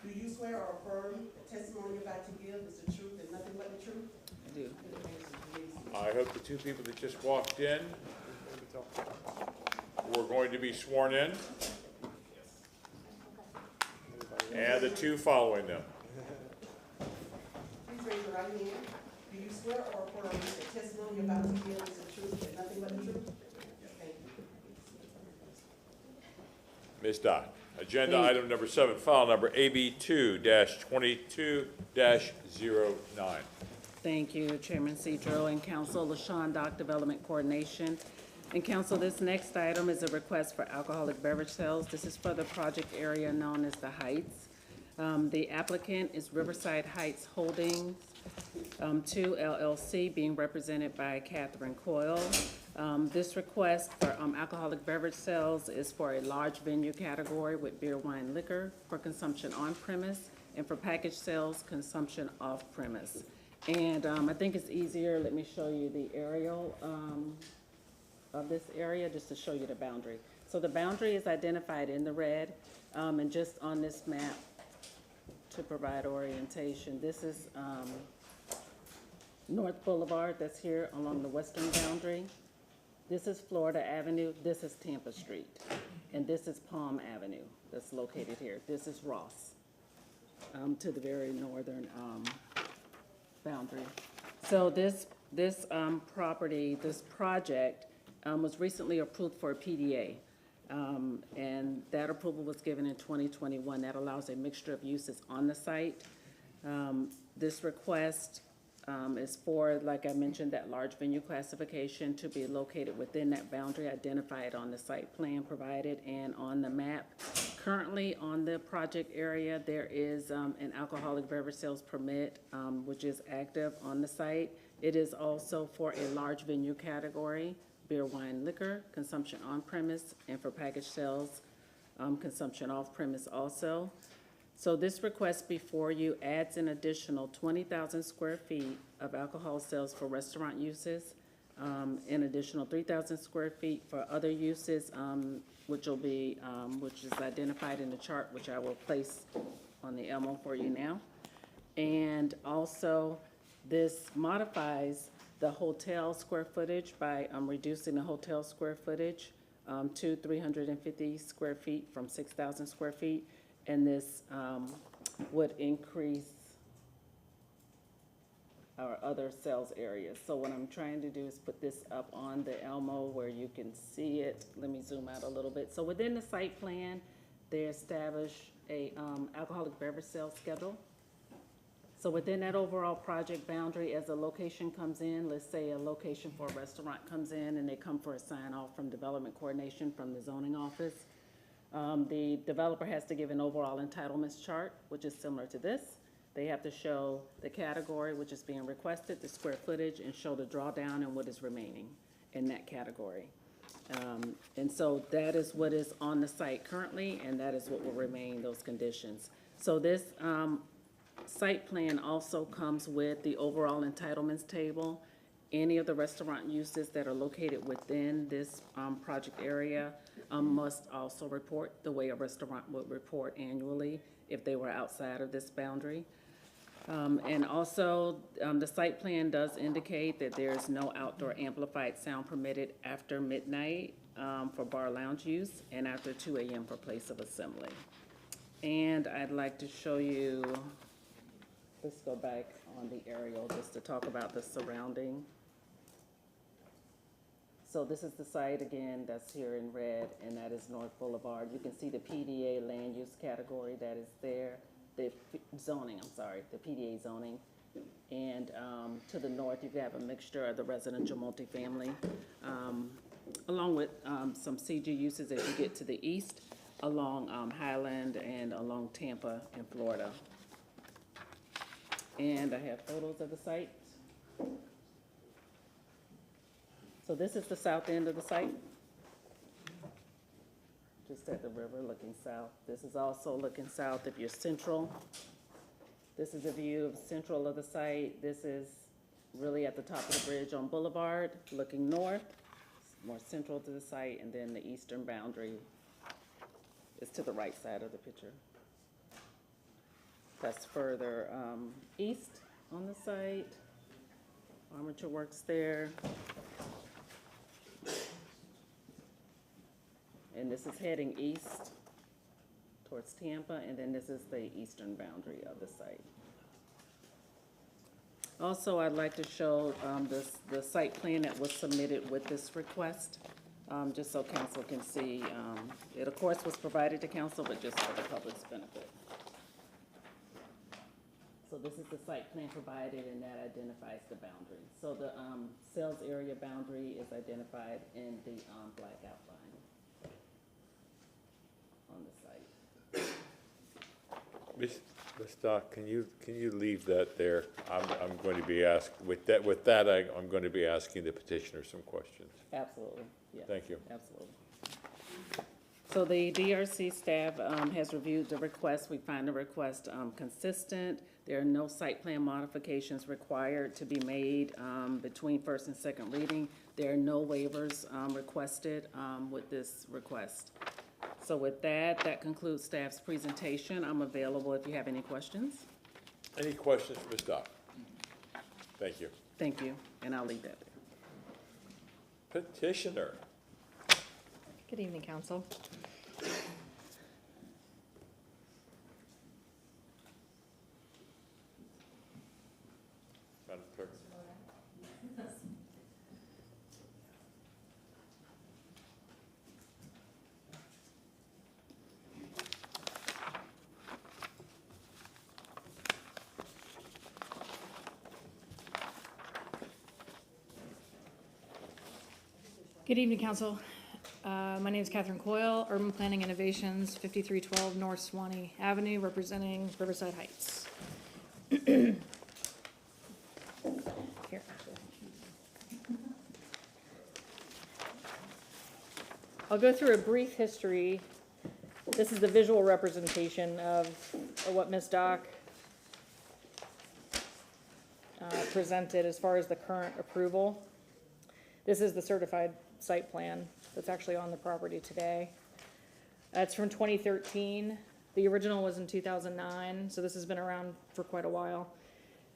S19: Do you swear or affirm the testimony you're about to give is the truth and nothing but the truth?
S6: I do.
S3: I hope the two people that just walked in were going to be sworn in, and the two following them.
S19: Please raise your right hand. Do you swear or affirm the testimony you're about to give is the truth and nothing but the truth? Thank you.
S3: Ms. Dodd, agenda item number 7, file number AB2-22-09.
S8: Thank you, Chairman Cedro and Council. LaShawn Dock, Development Coordination. And Council, this next item is a request for alcoholic beverage sales. This is for the project area known as the Heights. The applicant is Riverside Heights Holdings 2 LLC, being represented by Catherine Coyle. This request for alcoholic beverage sales is for a large venue category with beer, wine, liquor for consumption on premise, and for package sales, consumption off premise. And I think it's easier, let me show you the aerial of this area, just to show you the boundary. So the boundary is identified in the red, and just on this map to provide orientation. This is North Boulevard that's here along the western boundary. This is Florida Avenue, this is Tampa Street, and this is Palm Avenue that's located here. This is Ross, to the very northern boundary. So this property, this project was recently approved for a PDA. And that approval was given in 2021. That allows a mixture of uses on the site. This request is for, like I mentioned, that large venue classification to be located within that boundary identified on the site plan provided and on the map. Currently on the project area, there is an alcoholic beverage sales permit, which is active on the site. It is also for a large venue category, beer, wine, liquor, consumption on premise, and for package sales, consumption off premise also. So this request before you adds an additional 20,000 square feet of alcohol sales for restaurant uses, an additional 3,000 square feet for other uses, which is identified in the chart, which I will place on the Elmo for you now. And also, this modifies the hotel square footage by reducing the hotel square footage to 350 square feet from 6,000 square feet. And this would increase our other sales areas. So what I'm trying to do is put this up on the Elmo where you can see it. Let me zoom out a little bit. So within the site plan, they establish a alcoholic beverage sales schedule. So within that overall project boundary, as a location comes in, let's say a location for a restaurant comes in and they come for a sign-off from development coordination from the zoning office, the developer has to give an overall entitlements chart, which is similar to this. They have to show the category which is being requested, the square footage, and show the drawdown and what is remaining in that category. And so that is what is on the site currently, and that is what will remain, those conditions. So this site plan also comes with the overall entitlements table. Any of the restaurant uses that are located within this project area must also report the way a restaurant would report annually if they were outside of this boundary. And also, the site plan does indicate that there is no outdoor amplified sound permitted after midnight for bar lounge use and after 2 a.m. for place of assembly. And I'd like to show you, let's go back on the aerial just to talk about the surrounding. So this is the site again that's here in red, and that is North Boulevard. You can see the PDA land use category that is there, the zoning, I'm sorry, the PDA zoning. And to the north, you have a mixture of the residential multifamily, along with some CG uses as you get to the east, along Highland and along Tampa in Florida. And I have photos of the site. So this is the south end of the site, just at the river looking south. This is also looking south if you're central. This is a view of central of the site. This is really at the top of the bridge on Boulevard, looking north, more central to the site, and then the eastern boundary is to the right side of the picture. That's further east on the site. Armature Works there. And this is heading east towards Tampa, and then this is the eastern boundary of the site. Also, I'd like to show the site plan that was submitted with this request, just so council can see. It, of course, was provided to council, but just for the public's benefit. So this is the site plan provided, and that identifies the boundary. So the sales area boundary is identified in the black outline on the site.
S3: Ms. Doc, can you leave that there? I'm going to be asked, with that, I'm going to be asking the petitioner some questions.
S8: Absolutely, yes.
S3: Thank you.
S8: Absolutely. So the DRC staff has reviewed the request. We find the request consistent. There are no site plan modifications required to be made between first and second reading. There are no waivers requested with this request. So with that, that concludes staff's presentation. I'm available if you have any questions.
S3: Any questions for Ms. Doc? Thank you.
S8: Thank you, and I'll leave that there.
S3: Petitioner.
S9: Good evening, council.
S3: Madam Clerk.
S9: Good evening, council. My name is Catherine Coyle, Urban Planning Innovations, 5312 North Swanee Avenue, representing Riverside Heights. Here. I'll go through a brief history. This is the visual representation of what Ms. Doc presented as far as the current approval. This is the certified site plan that's actually on the property today. It's from 2013. The original was in 2009, so this has been around for quite a while.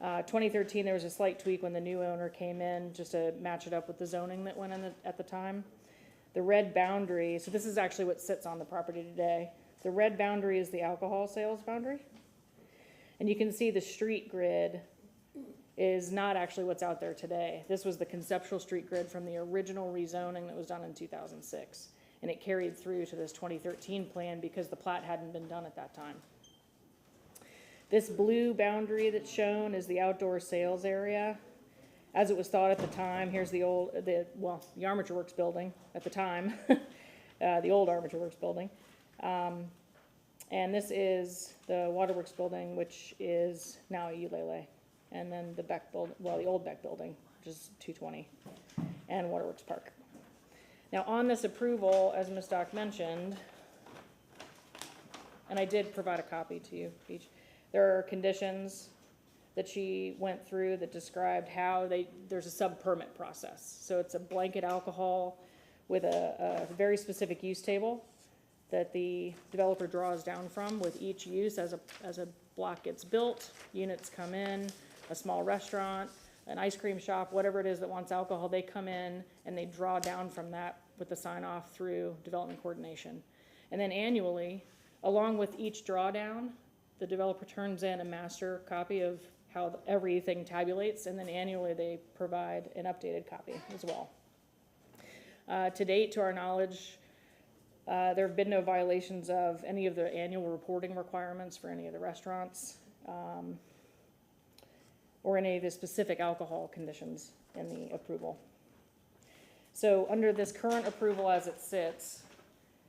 S9: 2013, there was a slight tweak when the new owner came in, just to match it up with the zoning that went in at the time. The red boundary, so this is actually what sits on the property today. The red boundary is the alcohol sales boundary. And you can see the street grid is not actually what's out there today. This was the conceptual street grid from the original rezoning that was done in 2006. And it carried through to this 2013 plan because the plat hadn't been done at that time. This blue boundary that's shown is the outdoor sales area. As it was thought at the time, here's the Armature Works building at the time, the old Armature Works building. And this is the Waterworks building, which is now a Ulele. And then the Beck building, the old Beck building, which is 220, and Waterworks Park. Now on this approval, as Ms. Doc mentioned, and I did provide a copy to you each, there are conditions that she went through that described how there's a sub-permit process. So it's a blanket alcohol with a very specific use table that the developer draws down from with each use as a block gets built, units come in, a small restaurant, an ice cream shop, whatever it is that wants alcohol, they come in and they draw down from that with the sign off through development coordination. And then annually, along with each drawdown, the developer turns in a master copy of how everything tabulates, and then annually they provide an updated copy as well. To date, to our knowledge, there have been no violations of any of the annual reporting requirements for any of the restaurants, or any of the specific alcohol conditions in the approval. So under this current approval as it sits,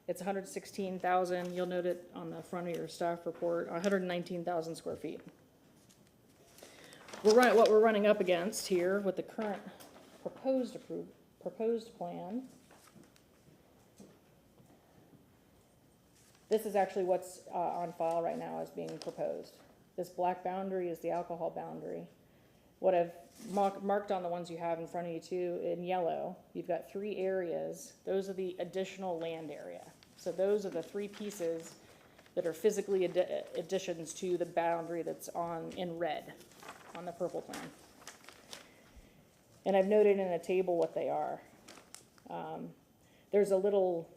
S9: it's 116,000, you'll note it on the front of your staff report, 119,000 square feet. What we're running up against here with the current proposed plan. This is actually what's on file right now as being proposed. This black boundary is the alcohol boundary. What I've marked on the ones you have in front of you too, in yellow, you've got 3 areas. Those are the additional land area. So those are the 3 pieces that are physically additions to the boundary that's in red on the purple plan. And I've noted in a table what they are. There's a little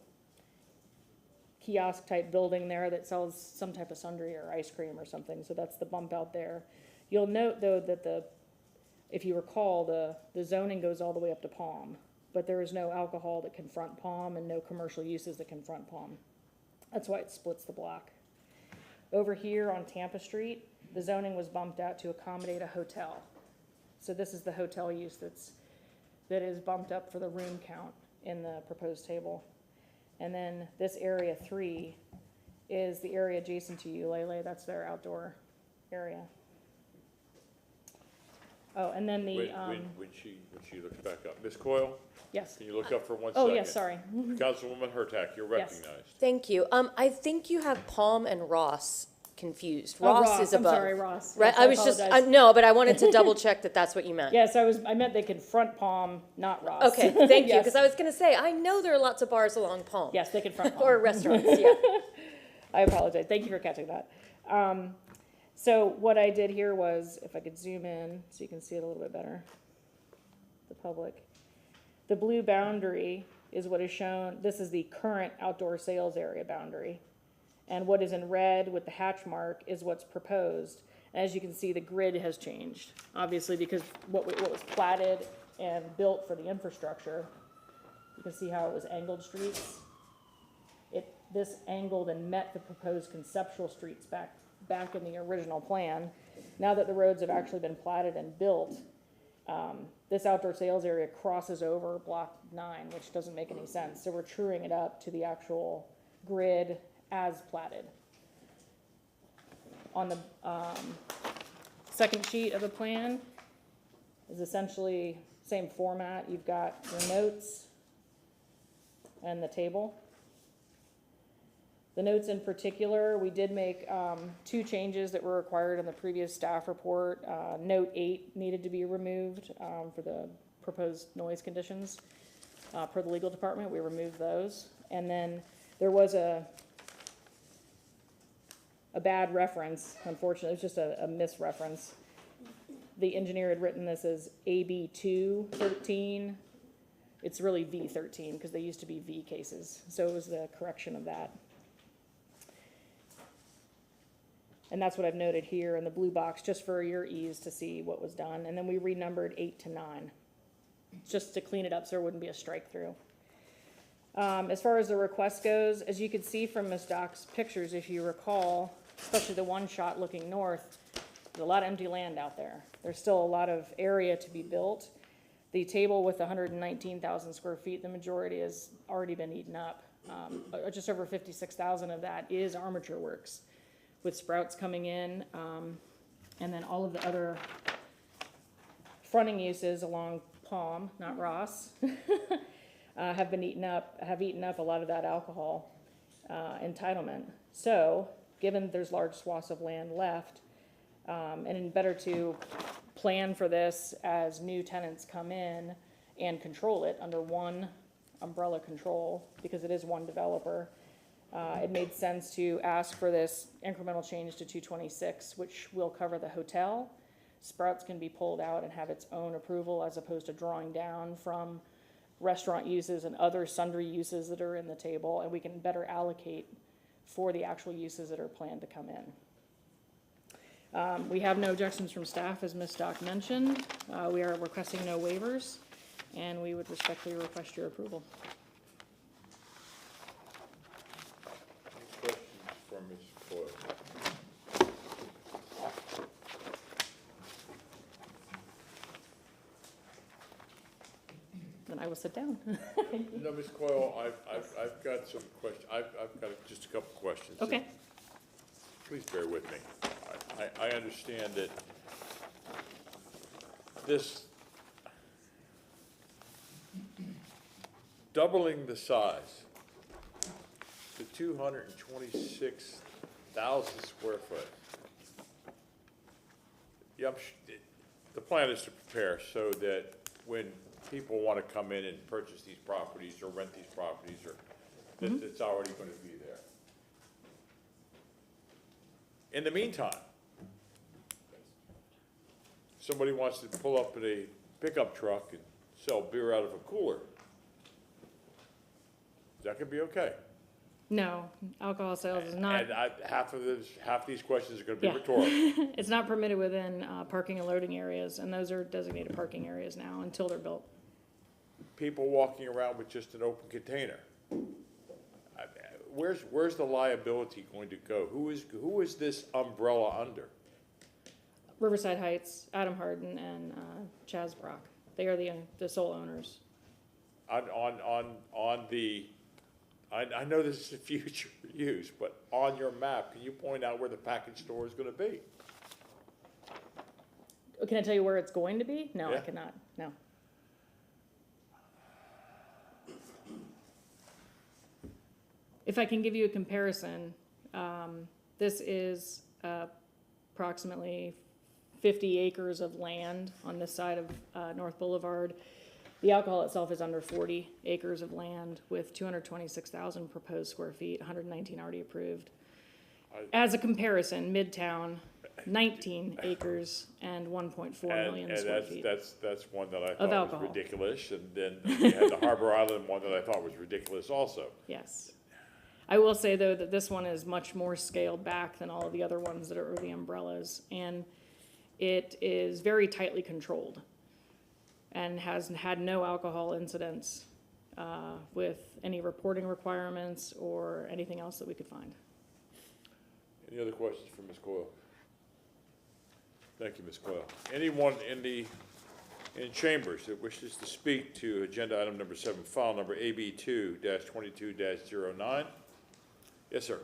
S9: kiosk type building there that sells some type of sundry or ice cream or something, so that's the bump out there. You'll note though that if you recall, the zoning goes all the way up to Palm, but there is no alcohol that confront Palm and no commercial uses that confront Palm. That's why it splits the block. Over here on Tampa Street, the zoning was bumped out to accommodate a hotel. So this is the hotel use that is bumped up for the room count in the proposed table. And then this area 3 is the area adjacent to Ulele. That's their outdoor area. Oh, and then the,
S3: When she looks back up. Ms. Coyle?
S9: yes.
S3: Can you look up for 1
S9: Oh,
S3: second?
S9: yes, sorry.
S3: Councilwoman Hurtak, you're
S9: Yes.
S3: recognized.
S18: Thank you. I think you have Palm and Ross confused.
S9: Oh,
S18: Ross is
S9: I'm
S18: above.
S9: sorry, Ross.
S18: Right,
S9: Yes,
S18: I was just,
S9: apologize.
S18: no, but I wanted to double check that that's what you meant.
S9: Yes, I meant they confront Palm, not Ross.
S18: Okay, thank you,
S9: Yes.
S18: because I was gonna say, I know there are lots of bars along Palm.
S9: Yes, they confront Palm.
S18: Or restaurants, yeah.
S9: I apologize. Thank you for catching that. So what I did here was, if I could zoom in so you can see it a little bit better, the public. The blue boundary is what is shown. This is the current outdoor sales area boundary. And what is in red with the hatch mark is what's proposed. And as you can see, the grid has changed, obviously, because what was platted and built for the infrastructure, you can see how it was angled streets. This angled and met the proposed conceptual streets back in the original plan. Now that the roads have actually been platted and built, this outdoor sales area crosses over block 9, which doesn't make any sense. So we're truing it up to the actual grid as platted. On the second sheet of the plan is essentially same format. You've got your notes and the table. The notes in particular, we did make 2 changes that were required in the previous staff report. Note 8 needed to be removed for the proposed noise conditions. Per the legal department, we removed those. And then there was a bad reference, unfortunately. It was just a misreference. The engineer had written this as AB 213. It's really V13 because they used to be V cases. So it was the correction of that. And that's what I've noted here in the blue box, just for your ease to see what was done. And then we renumbered 8 to 9, just to clean it up so there wouldn't be a strike through. As far as the request goes, as you could see from Ms. Doc's pictures, if you recall, especially the one shot looking north, there's a lot of empty land out there. There's still a lot of area to be built. The table with 119,000 square feet, the majority has already been eaten up. Just over 56,000 of that is armature works, with Sprouts coming in, and then all of the other fronting uses along Palm, not Ross, have eaten up a lot of that alcohol entitlement. So, given there's large swaths of land left, and better to plan for this as new tenants come in and control it under one umbrella control, because it is one developer. It made sense to ask for this incremental change to 226, which will cover the hotel. Sprouts can be pulled out and have its own approval as opposed to drawing down from restaurant uses and other sundry uses that are in the table, and we can better allocate for the actual uses that are planned to come in. We have no objections from staff, as Ms. Stock mentioned. We are requesting no waivers, and we would respectfully request your approval.
S3: Any questions for Ms. Coyle?
S9: Then I will sit down.
S3: No, Ms. Coyle, I've got some questions. I've got just a couple questions.
S9: Okay.
S3: Please bear with me. I understand that this doubling the size to 226,000 square foot. Yeah, the plan is to prepare so that when people want to come in and purchase these properties or rent these properties, or that it's already going to be there. In the meantime, somebody wants to pull up in a pickup truck and sell beer out of a cooler. That could be okay.
S9: No, alcohol sales is not.
S3: And half these questions are going to be
S9: Yeah.
S3: rhetorical.
S9: It's not permitted within parking and loading areas, and those are designated parking areas now until they're built.
S3: People walking around with just an open container. Where's the liability going to go? Who is this umbrella under?
S9: Riverside Heights, Adam Harden, and Chaz Brock. They are the sole owners.
S3: I know this is a future use, but on your map, can you point out where the package store is going to be?
S9: Can I tell you where it's going to be? No, I
S3: Yeah.
S9: cannot. No. If I can give you a comparison, this is approximately 50 acres of land on this side of North Boulevard. The alcohol itself is under 40 acres of land with 226,000 proposed square feet, 119 already approved. As a comparison, Midtown, 19 acres and 1.4 million square feet.
S3: That's one that I
S9: Of
S3: thought was
S9: alcohol.
S3: ridiculous, and then we had the Harbor Island one that I thought was ridiculous also.
S9: Yes. I will say, though, that this one is much more scaled back than all of the other ones that are the umbrellas, and it is very tightly controlled and has had no alcohol incidents with any reporting requirements or anything else that we could find.
S3: Any other questions for Ms. Coyle? Thank you, Ms. Coyle. Anyone in chambers that wishes to speak to agenda item number 7, file number AB2-22-09? Yes, sir.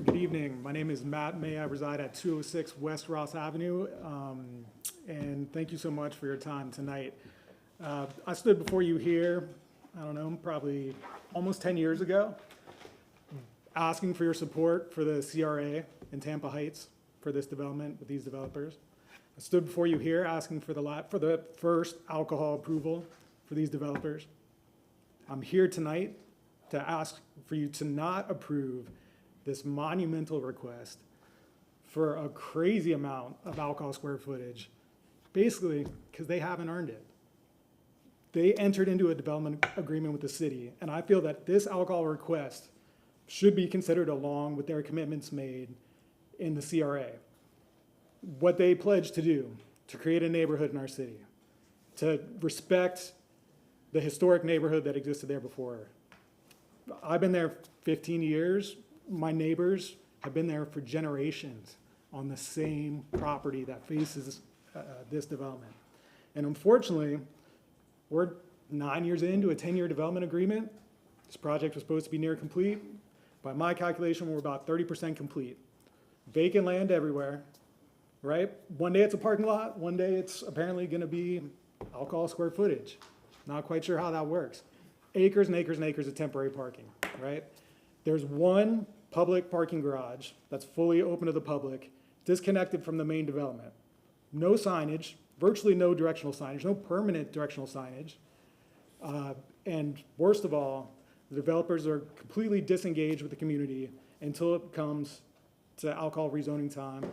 S10: Good evening. My name is Matt May. I reside at 206 West Ross Avenue, and thank you so much for your time tonight. I stood before you here, I don't know, probably almost 10 years ago, asking for your support for the CRA in Tampa Heights for this development with these developers. I stood before you here asking for the first alcohol approval for these developers. I'm here tonight to ask for you to not approve this monumental request for a crazy amount of alcohol square footage, basically because they haven't earned it. They entered into a development agreement with the city, and I feel that this alcohol request should be considered along with their commitments made in the CRA. What they pledged to do, to create a neighborhood in our city, to respect the historic neighborhood that existed there before. I've been there 15 years. My neighbors have been there for generations on the same property that faces this development. And unfortunately, we're 9 years into a 10-year development agreement. This project was supposed to be near complete. By my calculation, we're about 30% complete. Vacant land everywhere, right? One day it's a parking lot, one day it's apparently gonna be alcohol square footage. Not quite sure how that works. Acres and acres and acres of temporary parking, right? There's one public parking garage that's fully open to the public, disconnected from the main development. No signage, virtually no directional signage, no permanent directional signage. And worst of all, the developers are completely disengaged with the community until it comes to alcohol rezoning time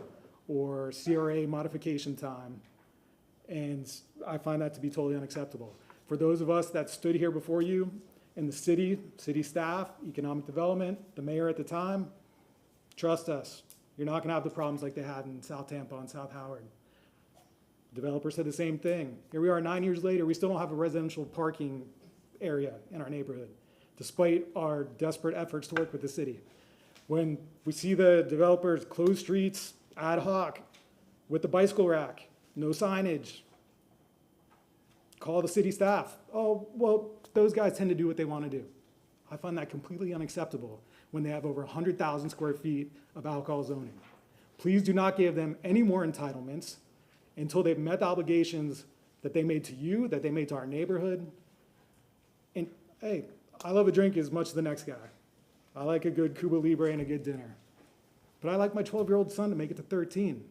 S10: or CRA modification time. And I find that to be totally unacceptable. For those of us that stood here before you in the city staff, economic development, the mayor at the time, trust us, You're not gonna have the problems like they had in South Tampa and South Howard. Developer said the same thing. Here we are 9 years later, we still don't have a residential parking area in our neighborhood, despite our desperate efforts to work with the city. When we see the developers close streets ad hoc with the bicycle rack, no signage, call the city staff. Oh, well, those guys tend to do what they want to do. I find that completely unacceptable when they have over 100,000 square feet of alcohol zoning. Please do not give them any more entitlements until they've met the obligations that they made to you, that they made to our neighborhood. And hey, I love a drink as much as the next guy. I like a good Cuba Libre and a good dinner. But I like my 12-year-old son to make it to 13.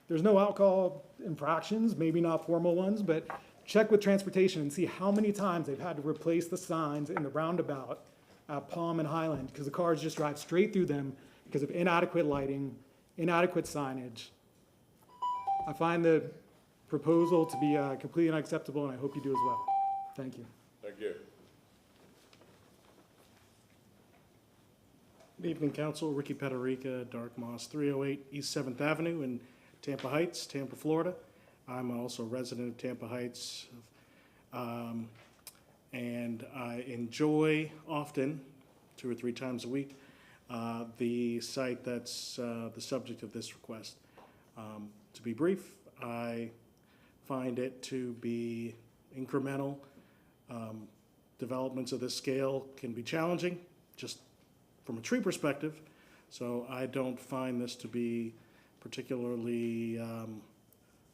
S10: There's no alcohol infractions, maybe not formal ones, but check with transportation and see how many times they've had to replace the signs in the roundabout at Palm and Highland because the cars just drive straight through them because of inadequate lighting, inadequate signage. I find the proposal to be completely unacceptable, and I hope you do as well. Thank you.
S3: Thank you.
S11: Good evening, Council. Ricky Pederica, Dark Moss, 308 East 7th Avenue in Tampa Heights, Tampa, Florida. I'm also a resident of Tampa Heights, and I enjoy often, 2 or 3 times a week, the site that's the subject of this request. To be brief, I find it to be incremental. Developments of this scale can be challenging, just from a tree perspective, so I don't find this to be particularly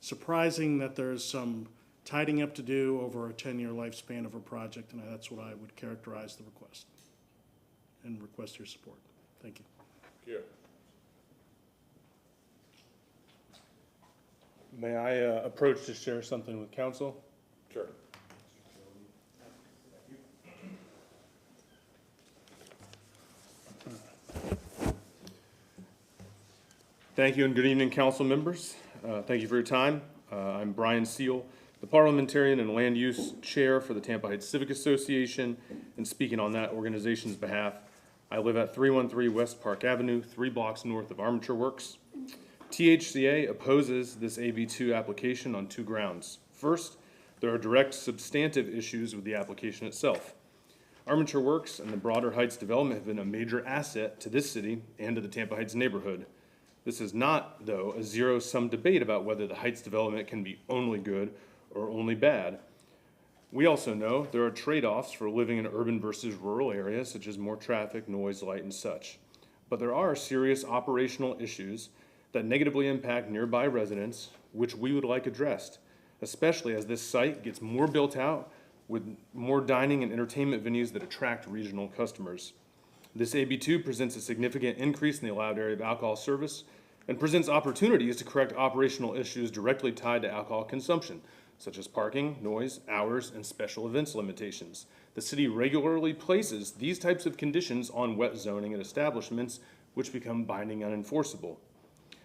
S11: surprising that there's some tidying up to do over a 10-year lifespan of a project, and that's what I would characterize the request and request your support. Thank you.
S3: Thank you.
S11: May I approach to share something with council?
S3: Sure.
S11: Thank you and good evening, council members. Thank you for your time. I'm Brian Seal, the Parliamentarian and Land Use Chair for the Tampa Heights Civic Association, and speaking on that organization's behalf. I live at 313 West Park Avenue, 3 blocks north of Armature Works. THCA opposes this AB2 application on 2 grounds. First, there are direct substantive issues with the application itself. Armature Works and the broader Heights development have been a major asset to this city and to the Tampa Heights neighborhood. This is not, though, a zero-sum debate about whether the Heights development can be only good or only bad. We also know there are trade-offs for living in urban versus rural areas, such as more traffic, noise, light, and such. But there are serious operational issues that negatively impact nearby residents, which we would like addressed, especially as this site gets more built out with more dining and entertainment venues that attract regional customers. This AB2 presents a significant increase in the allowed area of alcohol service and presents opportunities to correct operational issues directly tied to alcohol consumption, such as parking, noise, hours, and special events limitations. The city regularly places these types of conditions on wet zoning at establishments, which become binding and unenforceable.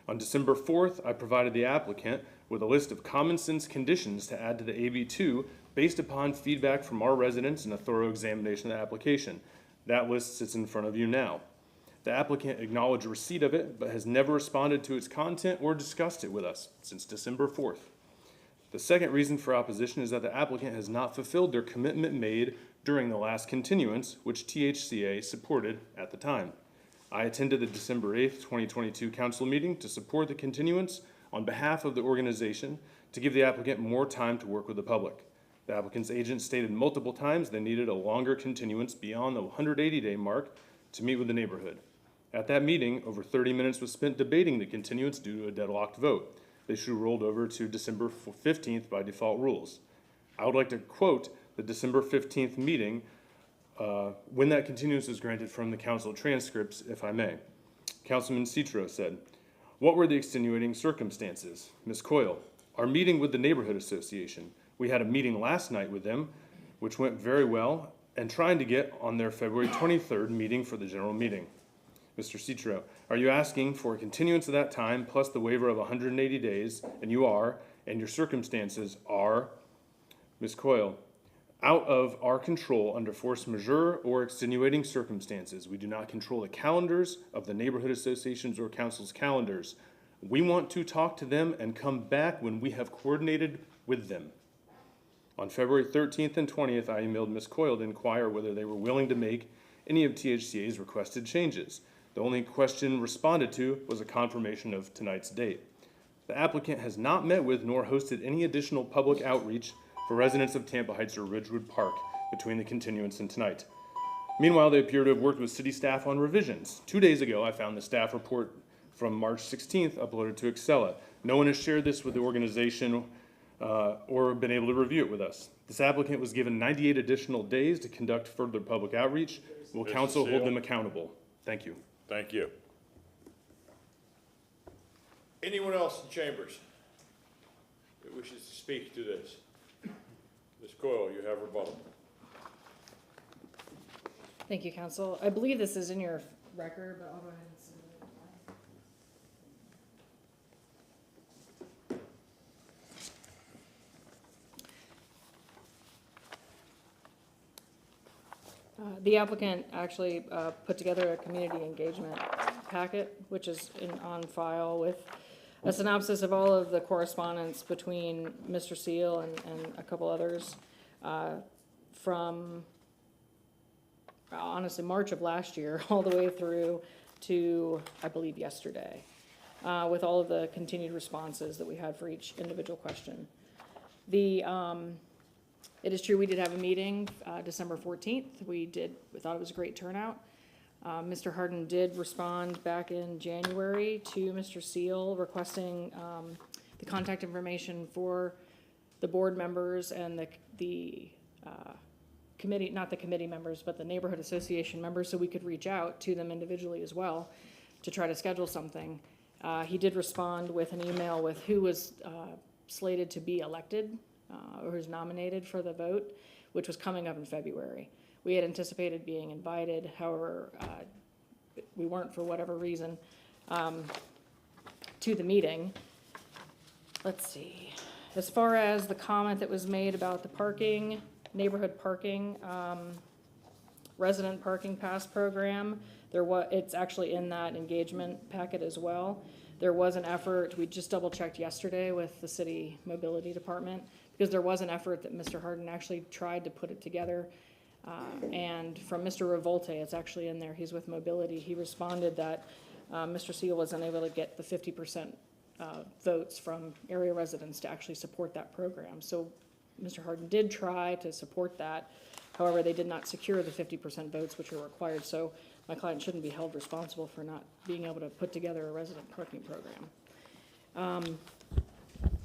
S11: On December 4th, I provided the applicant with a list of common sense conditions to add to the AB2 based upon feedback from our residents and a thorough examination of the application. That list sits in front of you now. The applicant acknowledged receipt of it, but has never responded to its content or discussed it with us since December 4th. The second reason for opposition is that the applicant has not fulfilled their commitment made during the last continuance, which THCA supported at the time. I attended the December 8th, 2022 council meeting to support the continuance on behalf of the organization to give the applicant more time to work with the public. The applicant's agent stated multiple times they needed a longer continuance beyond the 180-day mark to meet with the neighborhood. At that meeting, over 30 minutes was spent debating the continuance due to a deadlocked vote. The issue rolled over to December 15th by default rules. I would like to quote the December 15th meeting when that continuance was granted from the council transcripts, if I may. Councilman Citro said, "What were the extenuating circumstances?" Ms. Coyle, "Our meeting with the neighborhood association. We had a meeting last night with them, which went very well, and trying to get on their February 23rd meeting for the general meeting." Mr. Citro, "Are you asking for a continuance of that time plus the waiver of 180 days, and you are, and your circumstances are?" Ms. Coyle, out of our control under force majeure or extenuating circumstances. We do not control the calendars of the neighborhood associations or council's calendars. We want to talk to them and come back when we have coordinated with them. On February 13th and 20th, I emailed Ms. Coyle to inquire whether they were willing to make any of THCA's requested changes. The only question responded to was a confirmation of tonight's date. The applicant has not met with nor hosted any additional public outreach for residents of Tampa Heights or Ridgewood Park between the continuance and tonight. Meanwhile, they appear to have worked with city staff on revisions. 2 days ago, I found the staff report from March 16th uploaded to Excella. No one has shared this with the organization or been able to review it with us. This applicant was given 98 additional days to conduct further public outreach. Will
S3: Mr.
S11: council hold
S3: Seal?
S11: them accountable? Thank you.
S3: Thank you. Anyone else in chambers that wishes to speak to this? Ms. Coyle, you have rebuttal.
S9: Thank you, council. I believe this is in your record, but I'll go ahead and submit it. The applicant actually put together a community engagement packet, which is on file with a synopsis of all of the correspondence between Mr. Seal and a couple others from honestly March of last year all the way through to, I believe, yesterday, with all of the continued responses that we had for each individual question. It is true we did have a meeting December 14th. We thought it was a great turnout. Mr. Harden did respond back in January to Mr. Seal requesting the contact information for the board members and the committee, not the committee members, but the neighborhood association members, so we could reach out to them individually as well to try to schedule something. He did respond with an email with who was slated to be elected or who's nominated for the vote, which was coming up in February. We had anticipated being invited, however, we weren't for whatever reason to the meeting. Let's see. As far as the comment that was made about the parking, neighborhood parking, resident parking pass program, it's actually in that engagement packet as well. There was an effort, we just double checked yesterday with the city mobility department, because there was an effort that Mr. Harden actually tried to put it together. And from Mr. Revolte, it's actually in there, he's with mobility, he responded that Mr. Seal was unable to get the 50% votes from area residents to actually support that program. So Mr. Harden did try to support that. However, they did not secure the 50% votes which are required. So my client shouldn't be held responsible for not being able to put together a resident parking program.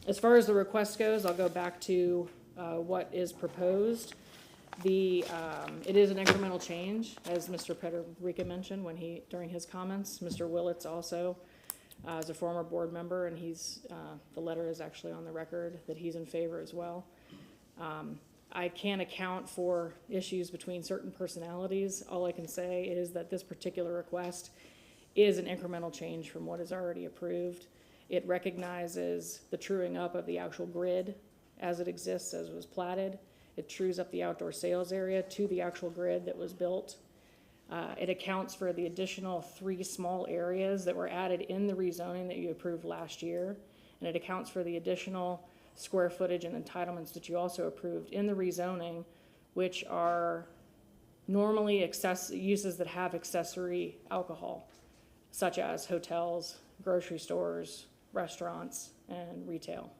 S9: As far as the request goes, I'll go back to what is proposed. It is an incremental change, as Mr. Pederica mentioned during his comments. Mr. Willits also is a former board member, and the letter is actually on the record that he's in favor as well. I can't account for issues between certain personalities. All I can say is that this particular request is an incremental change from what is already approved. It recognizes the truing up of the actual grid as it exists, as was platted. It trues up the outdoor sales area to the actual grid that was built. It accounts for the additional 3 small areas that were added in the rezoning that you approved last year. And it accounts for the additional square footage and entitlements that you also approved in the rezoning, which are normally uses that have accessory alcohol, such as hotels, grocery stores, restaurants, and retail.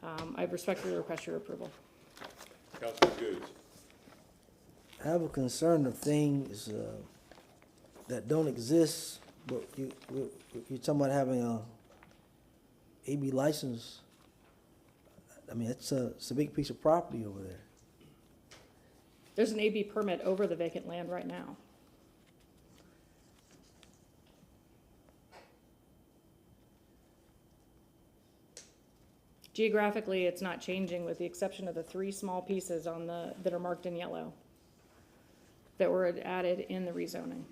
S9: I respectfully request your approval.
S3: Councilman Goods.
S13: I have a concern of things that don't exist, but you're talking about having a AB license. I mean, it's a big piece of property over there.
S9: There's an AB permit over the vacant land right now. Geographically, it's not changing with the exception of the 3 small pieces that are marked in yellow that were added in the rezoning.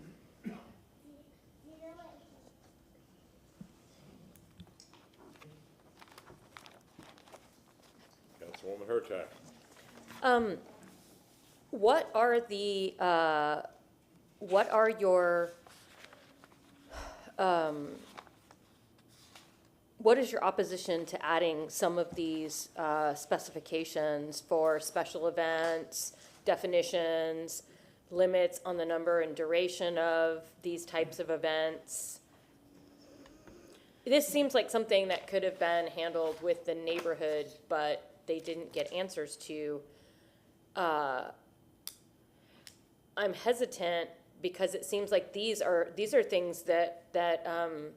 S3: Councilwoman Hurtak.
S18: What are your, what is your opposition to adding some of these specifications for special events, definitions, limits on the number and duration of these types of events? This seems like something that could have been handled with the neighborhood, but they didn't get answers to. I'm hesitant because it seems like these are things that could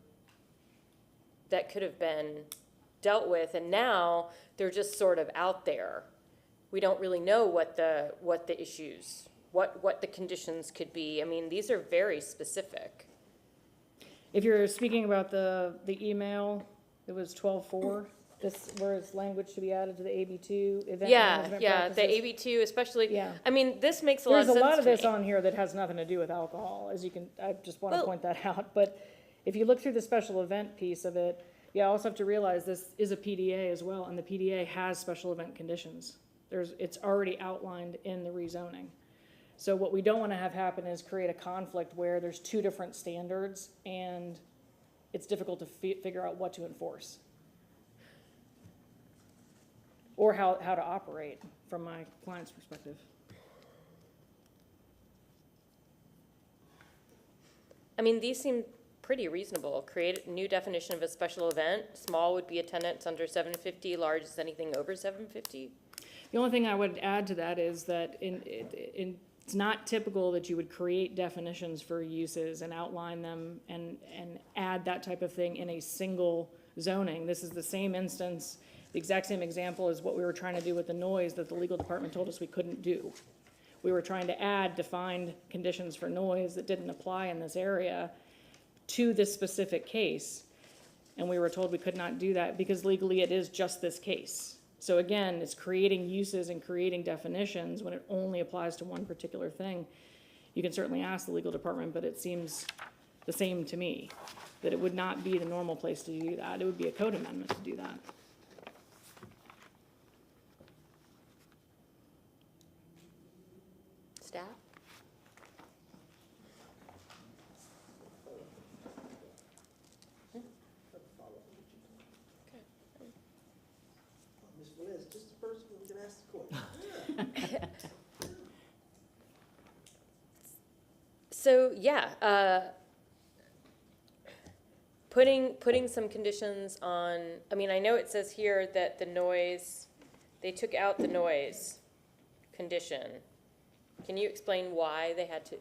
S18: have been dealt with, and now they're just sort of out there. We don't really know what the issues, what the conditions could be. I mean, these are very specific.
S9: If you're speaking about the email, it was 12-4, this, where it's language to be added to the AB2 event management
S18: Yeah, the
S9: practices.
S18: AB2 especially.
S9: Yeah.
S18: I mean, this makes a lot of sense
S9: There's a lot
S18: to
S9: of this
S18: me.
S9: on here that has nothing to do with alcohol, as you can, I just want to
S18: Well-
S9: point that out. But if you look through the special event piece of it, you also have to realize this is a PDA as well, and the PDA has special event conditions. It's already outlined in the rezoning. So what we don't want to have happen is create a conflict where there's two different standards and it's difficult to figure out what to enforce. Or how to operate from my client's perspective.
S18: I mean, these seem pretty reasonable. Create a new definition of a special event. Small would be attendance under 750, large is anything over 750.
S9: The only thing I would add to that is that it's not typical that you would create definitions for uses and outline them and add that type of thing in a single zoning. This is the same instance, the exact same example as what we were trying to do with the noise that the legal department told us we couldn't do. We were trying to add defined conditions for noise that didn't apply in this area to this specific case. And we were told we could not do that because legally it is just this case. So again, it's creating uses and creating definitions when it only applies to one particular thing. You can certainly ask the legal department, but it seems the same to me, that it would not be the normal place to do that. It would be a code amendment to do that.
S18: Staff?
S13: Ms. Velez, just the person who can ask the question.
S18: So, yeah, putting some conditions on, I mean, I know it says here that the noise, they took out the noise condition. Can you explain why they had to?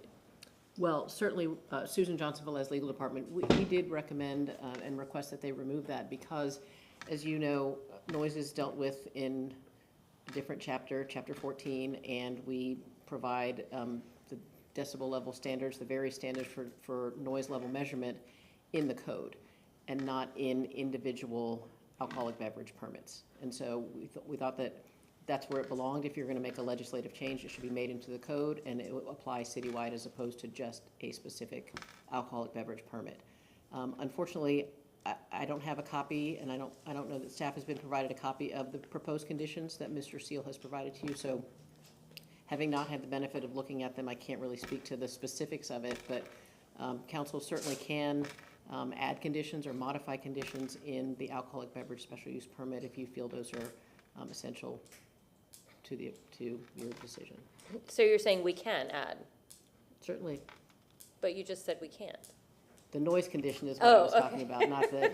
S21: Well, certainly, Susan Johnson-Velez, Legal Department, we did recommend and request that they remove that because, as you know, noise is dealt with in a different chapter, Chapter 14, and we provide the decibel level standards, the various standards for noise level measurement in the code and not in individual alcoholic beverage permits. And so we thought that that's where it belonged. If you're going to make a legislative change, it should be made into the code and it will apply citywide as opposed to just a specific alcoholic beverage permit. Unfortunately, I don't have a copy, and I don't know that staff has been provided a copy of the proposed conditions that Mr. Seal has provided to you. So, having not had the benefit of looking at them, I can't really speak to the specifics of it. But council certainly can add conditions or modify conditions in the alcoholic beverage special use permit if you feel those are essential to your decision.
S18: So you're saying we can add,
S21: Certainly.
S18: but you just said we can't.
S21: The noise condition is what I was
S18: Oh,
S21: talking about, not the.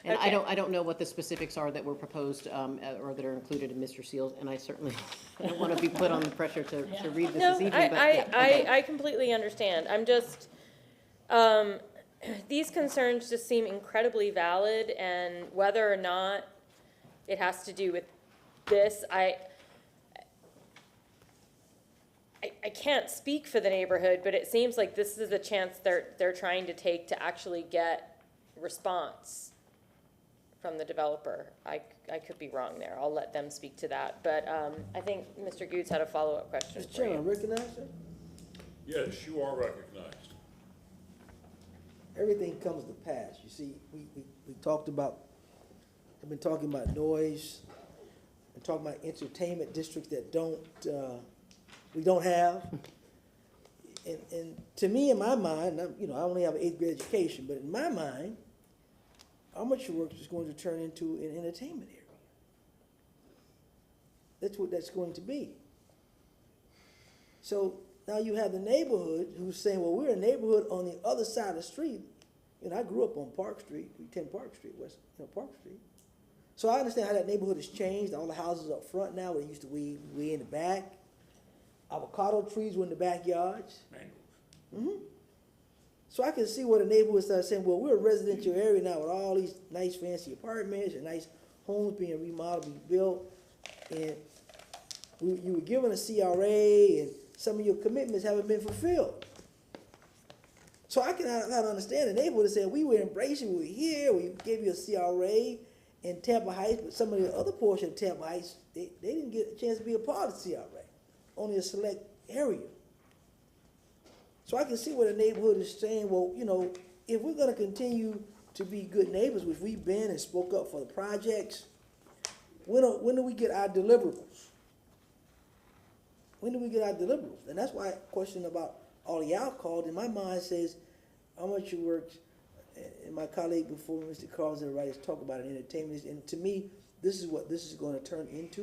S21: And
S18: Okay.
S21: I don't know what the specifics are that were proposed, or that are included in Mr. Seal's, and I certainly don't want to be put on the pressure to read this
S18: No,
S21: this evening, but yeah.
S18: I completely understand. I'm just, these concerns just seem incredibly valid, and whether or not it has to do with this, I can't speak for the neighborhood, but it seems like this is a chance they're trying to take to actually get response from the developer. I could be wrong there. I'll let them speak to that. But I think Mr. Goods had a follow-up question
S13: Mr.
S18: for
S13: Chairman,
S18: you.
S13: recognize it?
S3: Yes, you are recognized.
S13: Everything comes to pass. You see, we talked about, I've been talking about noise, and talking about entertainment districts that don't we don't have. And to me, in my mind, I only have an 8th grade education, but in my mind, Armature Works is going to turn into an entertainment area. That's what that's going to be. So now you have the neighborhood who's saying, well, we're a neighborhood on the other side of the street. I grew up on Park Street, 10 Park Street, Park Street. So I understand how that neighborhood has changed. All the houses up front now, where it used to be way in the back. Avocado trees were in the backyards. So I can see where the neighborhood started saying, well, we're a residential area now with all these nice fancy apartments and nice homes being remodeled, being built. And you were given a CRA and some of your commitments haven't been fulfilled. So I can understand the neighborhood saying, we were embracing, we were here, we gave you a CRA in Tampa Heights, but some of the other portion of Tampa Heights, they didn't get a chance to be a part of the CRA, only a select area. So I can see where the neighborhood is saying, well, if we're gonna continue to be good neighbors, which we've been and spoke up for the projects, when do we get our deliverables? When do we get our deliverables? And that's why I question about all the alcohol in my mind says, Armature Works, and my colleague before, Mr. Carlson, right, is talk about an entertainment. And to me, this is what this is going to turn into.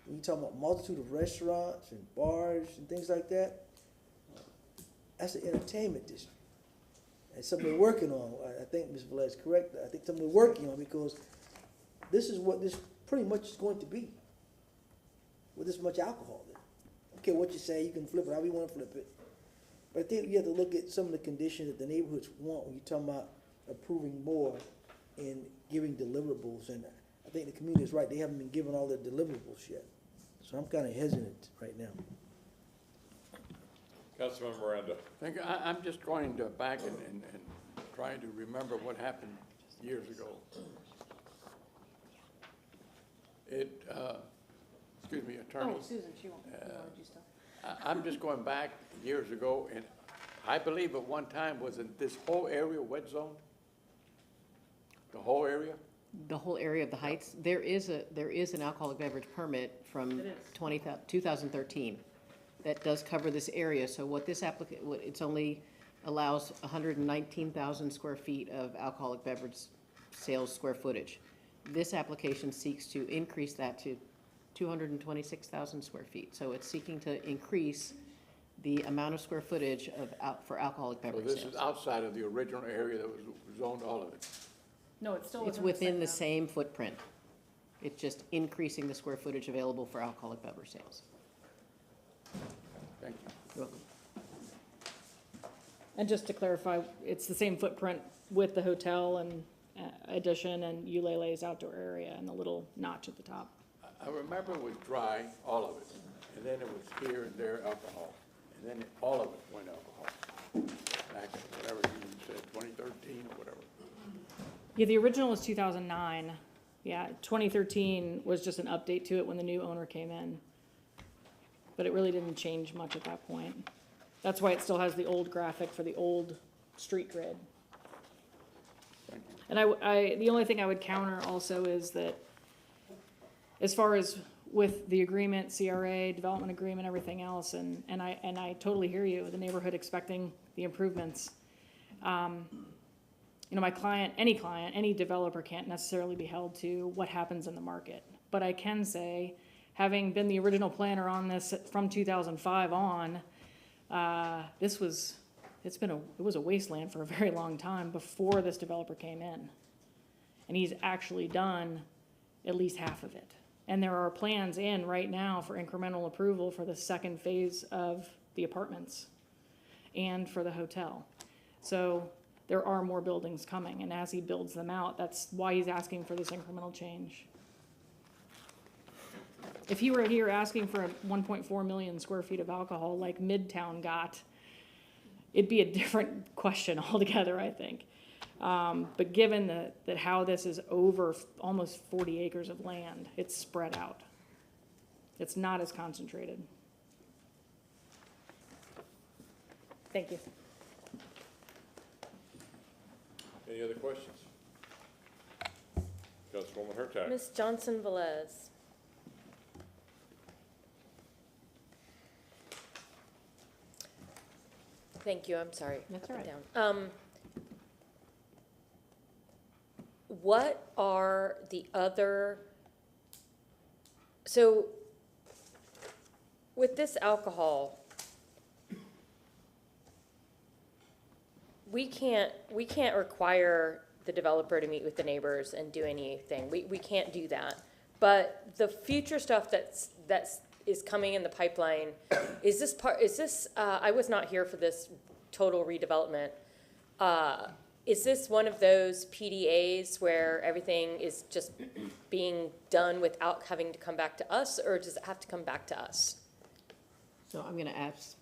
S13: When you talk about multitude of restaurants and bars and things like that, that's an entertainment district. And something we're working on. I think Ms. Velez is correct. I think something we're working on, because this is what this pretty much is going to be with this much alcohol there. Okay, what you say, you can flip it however you want to flip it. But I think you have to look at some of the conditions that the neighborhoods want when you're talking about approving more and giving deliverables. And I think the community is right. They haven't been given all their deliverables yet. So I'm kind of hesitant right now.
S3: Councilman Miranda.
S16: I'm just going to back and trying to remember what happened years ago. Excuse me, attorney.
S21: Oh, Susan, she wanted you still.
S16: I'm just going back years ago, and I believe at one time, wasn't this whole area wet zone? The whole area?
S21: The whole area of the Heights, there is an alcoholic beverage permit from 2013 that does cover this area. So what this it's only allows 119,000 square feet of alcoholic beverage sales square footage. This application seeks to increase that to 226,000 square feet. So it's seeking to increase the amount of square footage for alcoholic beverage
S16: So this
S21: sales.
S16: is outside of the original area that was zoned, all of it?
S9: No, it's still
S21: It's within the same footprint. It's just increasing the square footage available for alcoholic beverage sales.
S16: Thank you.
S21: You're welcome.
S9: And just to clarify, it's the same footprint with the hotel and addition and Ulele's outdoor area and the little notch at the top.
S16: I remember it was dry, all of it, and then it was here and there alcohol, and then all of it went alcohol. Back in whatever you said, 2013 or whatever.
S9: Yeah, the original was 2009. Yeah, 2013 was just an update to it when the new owner came in. But it really didn't change much at that point. That's why it still has the old graphic for the old street grid. And the only thing I would counter also is that as far as with the agreement, CRA, development agreement, everything else, and I totally hear you, the neighborhood expecting the improvements. My client, any developer can't necessarily be held to what happens in the market. But I can say, having been the original planner on this from 2005 on, it was a wasteland for a very long time before this developer came in. And he's actually done at least half of it. And there are plans in right now for incremental approval for the second phase of the apartments and for the hotel. So there are more buildings coming, and as he builds them out, that's why he's asking for this incremental change. If he were here asking for 1.4 million square feet of alcohol like Midtown got, it'd be a different question altogether, I think. But given that how this is over almost 40 acres of land, it's spread out. It's not as concentrated. Thank you.
S3: Any other questions? Councilwoman Hurtak.
S18: Ms. Johnson Velez. Thank you, I'm sorry.
S21: That's
S18: Up
S21: all
S18: and
S21: right.
S18: down. What are the other, so with this alcohol, we can't require the developer to meet with the neighbors and do anything. We can't do that. But the future stuff is coming in the pipeline, is this, I was not here for this total redevelopment. Is this one of those PDAs where everything is just being done without having to come back to us, or does it have to come back to us?
S21: So I'm gonna ask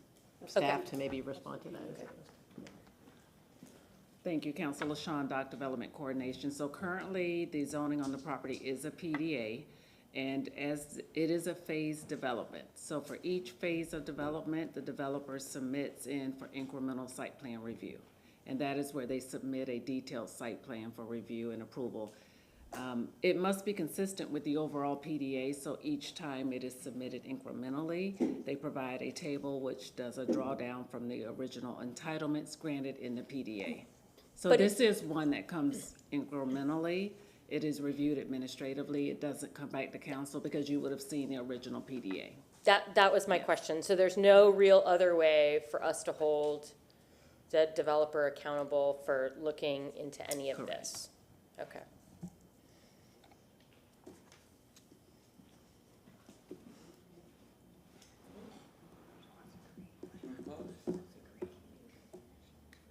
S21: staff to maybe respond to that.
S8: Thank you, Council LaShawn, Dock Development Coordination. So currently, the zoning on the property is a PDA, and as it is a phased development. So for each phase of development, the developer submits in for incremental site plan review. And that is where they submit a detailed site plan for review and approval. It must be consistent with the overall PDA, so each time it is submitted incrementally, they provide a table which does a drawdown from the original entitlements granted in the PDA. So
S18: But
S8: this is one that comes incrementally. It is reviewed administratively. It doesn't come back to council because you would have seen the original PDA.
S18: That was my question. So there's no real other way for us to hold the developer accountable for looking into any of this? Okay.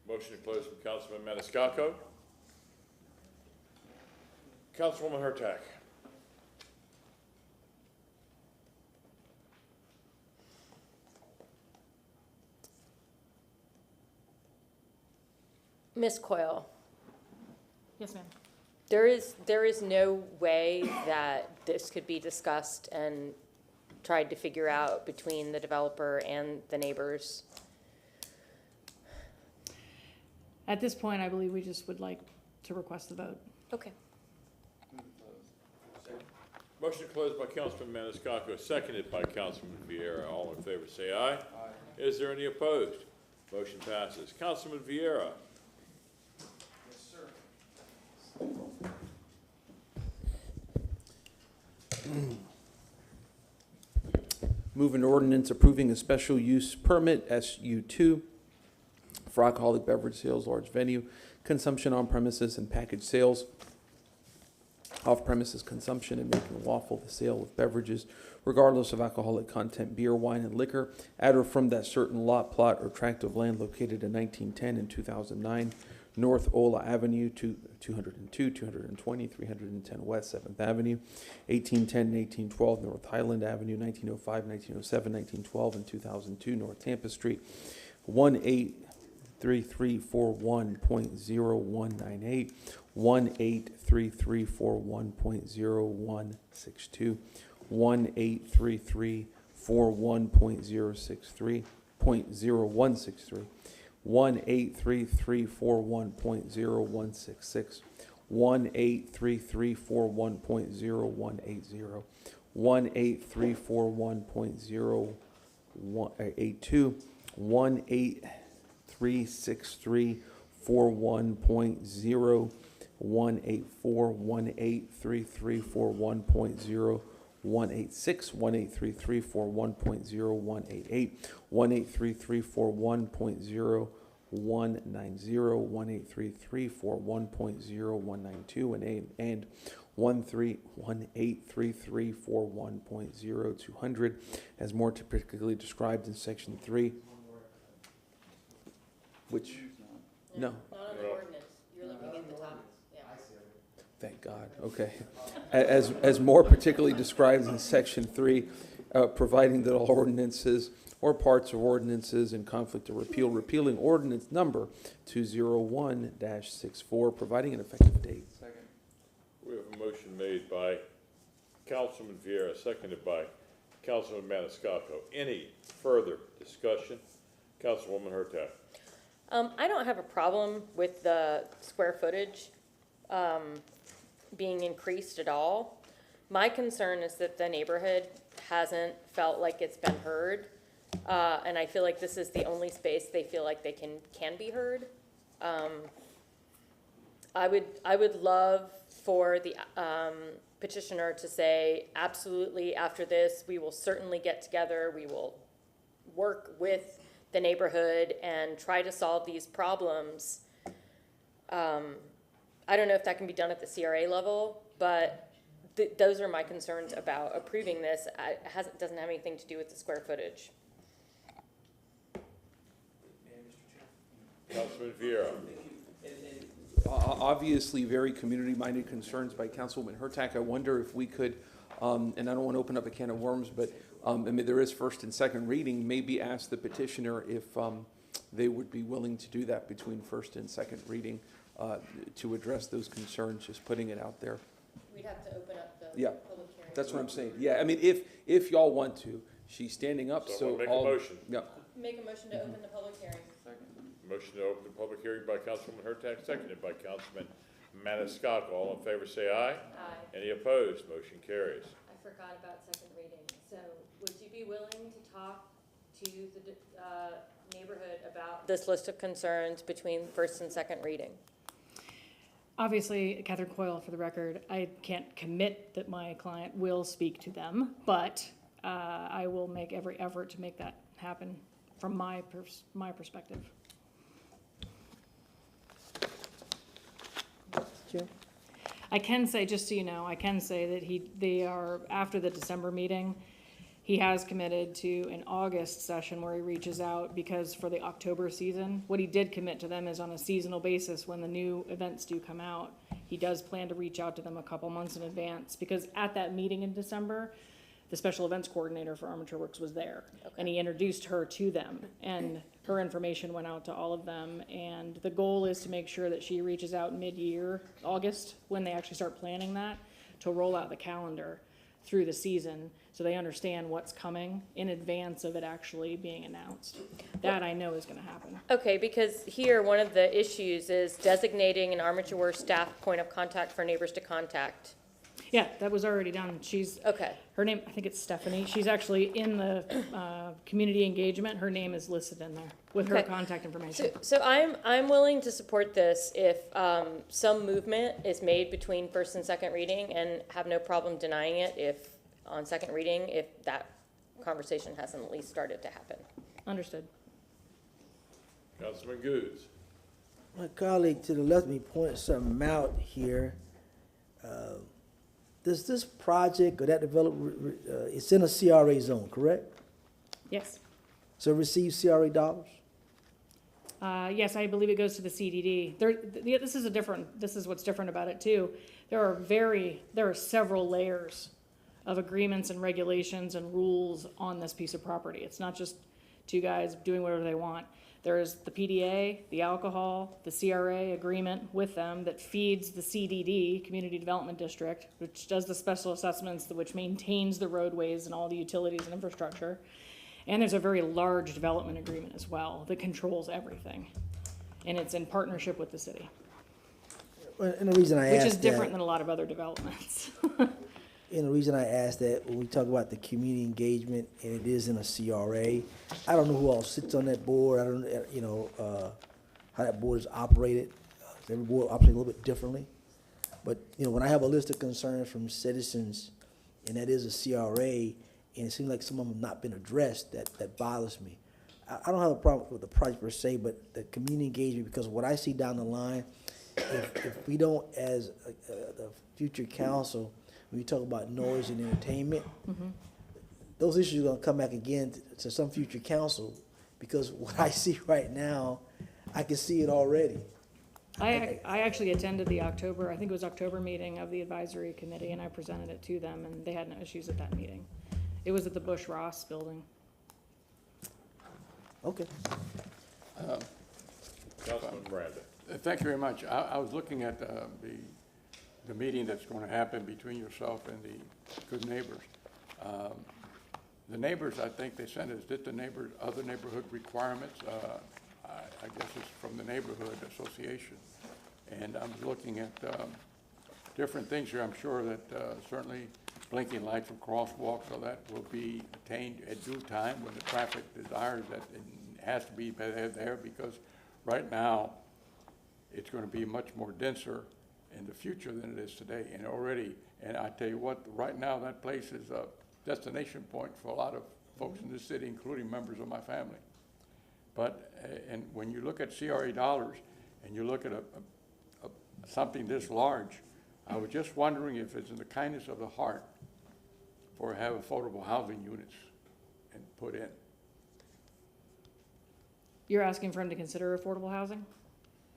S3: Motion to close from Councilman Maniscalco. Councilwoman Hurtak.
S18: Ms. Coyle,
S9: Yes, ma'am.
S18: there is no way that this could be discussed and tried to figure out between the developer and the neighbors?
S9: At this point, I believe we just would like to request the vote.
S18: Okay.
S3: Motion to close by Councilman Maniscalco, seconded by Councilman Vieira. All in favor, say aye. Aye. Is there any opposed? Motion passes. Councilman Vieira.
S17: Move an ordinance approving a special use permit, SU2, for alcoholic beverage sales, large venue, consumption on premises and package sales, off-premises consumption and making lawful the sale of beverages regardless of alcoholic content, beer, wine, and liquor, at or from that certain lot, plot, or tract of land located in 1910 and 2009, North Ola Avenue, 202, 220, 310 West 7th Avenue, 1810 and 1812 North Highland Avenue, 1905, 1907, 1912, and 2002 North Tampa Street, 183341.0198, 183341.0162, 183341.063, 0.0163, 183341.0166, 183341.0180, 183341.0182, 183341.0184, 183341.0186, 183341.0188, 183341.0190, 183341.0192, and 183341.0200, as more particularly described in section 3. Which, no.
S18: Not on the ordinance. You're looking at the top. Yeah.
S17: Thank God, okay. As more particularly described in section 3, providing that all ordinances or parts of ordinances in conflict or repealing ordinance number 201-64, providing an effective date.
S3: Second. We have a motion made by Councilman Vieira, seconded by Councilman Maniscalco. Any further discussion? Councilwoman Hurtak.
S18: I don't have a problem with the square footage being increased at all. My concern is that the neighborhood hasn't felt like it's been heard. And I feel like this is the only space they feel like they can be heard. I would love for the petitioner to say, absolutely, after this, we will certainly get together, we will work with the neighborhood and try to solve these problems. I don't know if that can be done at the CRA level, but those are my concerns about approving this. It doesn't have anything to do with the square footage.
S3: Councilman Vieira.
S17: Obviously, very community-minded concerns by Councilwoman Hurtak. I wonder if we could, and I don't want to open up a can of worms, but I mean, there is first and second reading, maybe ask the petitioner if they would be willing to do that between first and second reading to address those concerns, just putting it out there.
S18: We'd have to open up the
S17: Yeah,
S18: public hearing.
S17: that's what I'm saying. Yeah, I mean, if y'all want to, she's standing up,
S3: So
S17: so
S3: we'll make a
S17: all.
S3: motion.
S17: Yeah.
S18: Make a motion to open the public hearing.
S3: Motion to open the public hearing by Councilwoman Hurtak, seconded by Councilman Maniscalco. All in favor, say aye.
S18: Aye.
S3: Any opposed? Motion carries.
S18: I forgot about second reading. So would you be willing to talk to the neighborhood about this list of concerns between first and second reading?
S9: Obviously, Catherine Coyle, for the record, I can't commit that my client will speak to them, but I will make every effort to make that happen from my perspective. I can say, just so you know, I can say that they are, after the December meeting, he has committed to an August session where he reaches out, because for the October season, what he did commit to them is on a seasonal basis, when the new events do come out, he does plan to reach out to them a couple months in advance, because at that meeting in December, the special events coordinator for Armature Works was there, and he introduced her to them, and her information went out to all of them, and the goal is to make sure that she reaches out mid-year, August, when they actually start planning that, to roll out the calendar through the season, so they understand what's coming in advance of it actually being announced. That I know is gonna happen.
S18: Okay, because here, one of the issues is designating an Armature Works staff point of contact for neighbors to contact.
S9: Yeah, that was already done. She's,
S18: Okay.
S9: her name, I think it's Stephanie. She's actually in the community engagement. Her name is listed in there with her
S18: Okay.
S9: contact information.
S18: So I'm willing to support this if some movement is made between first and second reading, and have no problem denying it if, on second reading, if that conversation hasn't at least started to happen.
S9: Understood.
S3: Councilman Goods.
S13: My colleague to the left of me pointed something out here. Does this project or that development, it's in a CRA zone, correct?
S9: Yes.
S13: So it receives CRA dollars?
S9: Yes, I believe it goes to the CDD. This is what's different about it too. There are several layers of agreements and regulations and rules on this piece of property. It's not just two guys doing whatever they want. There's the PDA, the alcohol, the CRA agreement with them that feeds the CDD, Community Development District, which does the special assessments, which maintains the roadways and all the utilities and infrastructure. And there's a very large development agreement as well that controls everything. And it's in partnership with the city.
S13: And the reason I asked
S9: Which is different
S13: that,
S9: than a lot of other developments.
S13: and the reason I asked that, when we talk about the community engagement, and it is in a CRA, I don't know who all sits on that board. I don't, how that board is operated. Every board operates a little bit differently. But, when I have a list of concerns from citizens, and that is a CRA, and it seems like some of them have not been addressed, that bothers me. I don't have a problem with the project per se, but the community engagement, because what I see down the line, if we don't, as the future council, when we talk about noise and entertainment, those issues are gonna come back again to some future council, because what I see right now, I can see it already.
S9: I actually attended the October, I think it was October meeting of the advisory committee, and I presented it to them, and they had no issues at that meeting. It was at the Bush Ross building.
S13: Okay.
S3: Councilman Miranda.
S16: Thank you very much. I was looking at the meeting that's going to happen between yourself and the good neighbors. The neighbors, I think they sent us, did the neighbors, other neighborhood requirements? I guess it's from the neighborhood association. And I'm looking at different things here. I'm sure that certainly blinking lights for crosswalks, so that will be attained at due time when the traffic desires that it has to be there, because right now, it's gonna be much more denser in the future than it is today, and already, and I tell you what, right now, that place is a destination point for a lot of folks in this city, including members of my family. But, and when you look at CRA dollars, and you look at something this large, I was just wondering if it's in the kindness of the heart for have affordable housing units and put in.
S9: You're asking for him to consider affordable housing?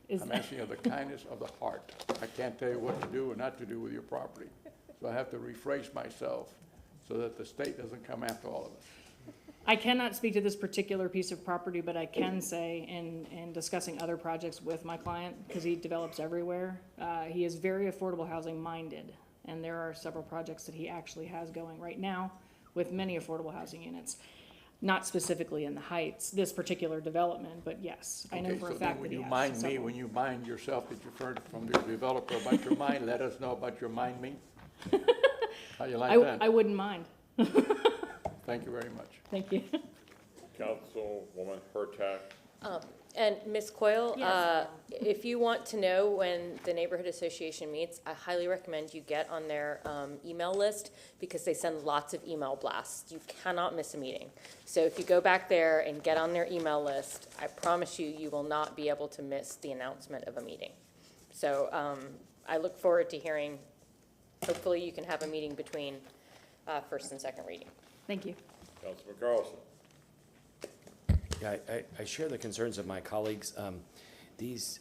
S16: I'm asking of the kindness of the heart. I can't tell you what to do or not to do with your property. So I have to rephrase myself so that the state doesn't come after all of us.
S9: I cannot speak to this particular piece of property, but I can say in discussing other projects with my client, because he develops everywhere, he is very affordable housing minded. And there are several projects that he actually has going right now with many affordable housing units. Not specifically in the Heights, this particular development, but yes, I know
S16: Okay,
S9: for a
S16: so
S9: fact
S16: then
S9: that he
S16: when
S9: has
S16: you mind me,
S9: several.
S16: when you mind yourself that you've heard from the developer about your mind, let us know about your mind me. How you like that?
S9: I wouldn't mind.
S16: Thank you very much.
S9: Thank you.
S3: Councilwoman Hurtak.
S18: And Ms. Coyle,
S9: Yes.
S18: if you want to know when the neighborhood association meets, I highly recommend you get on their email list because they send lots of email blasts. You cannot miss a meeting. So if you go back there and get on their email list, I promise you, you will not be able to miss the announcement of a meeting. So I look forward to hearing, hopefully you can have a meeting between first and second reading.
S9: Thank you.
S3: Councilman Carlson.
S12: Yeah, I share the concerns of my colleagues. These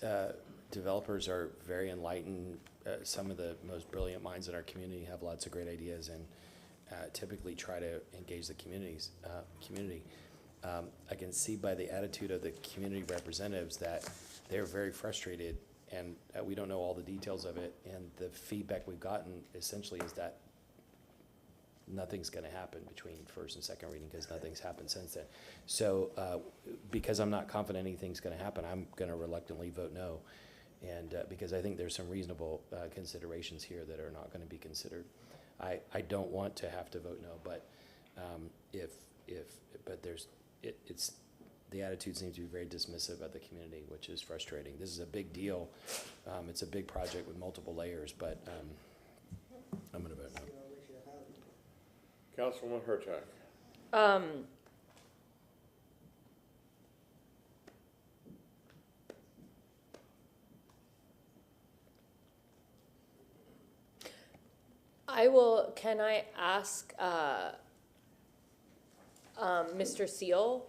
S12: developers are very enlightened. Some of the most brilliant minds in our community have lots of great ideas and typically try to engage the community. I can see by the attitude of the community representatives that they're very frustrated, and we don't know all the details of it. And the feedback we've gotten essentially is that nothing's going to happen between first and second reading because nothing's happened since then. So because I'm not confident anything's going to happen, I'm going to reluctantly vote no. And because I think there's some reasonable considerations here that are not going to be considered. I don't want to have to vote no, but it's the attitude seems to be very dismissive of the community, which is frustrating. This is a big deal. It's a big project with multiple layers, but I'm going to vote no.
S3: Councilwoman Hurtak.
S18: Can I ask Mr. Seal?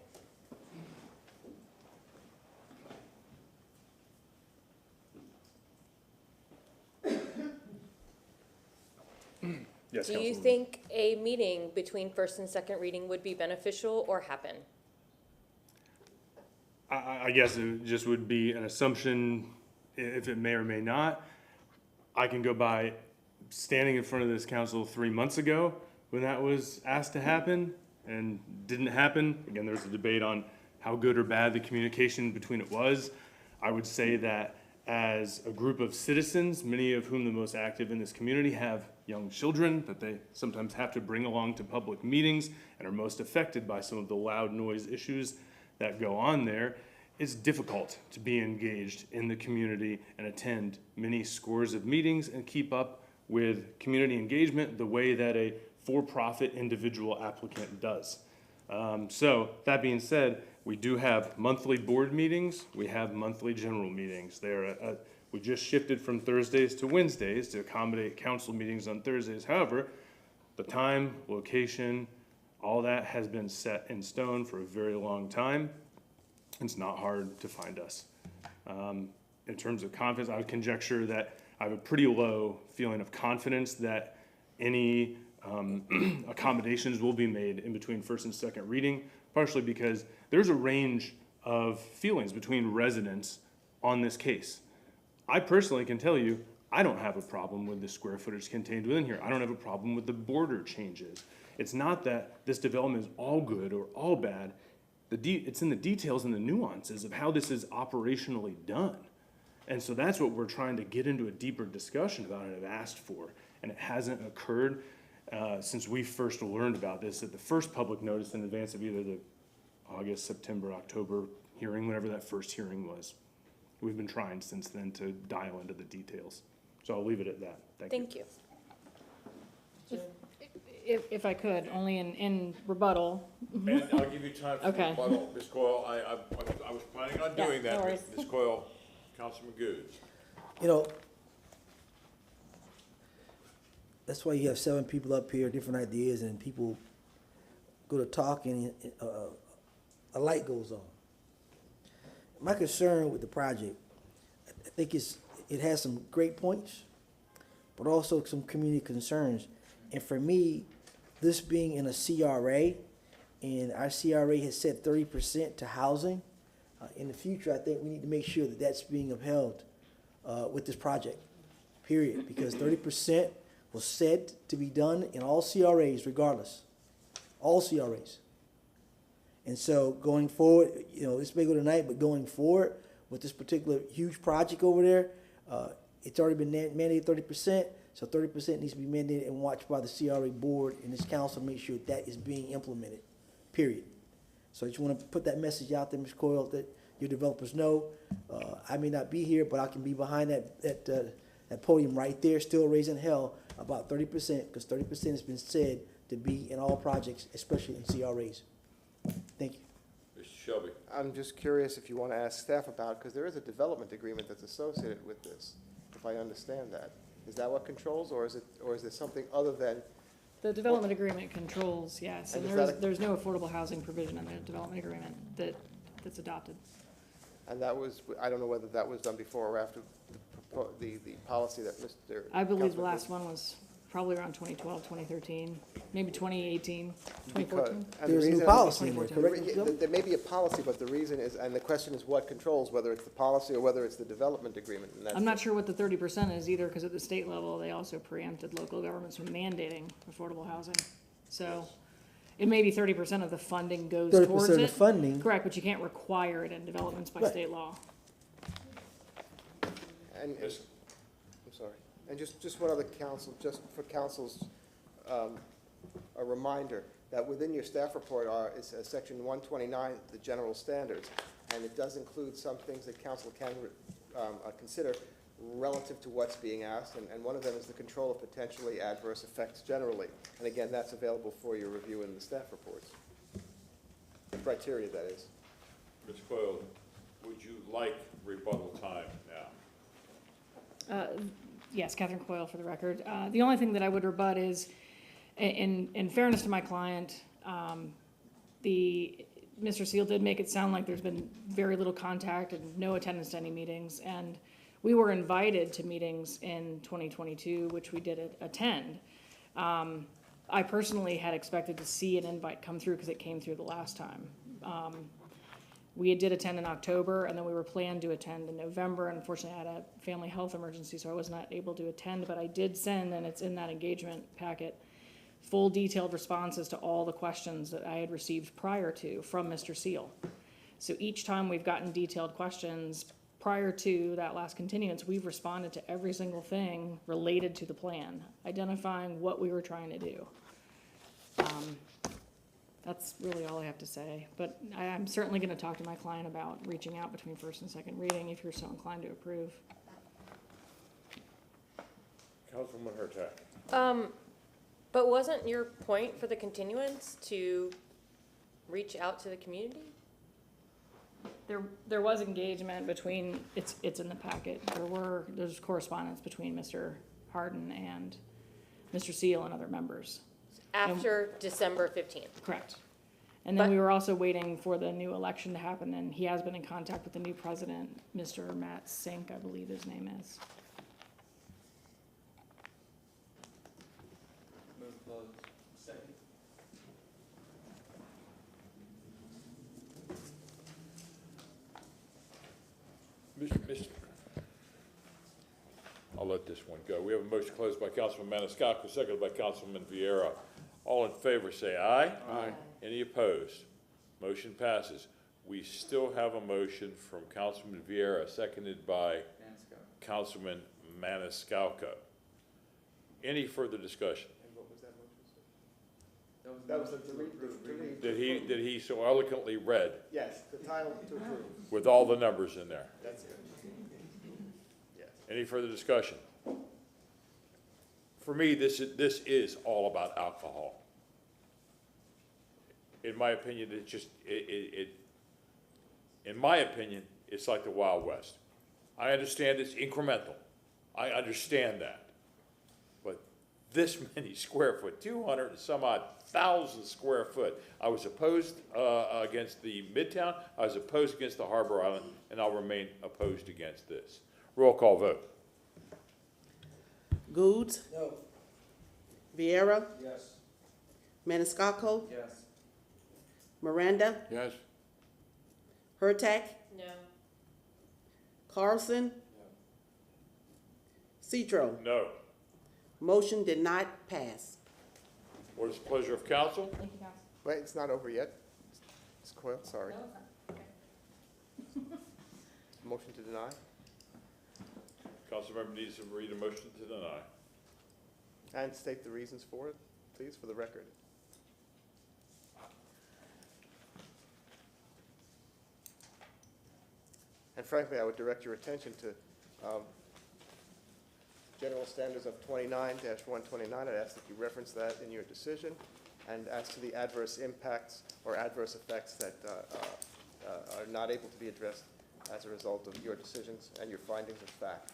S11: Yes,
S18: Do you
S11: Councilwoman.
S18: think a meeting between first and second reading would be beneficial or happen?
S11: I guess it just would be an assumption, if it may or may not. I can go by standing in front of this council 3 months ago when that was asked to happen and didn't happen. Again, there's a debate on how good or bad the communication between it was. I would say that as a group of citizens, many of whom the most active in this community have young children that they sometimes have to bring along to public meetings and are most affected by some of the loud noise issues that go on there, it's difficult to be engaged in the community and attend many scores of meetings and keep up with community engagement the way that a for-profit individual applicant does. So that being said, we do have monthly board meetings. We have monthly general meetings. We just shifted from Thursdays to Wednesdays to accommodate council meetings on Thursdays. However, the time, location, all that has been set in stone for a very long time. It's not hard to find us. In terms of confidence, I would conjecture that I have a pretty low feeling of confidence that any accommodations will be made in between first and second reading, partially because there's a range of feelings between residents on this case. I personally can tell you, I don't have a problem with the square footage contained within here. I don't have a problem with the border changes. It's not that this development is all good or all bad. It's in the details and the nuances of how this is operationally done. And so that's what we're trying to get into a deeper discussion about and have asked for, and it hasn't occurred. since we first learned about this, at the first public notice in advance of either the August, September, October hearing, whenever that first hearing was. We've been trying since then to dial into the details. So I'll leave it at that. Thank you.
S18: Thank you.
S9: If I could, only in rebuttal.
S3: And I'll give you time for
S9: Okay.
S3: rebuttal, Ms. Coyle. I was planning on doing
S9: Yeah, no
S3: that,
S9: worries.
S3: Ms. Coyle. Councilman Goode.
S13: You know, that's why you have 7 people up here, different ideas, and people go to talk and a light goes on. My concern with the project, I think it has some great points, but also some community concerns. And for me, this being in a CRA, and our CRA has set 30% to housing, in the future, I think we need to make sure that that's being upheld with this project, period. Because 30% was said to be done in all CRAs regardless, all CRAs. And so going forward, you know, this may go tonight, but going forward with this particular huge project over there, it's already been mandated 30%, so 30% needs to be mandated and watched by the CRA board and this council to make sure that is being implemented, period. So I just want to put that message out there, Ms. Coyle, that your developers know. I may not be here, but I can be behind that podium right there, still raising hell about 30%, because 30% has been said to be in all projects, especially in CRAs. Thank you.
S3: Mr. Shelby.
S20: I'm just curious if you want to ask staff about, because there is a development agreement that's associated with this, if I understand that. Is that what controls, or is there something other than?
S9: The development agreement controls, yes, and
S20: And
S9: there's no affordable housing provision in the development agreement that's adopted.
S20: And that was, I don't know whether that was done before or after the policy that Mr.
S9: I believe the
S20: Councilman
S9: last one was probably around 2012, 2013, maybe 2018, 2014.
S20: And
S13: There's
S20: the
S13: a new
S20: reason-
S13: policy in there, correct?
S20: There may be a policy, but the reason is, and the question is what controls, whether it's the policy or whether it's the development agreement. And that's
S9: I'm not sure what the 30% is either, because at the state level, they also preempted local governments from mandating affordable housing. So it may be 30% of the funding goes
S13: 30%
S9: towards
S13: of the
S9: it.
S13: funding.
S9: Correct, but you can't require it in developments by
S13: Right.
S9: state law.
S20: And, I'm sorry, and just one other council, just for council's, a reminder that within your staff report is section 129, the general standards, and it does include some things that council can consider relative to what's being asked, and one of them is the control of potentially adverse effects generally. And again, that's available for your review in the staff reports. The criteria, that is.
S3: Ms. Coyle, would you like rebuttal time now?
S9: Yes, Catherine Coyle for the record. The only thing that I would rebut is, in fairness to my client, Mr. Seal did make it sound like there's been very little contact and no attendance to any meetings, and we were invited to meetings in 2022, which we did attend. I personally had expected to see an invite come through because it came through the last time. We did attend in October, and then we were planned to attend in November. Unfortunately, I had a family health emergency, so I was not able to attend, but I did send, and it's in that engagement packet, full detailed responses to all the questions that I had received prior to from Mr. Seal. So each time we've gotten detailed questions prior to that last continuance, we've responded to every single thing related to the plan, identifying what we were trying to do. That's really all I have to say, but I'm certainly gonna talk to my client about reaching out between first and second reading if you're so inclined to approve.
S3: Councilwoman Hurtak.
S18: But wasn't your point for the continuance to reach out to the community?
S9: There was engagement between, it's in the packet, there's correspondence between Mr. Harden and Mr. Seal and other members.
S18: After December 15th?
S9: Correct. And then we were also waiting for the new election to happen, and he has been in contact with the new president, Mr. Matt Sink, I believe his name is.
S6: Move close. Second.
S3: I'll let this one go. We have a motion closed by Councilman Maniscalco, seconded by Councilman Vieira. All in favor say aye. Aye. Any opposed? Motion passes. We still have a motion from Councilman Vieira, seconded by Councilman Maniscalco. Any further discussion?
S20: And what was that motion? That was the read.
S3: That he so eloquently read
S20: Yes, the title to approve.
S3: with all the numbers in there.
S20: That's it. Yes.
S3: Any further discussion? For me, this is all about alcohol. In my opinion, it just, in my opinion, it's like the Wild West. I understand it's incremental. I understand that. But this many square foot, 200 and some odd thousand square foot, I was opposed against the Midtown, I was opposed against the Harbor Island, and I'll remain opposed against this. Roll call vote.
S19: Goods?
S13: No.
S19: Viera?
S13: Yes.
S19: Maniscalco?
S13: Yes.
S19: Miranda?
S16: Yes.
S19: Hurtak?
S18: No.
S19: Carlson? Citro?
S3: No.
S19: Motion did not pass.
S3: What is the pleasure of council?
S4: Thank you, guys.
S20: Wait, it's not over yet. Ms. Coyle, sorry. Motion to deny?
S3: Councilmember needs to read a motion to deny.
S20: And state the reasons for it, please, for the record. And frankly, I would direct your attention to General Standards of 29-129. I'd ask that you reference that in your decision. And as to the adverse impacts or adverse effects that are not able to be addressed as a result of your decisions and your findings of fact.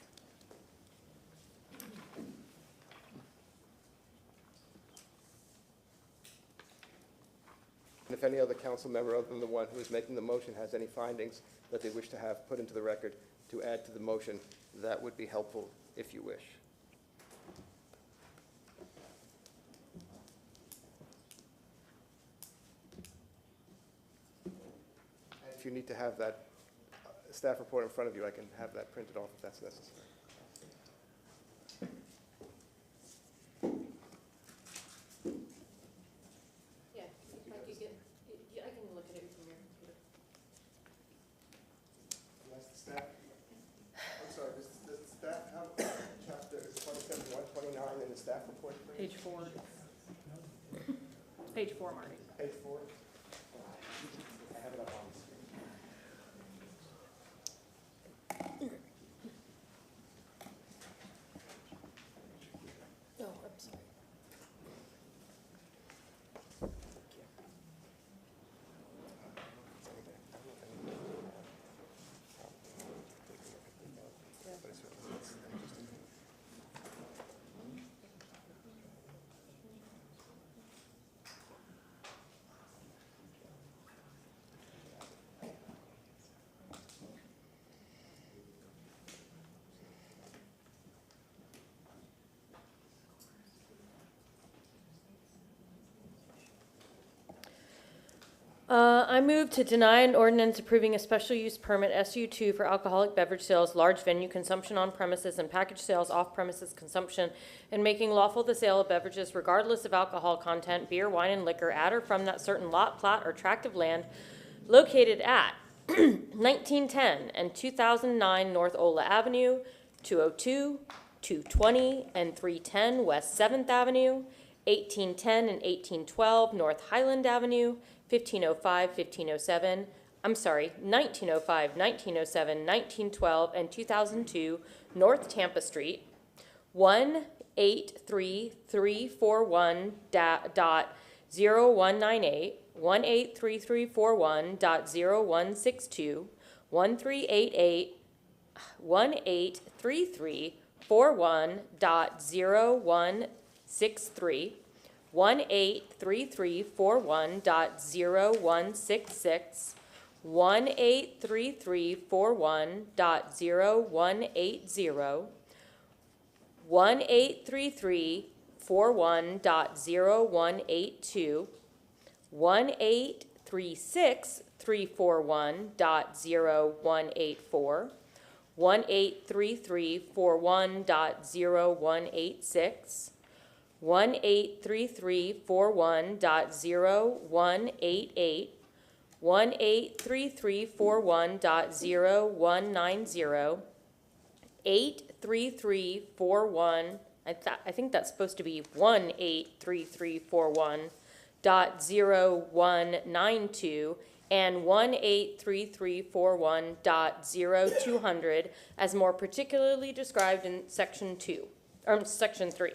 S20: And if any other council member other than the one who is making the motion has any findings that they wish to have put into the record to add to the motion, that would be helpful if you wish. And if you need to have that staff report in front of you, I can have that printed off if that's necessary.
S18: Yeah, I can look at it from your computer.
S20: That's the staff. I'm sorry, does the staff have chapter 27-129 in the staff report? please?
S4: Page 4. Page 4, Marty.
S20: Page 4. I have it up on the screen.
S18: Oh, I'm sorry. I move to deny an ordinance approving a special use permit SU2 for alcoholic beverage sales, large venue consumption on premises, and package sales off premises consumption, and making lawful the sale of beverages regardless of alcohol content, beer, wine, and liquor at or from that certain lot, plat, or tract of land located at 1910 and 2009 North Ola Avenue, 202, 220, and 310 West 7th Avenue, 1810 and 1812 North Highland Avenue, 1505, 1507, 1905, 1907, 1912, and 2002 North Tampa Street, 183341.0198, 183341.0162, 1388, 183341.0163, 183341.0166, 183341.0180, 183341.0182, 18363441.0184, 183341.0186, 183341.0188, 183341.0190, 83341, I think that's supposed to be 183341.0190, 1.0192 and 183341.0200 as more particularly described in section 2, or section 3.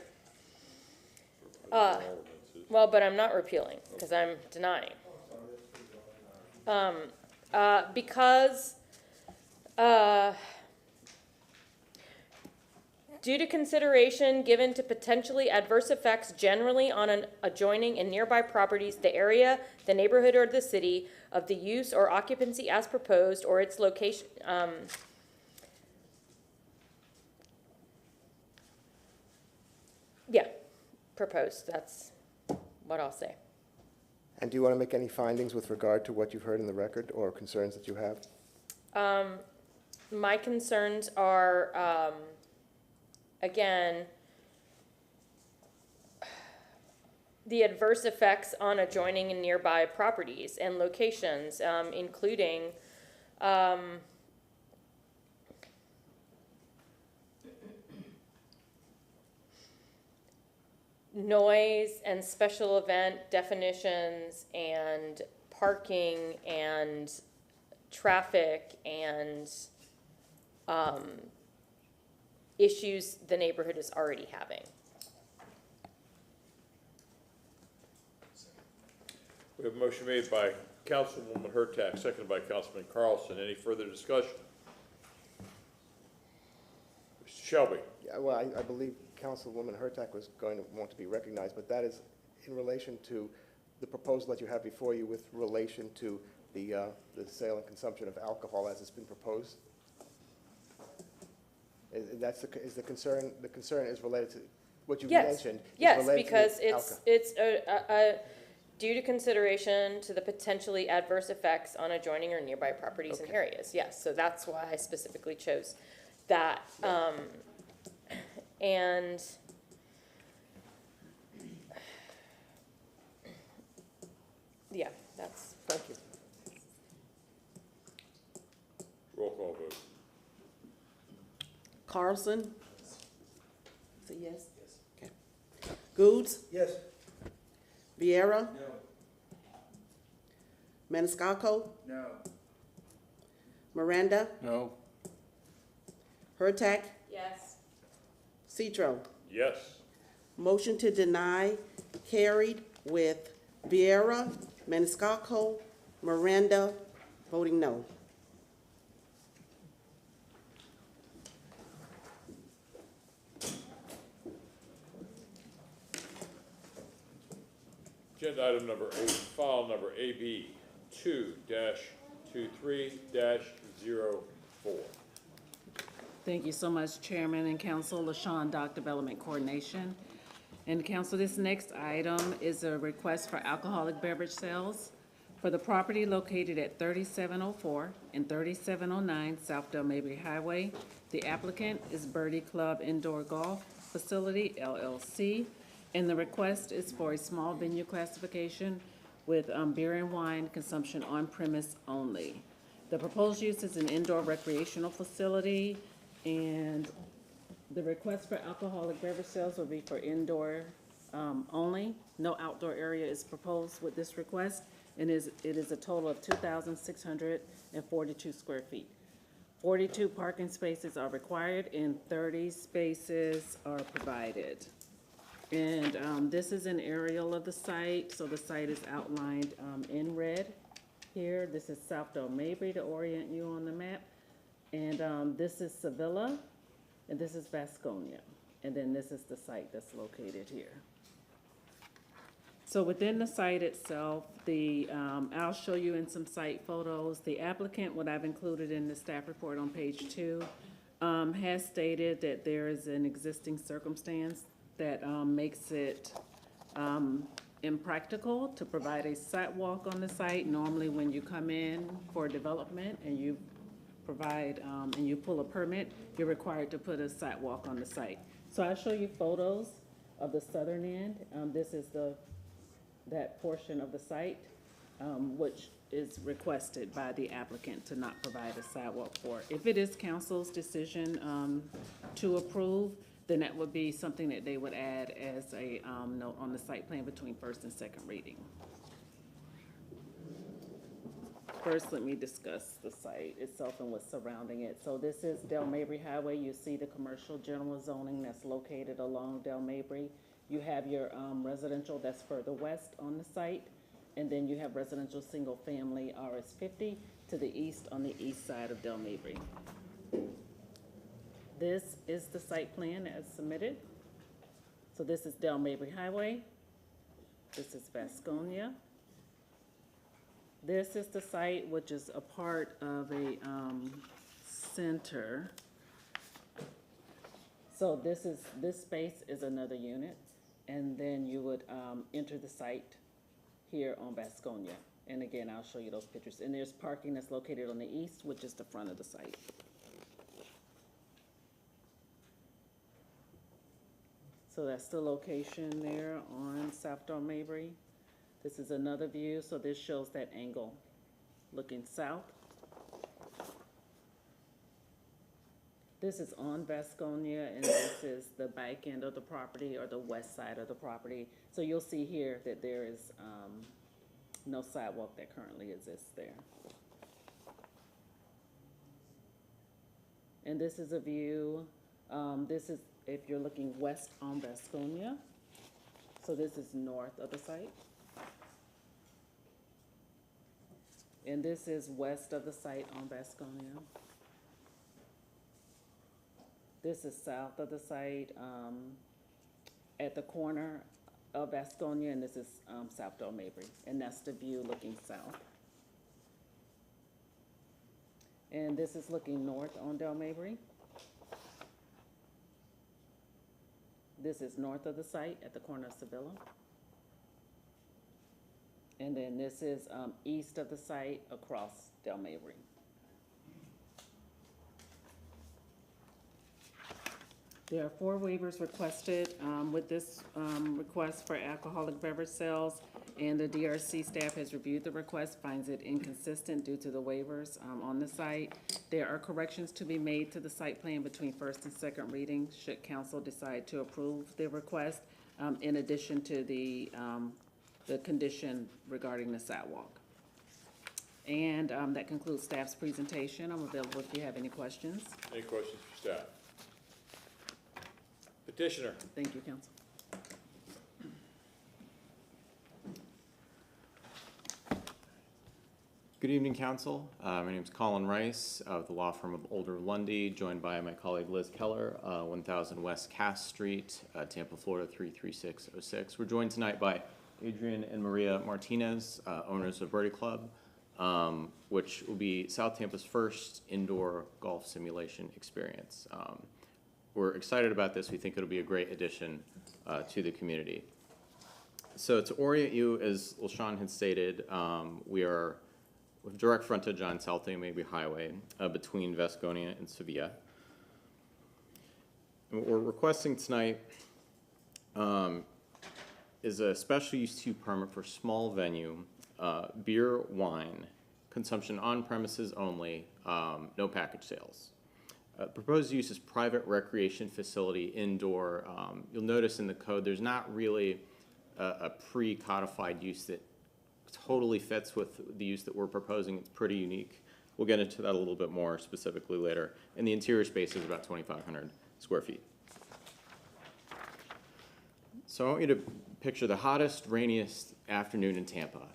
S18: Well, but I'm not repealing, because I'm denying. Because due to consideration given to potentially adverse effects generally on an adjoining and nearby properties, the area, the neighborhood, or the city of the use or occupancy as proposed, or its location, proposed, that's what I'll say.
S20: And do you want to make any findings with regard to what you've heard in the record or concerns that you have?
S18: My concerns are, again, the adverse effects on adjoining and nearby properties and locations, including noise and special event definitions and parking and traffic and issues the neighborhood is already having.
S3: We have a motion made by Councilwoman Hurtak, seconded by Councilman Carlson. Any further discussion? Mr. Shelby?
S20: Yeah, well, I believe Councilwoman Hurtak was going to want to be recognized, but that is in relation to the proposal that you have before you with relation to the sale and consumption of alcohol as it's been proposed. Is the concern is related to what you mentioned?
S18: Yes, because it's due to consideration to the potentially adverse effects on adjoining or nearby properties and areas. Yes, so that's why I specifically chose that. And yeah, that's.
S20: Thank you.
S3: Roll call vote.
S19: Carlson? Say yes? Yes. Okay. Goods?
S13: Yes.
S19: Vieira? No. Maniscalco?
S6: No.
S19: Miranda?
S16: No.
S19: Hurtak?
S18: Yes.
S19: Citro?
S3: Yes.
S19: Motion to deny carried with Vieira, Maniscalco, Miranda voting no.
S3: Agenda item number 8, file number AB 2-23-04.
S8: Thank you so much, Chairman and Council. LaShawn, Dock Development Coordination. And Council, this next item is a request for alcoholic beverage sales for the property located at 3704 and 3709 South Del Mabry Highway. The applicant is Birdie Club Indoor Golf Facility, LLC, and the request is for a small venue classification with beer and wine consumption on premise only. The proposed use is an indoor recreational facility, and the request for alcoholic beverage sales will be for indoor only. No outdoor area is proposed with this request, and it is a total of 2,642 square feet. 42 parking spaces are required and 30 spaces are provided. And this is an aerial of the site, so the site is outlined in red here. This is South Del Mabry to orient you on the map. And this is Sevilla, and this is Vasconia. And then this is the site that's located here. So within the site itself, I'll show you in some site photos. The applicant, what I've included in the staff report on page 2, has stated that there is an existing circumstance that makes it impractical to provide a sidewalk on the site. Normally when you come in for development and you provide, and you pull a permit, you're required to put a sidewalk on the site. So I'll show you photos of the southern end. This is that portion of the site, which is requested by the applicant to not provide a sidewalk for. If it is council's decision to approve, then that would be something that they would add as a, note on the site plan between first and second reading. First, let me discuss the site itself and what's surrounding it. So this is Del Mabry Highway. You see the commercial general zoning that's located along Del Mabry. You have your residential that's further west on the site, and then you have residential single-family RS50 to the east on the east side of Del Mabry. This is the site plan as submitted. So this is Del Mabry Highway. This is Vasconia. This is the site, which is a part of a center. So this space is another unit, and then you would enter the site here on Vasconia. And again, I'll show you those pictures. And there's parking that's located on the east, which is the front of the site. So that's the location there on South Del Mabry. This is another view, so this shows that angle looking south. This is on Vasconia, and this is the back end of the property, or the west side of the property. So you'll see here that there is no sidewalk that currently exists there. And this is a view, this is if you're looking west on Vasconia. So this is north of the site. And this is west of the site on Vasconia. This is south of the site at the corner of Vasconia, and this is South Del Mabry. And that's the view looking south. And this is looking north on Del Mabry. This is north of the site at the corner of Sevilla. And then this is east of the site across Del Mabry. There are 4 waivers requested with this request for alcoholic beverage sales, and the DRC staff has reviewed the request, finds it inconsistent due to the waivers on the site. There are corrections to be made to the site plan between first and second reading, should council decide to approve the request, in addition to the condition regarding the sidewalk. And that concludes staff's presentation. I'm available if you have any questions.
S3: Any questions for staff? Petitioner.
S8: Thank you, council.
S1: Good evening, council. My name is Colin Rice of the law firm of Older Lundy, joined by my colleague Liz Keller, 1000 West Cass Street, Tampa, Florida 33606. We're joined tonight by Adrian and Maria Martinez, owners of Birdie Club, which will be South Tampa's first indoor golf simulation experience. We're excited about this. We think it'll be a great addition to the community. So to orient you, as LaShawn had stated, we are with direct frontage on South Del Mabry Highway between Vasconia and Sevilla. And what we're requesting tonight is a special use 2 permit for small venue, beer, wine, consumption on premises only, no package sales. Proposed use is private recreation facility indoor. You'll notice in the code there's not really a pre-codified use that totally fits with the use that we're proposing. It's pretty unique. We'll get into that a little bit more specifically later. And the interior space is about 2,500 square feet. So I want you to picture the hottest, rainiest afternoon in Tampa.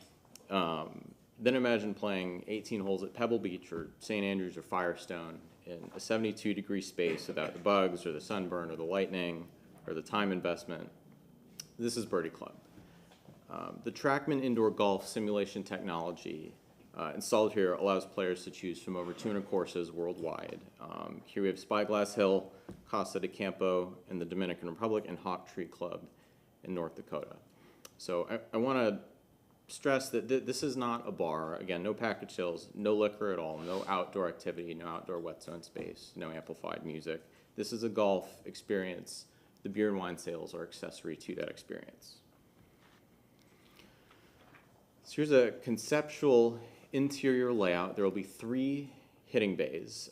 S1: Then imagine playing 18 holes at Pebble Beach or St. Andrews or Firestone in a 72-degree space without the bugs or the sunburn or the lightning or the time investment. This is Birdie Club. The TrackMan indoor golf simulation technology installed here allows players to choose from over 200 courses worldwide. Here we have Spyglass Hill, Casa de Campo in the Dominican Republic, and Hawk Tree Club in North Dakota. So I want to stress that this is not a bar. Again, no package sales, no liquor at all, no outdoor activity, no outdoor wet zone space, no amplified music. This is a golf experience. The beer and wine sales are accessory to that experience. So here's a conceptual interior layout. There will be 3 hitting bays.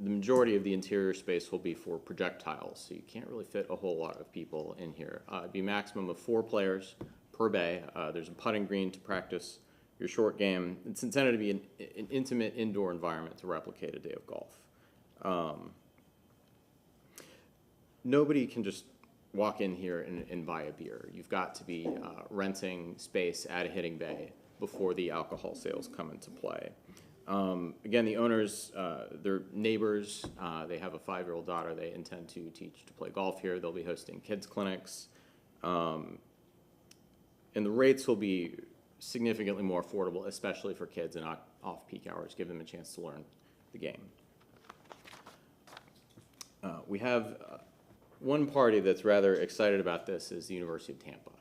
S1: the majority of the interior space will be for projectiles, so you can't really fit a whole lot of people in here. It'd be a maximum of 4 players per bay. There's a putting green to practice your short game. It's intended to be an intimate indoor environment to replicate a day of golf. Nobody can just walk in here and buy a beer. You've got to be renting space at a hitting bay before the alcohol sales come into play. Again, the owners, they're neighbors. They have a 5-year-old daughter they intend to teach to play golf here. They'll be hosting kids clinics. And the rates will be significantly more affordable, especially for kids in off-peak hours, give them a chance to learn the game. We have one party that's rather excited about this is the University of Tampa.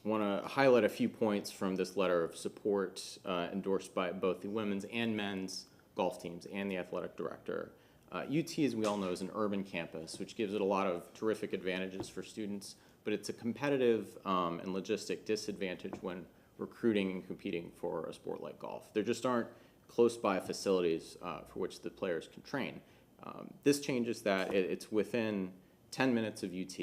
S1: Want to highlight a few points from this letter of support endorsed by both the women's and men's golf teams and the athletic director. UT, as we all know, is an urban campus, which gives it a lot of terrific advantages for students, but it's a competitive and logistic disadvantage when recruiting and competing for a sport like golf. There just aren't close by facilities for which the players can train. This changes that. It's within 10 minutes of UT.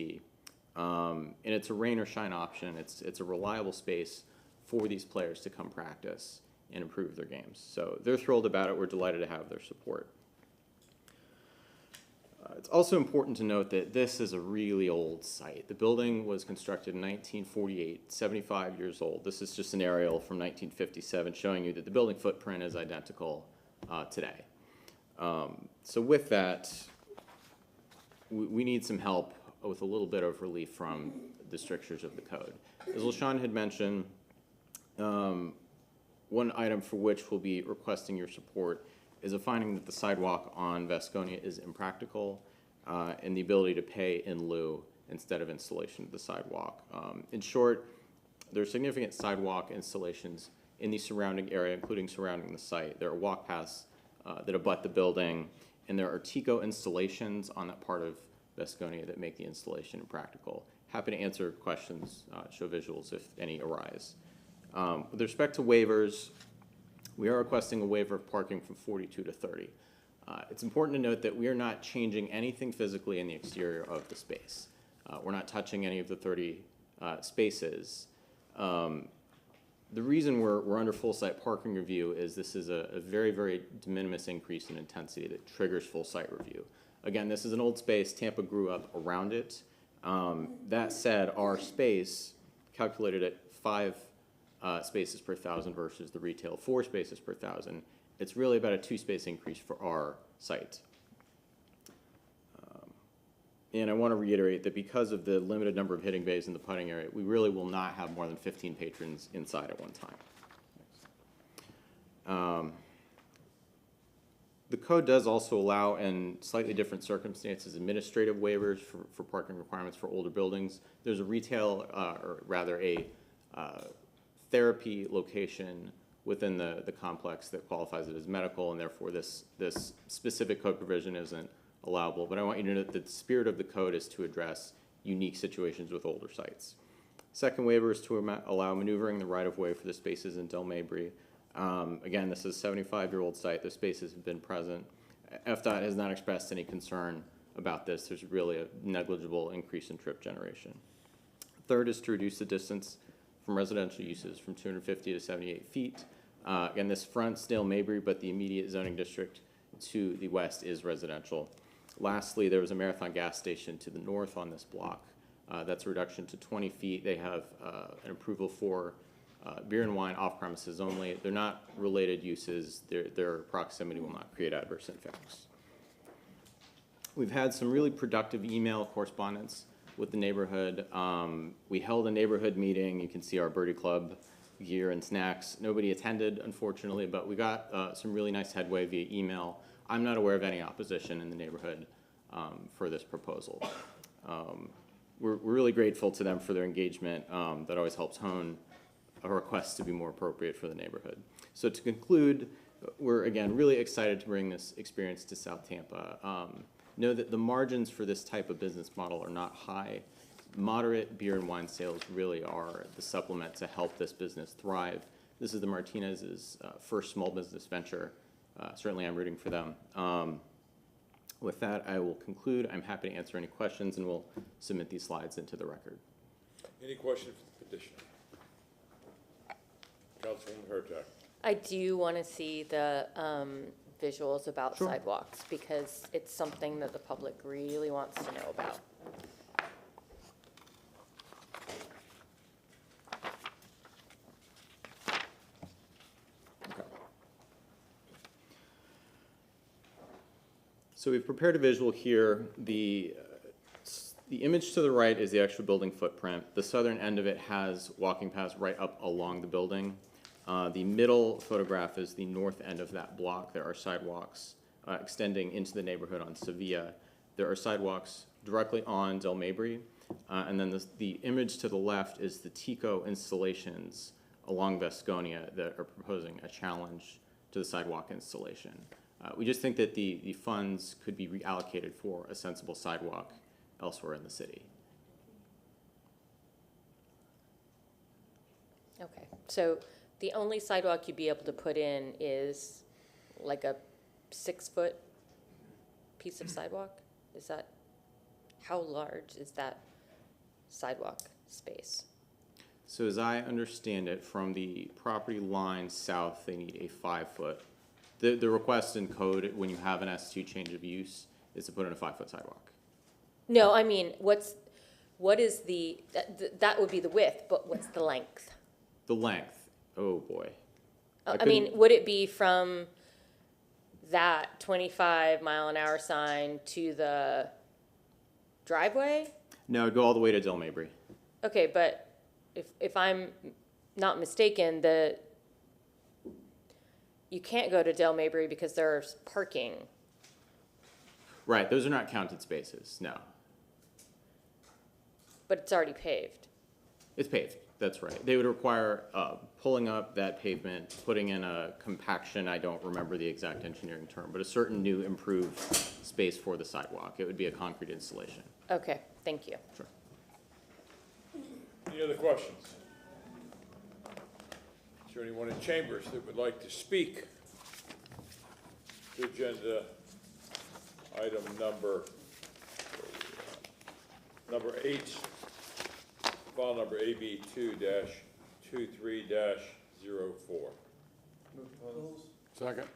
S1: And it's a rain or shine option. It's a reliable space for these players to come practice and improve their games. So they're thrilled about it. We're delighted to have their support. It's also important to note that this is a really old site. The building was constructed in 1948, 75 years old. This is just an aerial from 1957 showing you that the building footprint is identical today. So with that, we need some help with a little bit of relief from the strictures of the code. As LaShawn had mentioned, one item for which we'll be requesting your support is a finding that the sidewalk on Vasconia is impractical and the ability to pay in lieu instead of installation of the sidewalk. In short, there are significant sidewalk installations in the surrounding area, including surrounding the site. There are walk paths that abut the building, and there are TICO installations on that part of Vasconia that make the installation impractical. Happy to answer questions, show visuals if any arise. With respect to waivers, we are requesting a waiver of parking from 42 to 30. It's important to note that we are not changing anything physically in the exterior of the space. We're not touching any of the 30 spaces. The reason we're under full site parking review is this is a very, very de minimis increase in intensity that triggers full site review. Again, this is an old space. Tampa grew up around it. That said, our space calculated at 5 spaces per 1,000 versus the retail 4 spaces per 1,000. It's really about a 2-space increase for our site. And I want to reiterate that because of the limited number of hitting bays in the putting area, we really will not have more than 15 patrons inside at one time. The code does also allow, in slightly different circumstances, administrative waivers for parking requirements for older buildings. There's a retail, or rather a therapy location within the complex that qualifies it as medical, and therefore this specific code provision isn't allowable. But I want you to know that the spirit of the code is to address unique situations with older sites. Second waiver is to allow maneuvering the right-of-way for the spaces in Del Mabry. Again, this is a 75-year-old site. The spaces have been present. FDOT has not expressed any concern about this. There's really a negligible increase in trip generation. Third is to reduce the distance from residential uses from 250 to 78 feet. Again, this fronts Del Mabry, but the immediate zoning district to the west is residential. Lastly, there was a Marathon gas station to the north on this block. That's a reduction to 20 feet. They have an approval for beer and wine off premises only. They're not related uses. Their proximity will not create adverse effects. We've had some really productive email correspondence with the neighborhood. We held a neighborhood meeting. You can see our Birdie Club gear and snacks. Nobody attended, unfortunately, but we got some really nice headway via email. I'm not aware of any opposition in the neighborhood for this proposal. We're really grateful to them for their engagement. That always helps hone a request to be more appropriate for the neighborhood. So to conclude, we're again really excited to bring this experience to South Tampa. Know that the margins for this type of business model are not high. Moderate beer and wine sales really are the supplement to help this business thrive. This is the Martinez's first small business venture certainly I'm rooting for them. With that, I will conclude. I'm happy to answer any questions, and we'll submit these slides into the record.
S3: Any questions for the petitioner? Councilwoman Hurtak.
S18: I do want to see the visuals about
S1: Sure.
S18: sidewalks because it's something that the public really wants to know about.
S1: So we've prepared a visual here. The image to the right is the actual building footprint. The southern end of it has walking paths right up along the building. The middle photograph is the north end of that block. There are sidewalks extending into the neighborhood on Sevilla. There are sidewalks directly on Del Mabry. And then the image to the left is the TCO installations along Vasconia that are proposing a challenge to the sidewalk installation. We just think that the funds could be reallocated for a sensible sidewalk elsewhere in the city.
S18: Okay, so the only sidewalk you'd be able to put in is like a 6-foot piece of sidewalk? Is that, how large is that sidewalk space?
S1: So as I understand it, from the property line south, they need a 5-foot. The request in code, when you have an S2 change of use, is to put in a 5-foot sidewalk.
S18: No, I mean, what is the, that would be the width, but what's the length?
S1: The length, oh boy.
S18: I mean, would it be from that 25-mile-an-hour sign to the driveway?
S1: No, it'd go all the way to Del Mabry.
S18: Okay, but if I'm not mistaken, you can't go to Del Mabry because there's parking.
S1: Right, those are not counted spaces, no.
S18: But it's already paved.
S1: It's paved, that's right. They would require pulling up that pavement, putting in a compaction, I don't remember the exact engineering term, but a certain new improved space for the sidewalk. It would be a concrete installation.
S18: Okay, thank you.
S1: Sure.
S3: Any other questions? Is there anyone in chambers that would like to speak to agenda item number 8, file number AB 2-23-04?
S16: Second.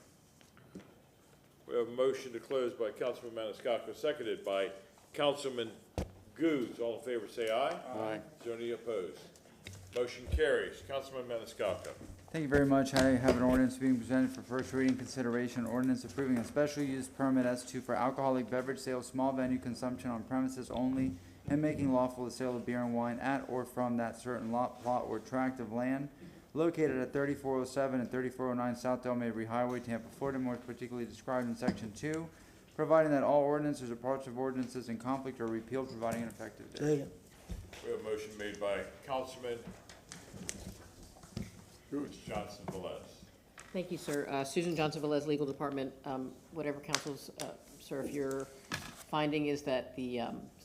S3: We have a motion to close by Councilman Maniscalco, seconded by Councilman Goode. All in favor, say aye.
S16: Aye.
S3: Is there any opposed? Motion carries. Councilman Maniscalco.
S6: Thank you very much. I have an ordinance being presented for first reading consideration. Ordinance approving a special use permit S2 for alcoholic beverage sales, small venue consumption on premises only, and making lawful the sale of beer and wine at or from that certain lot, plot, or tract of land located at 3407 and 3409 South Del Mabry Highway, Tampa, Florida, more particularly described in Section 2, providing that all ordinances or parts of ordinances in conflict are repealed, providing an effective date.
S13: Second.
S3: We have a motion made by Councilman Johnson Velez.
S21: Thank you, sir. Susan Johnson Velez, Legal Department. Whatever council's, sir, if your finding is that the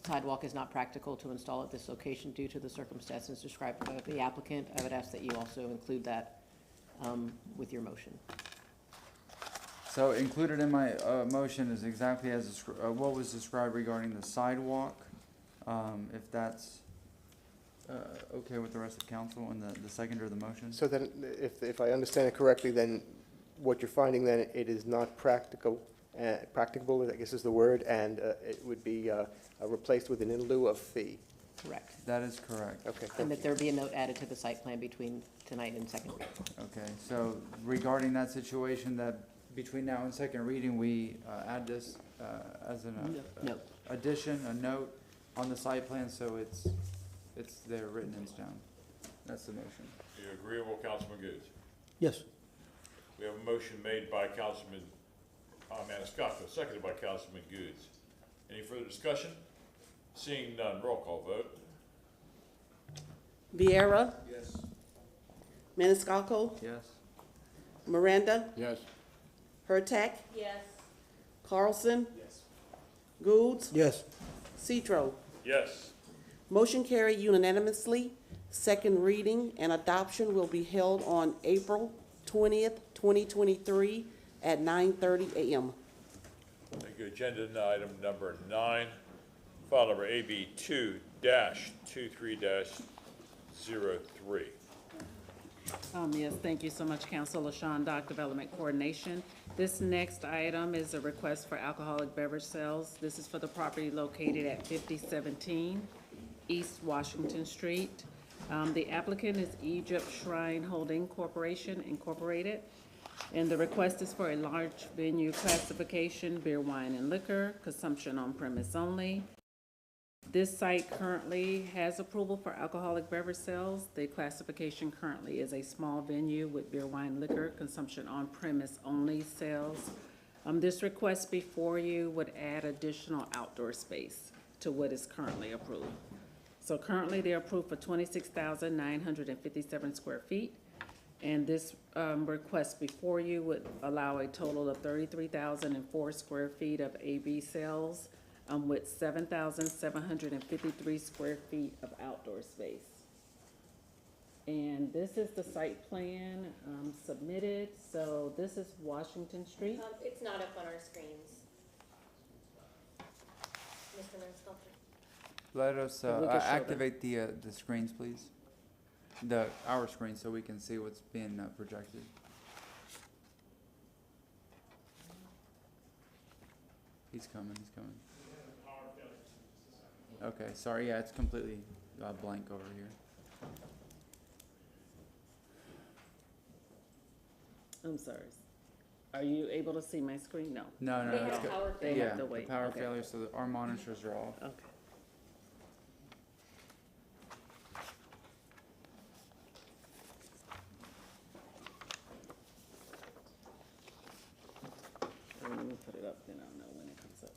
S21: sidewalk is not practical to install at this location due to the circumstances described by the applicant, I would ask that you also include that with your motion.
S6: So included in my motion is exactly as what was described regarding the sidewalk. If that's okay with the rest of council and the seconder of the motion.
S20: So then, if I understand it correctly, then what you're finding then, it is not practicable, I guess is the word, and it would be replaced with an in lieu of fee.
S21: Correct.
S6: That is correct.
S20: Okay,
S21: And
S20: thank
S21: that
S20: you.
S21: there be a note added to the site plan between tonight and second reading.
S6: Okay, so regarding that situation, that between now and second reading, we add this as an
S21: Note.
S6: addition, a note on the site plan, so it's there written in stone. That's the motion.
S3: Are you agreeable, Councilman Goode?
S13: Yes.
S3: We have a motion made by Councilman Maniscalco, seconded by Councilman Goode. Any further discussion? Seeing none, roll call vote.
S19: Vieira,
S16: Yes.
S19: Maniscalco,
S6: Yes.
S19: Miranda,
S16: Yes.
S19: Hurtak,
S18: Yes.
S19: Carlson,
S16: Yes.
S19: Gould,
S13: Yes.
S19: Citro.
S3: Yes.
S19: Motion carried unanimously. Second reading and adoption will be held on April 20th, 2023 at 9:30 a.m.
S3: Thank you. Agenda item number 9, file number AB 2-23-03.
S8: Yes, thank you so much, Council. LaShawn, Dock Development Coordination. This next item is a request for alcoholic beverage sales. This is for the property located at 5017 East Washington Street. The applicant is Egypt Shrine Holding Corporation Incorporated, and the request is for a large venue classification, beer, wine, and liquor, consumption on premise only. This site currently has approval for alcoholic beverage sales. The classification currently is a small venue with beer, wine, liquor, consumption on premise only sales. This request before you would add additional outdoor space to what is currently approved. So currently they're approved for 26,957 square feet. And this request before you would allow a total of 33,004 square feet of AB sales, with 7,753 square feet of outdoor space. And this is the site plan submitted. So this is Washington Street.
S18: It's not up on our screens. Mr. Mansculptor.
S6: Let us
S8: We can show
S6: activate the screens, please. Our screen, so we can see what's being projected. He's coming. Okay, sorry. Yeah, it's completely blank over here.
S8: I'm sorry. Are you able to see my screen? No.
S6: No,
S18: They have power
S8: They
S6: yeah,
S8: have to
S6: the
S8: wait.
S6: power
S8: Okay.
S6: failure, so our monitors are off.
S8: Okay. Let me put it up, then I'll know when it comes up.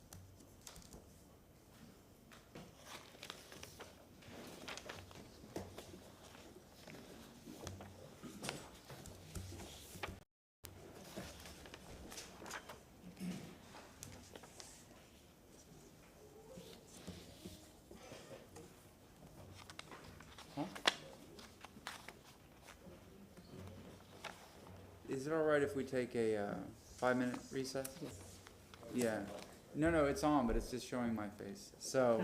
S6: Is it all right if we take a 5-minute recess? Yeah. No, it's on, but it's just showing my face. So,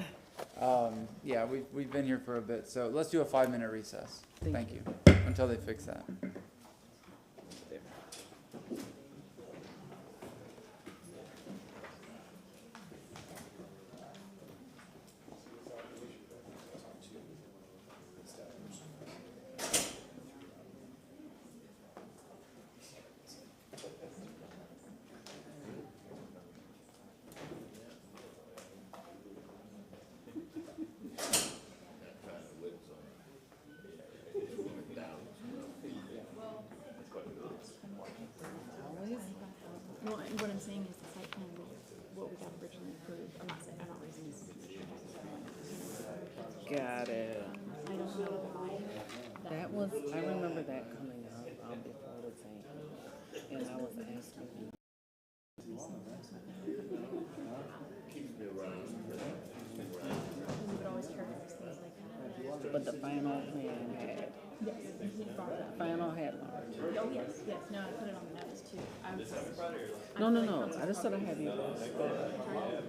S6: yeah, we've been here for a bit. So let's do a 5-minute recess. Thank you. Until they fix that.
S4: No, what I'm saying is the site plan, what we got originally approved, I'm not raising this.
S8: Got it.
S4: I don't know why.
S8: That was, I remember that coming up before the thing, and I was asking him.
S4: We would always characterize things like that.
S8: But the final plan had,
S4: Yes, he brought it up.
S8: final had large.
S4: Oh, yes, no, I put it on the notes too. I was.
S8: No, I just said I have you for,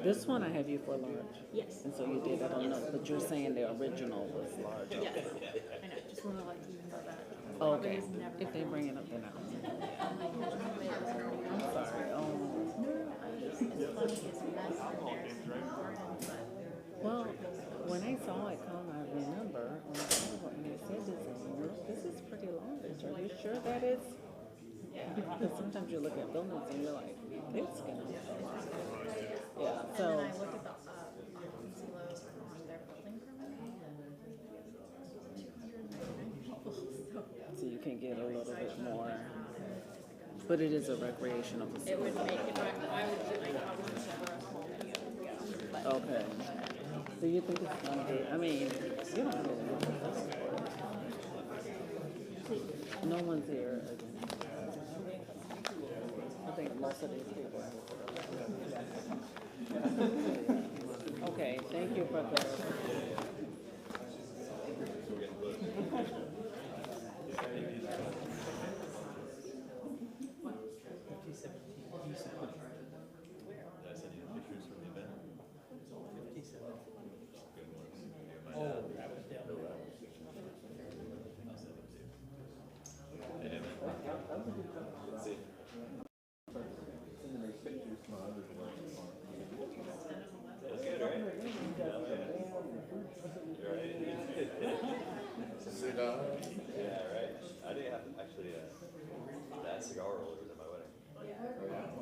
S8: this one I have you for large.
S4: Yes.
S8: And so you did that on notes, but you're saying the original was large.
S4: Yes, I know, just wanna let you know that.
S8: Okay,
S4: It's never
S8: if they bring it up, then I'll. I'm sorry,
S4: No, I just, it's funny, it's a mess in there, it's garden, but.
S8: Well, when I saw it come, I remember, when I saw it, when they said this, I said, look, this is pretty large, are you sure that is? Because sometimes you look at buildings and you're like, it's gonna be so large. Yeah,
S4: And
S8: so,
S4: then I look at the, occupancy loads on their building permit. 299 people,
S8: so you can get a little bit more, but it is a recreational
S4: It
S8: facility.
S4: would make it, I would do like, I would prefer a small video, yeah. But
S8: Okay, so you think it's gonna be, I mean, you don't really look at this. No one's here again. I think most of these people are. Okay, thank you for the.
S2: sit down. Yeah, right. I didn't have, actually, that cigar roller was at my wedding.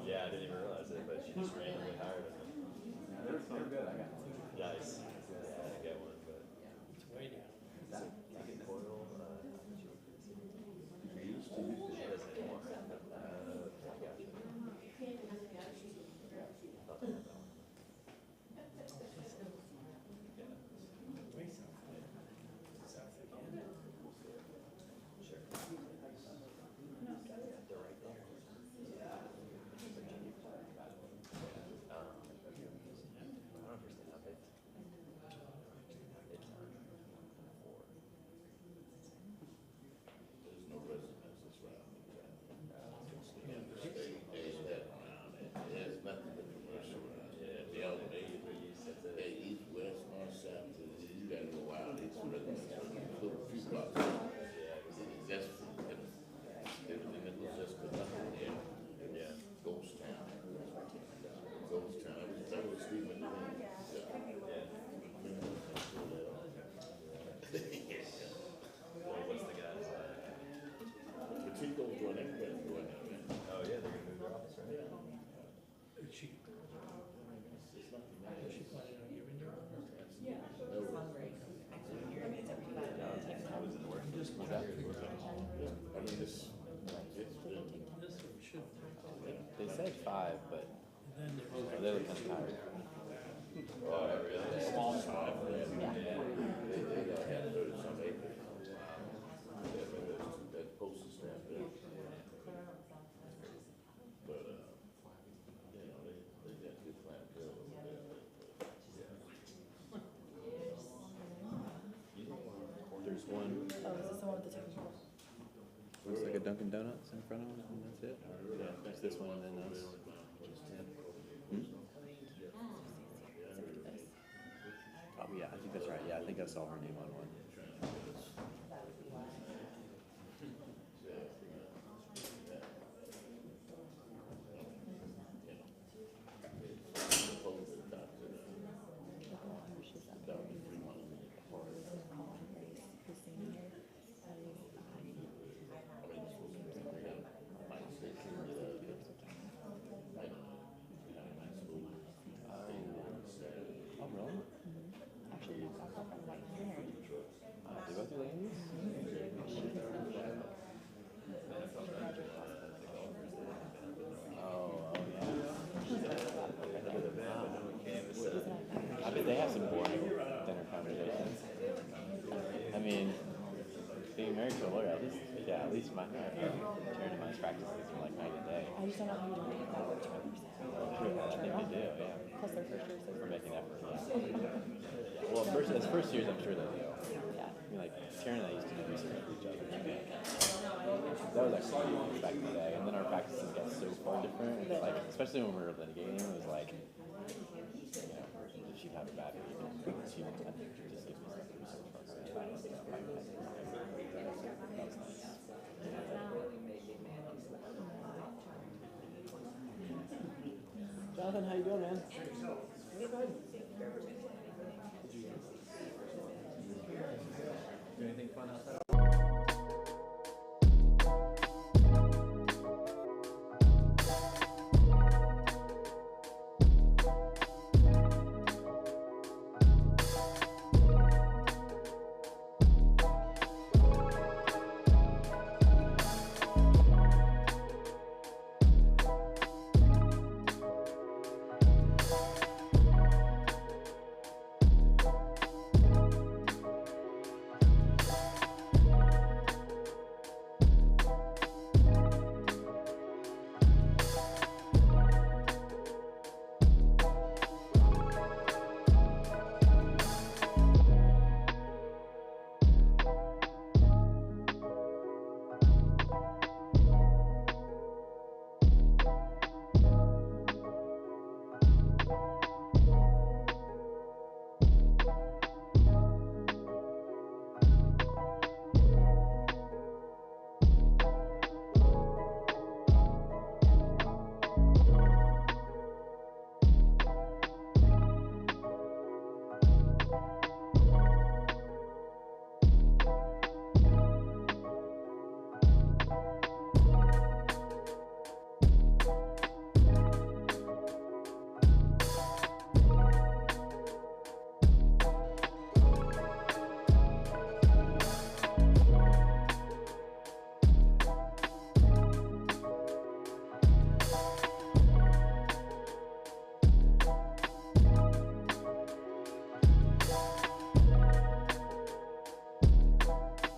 S2: Yeah, I didn't even realize it, but she just randomly hired him. They're good, I got one. Nice. Yeah, I didn't get one, but. It's way down. Is that ticket coil? She doesn't anymore. I got you.
S1: They said 5, but they look kind of tired. Oh, really? Small size. Yeah. That postal stamp there. But, you know, they got good clientele over there. There's one.
S4: Oh, is this the one with the technical?
S1: Looks like a Dunkin' Donuts in front of them, and that's it. Yeah, there's this one, and then those. Oh, yeah, I think that's right. Yeah, I think I saw her name on one. I bet they have some boring dinner conversations. I mean, being married to a lawyer, at least my Karen and my practices are like night and day.
S4: I just don't know how you do that with 20%.
S1: I think they do, yeah.
S4: Plus their first year.
S1: We're making effort. Yeah. Well, as first years, I'm sure they do.
S4: Yeah.
S1: I mean, like Karen and I used to do research for each other. That was actually cool back in the day, and then our practices got so far different. Like, especially when we were litigating, it was like, you know, she'd have a bad week, she would just give me stuff to research for us. That was nice. Jonathan, how you doing, man?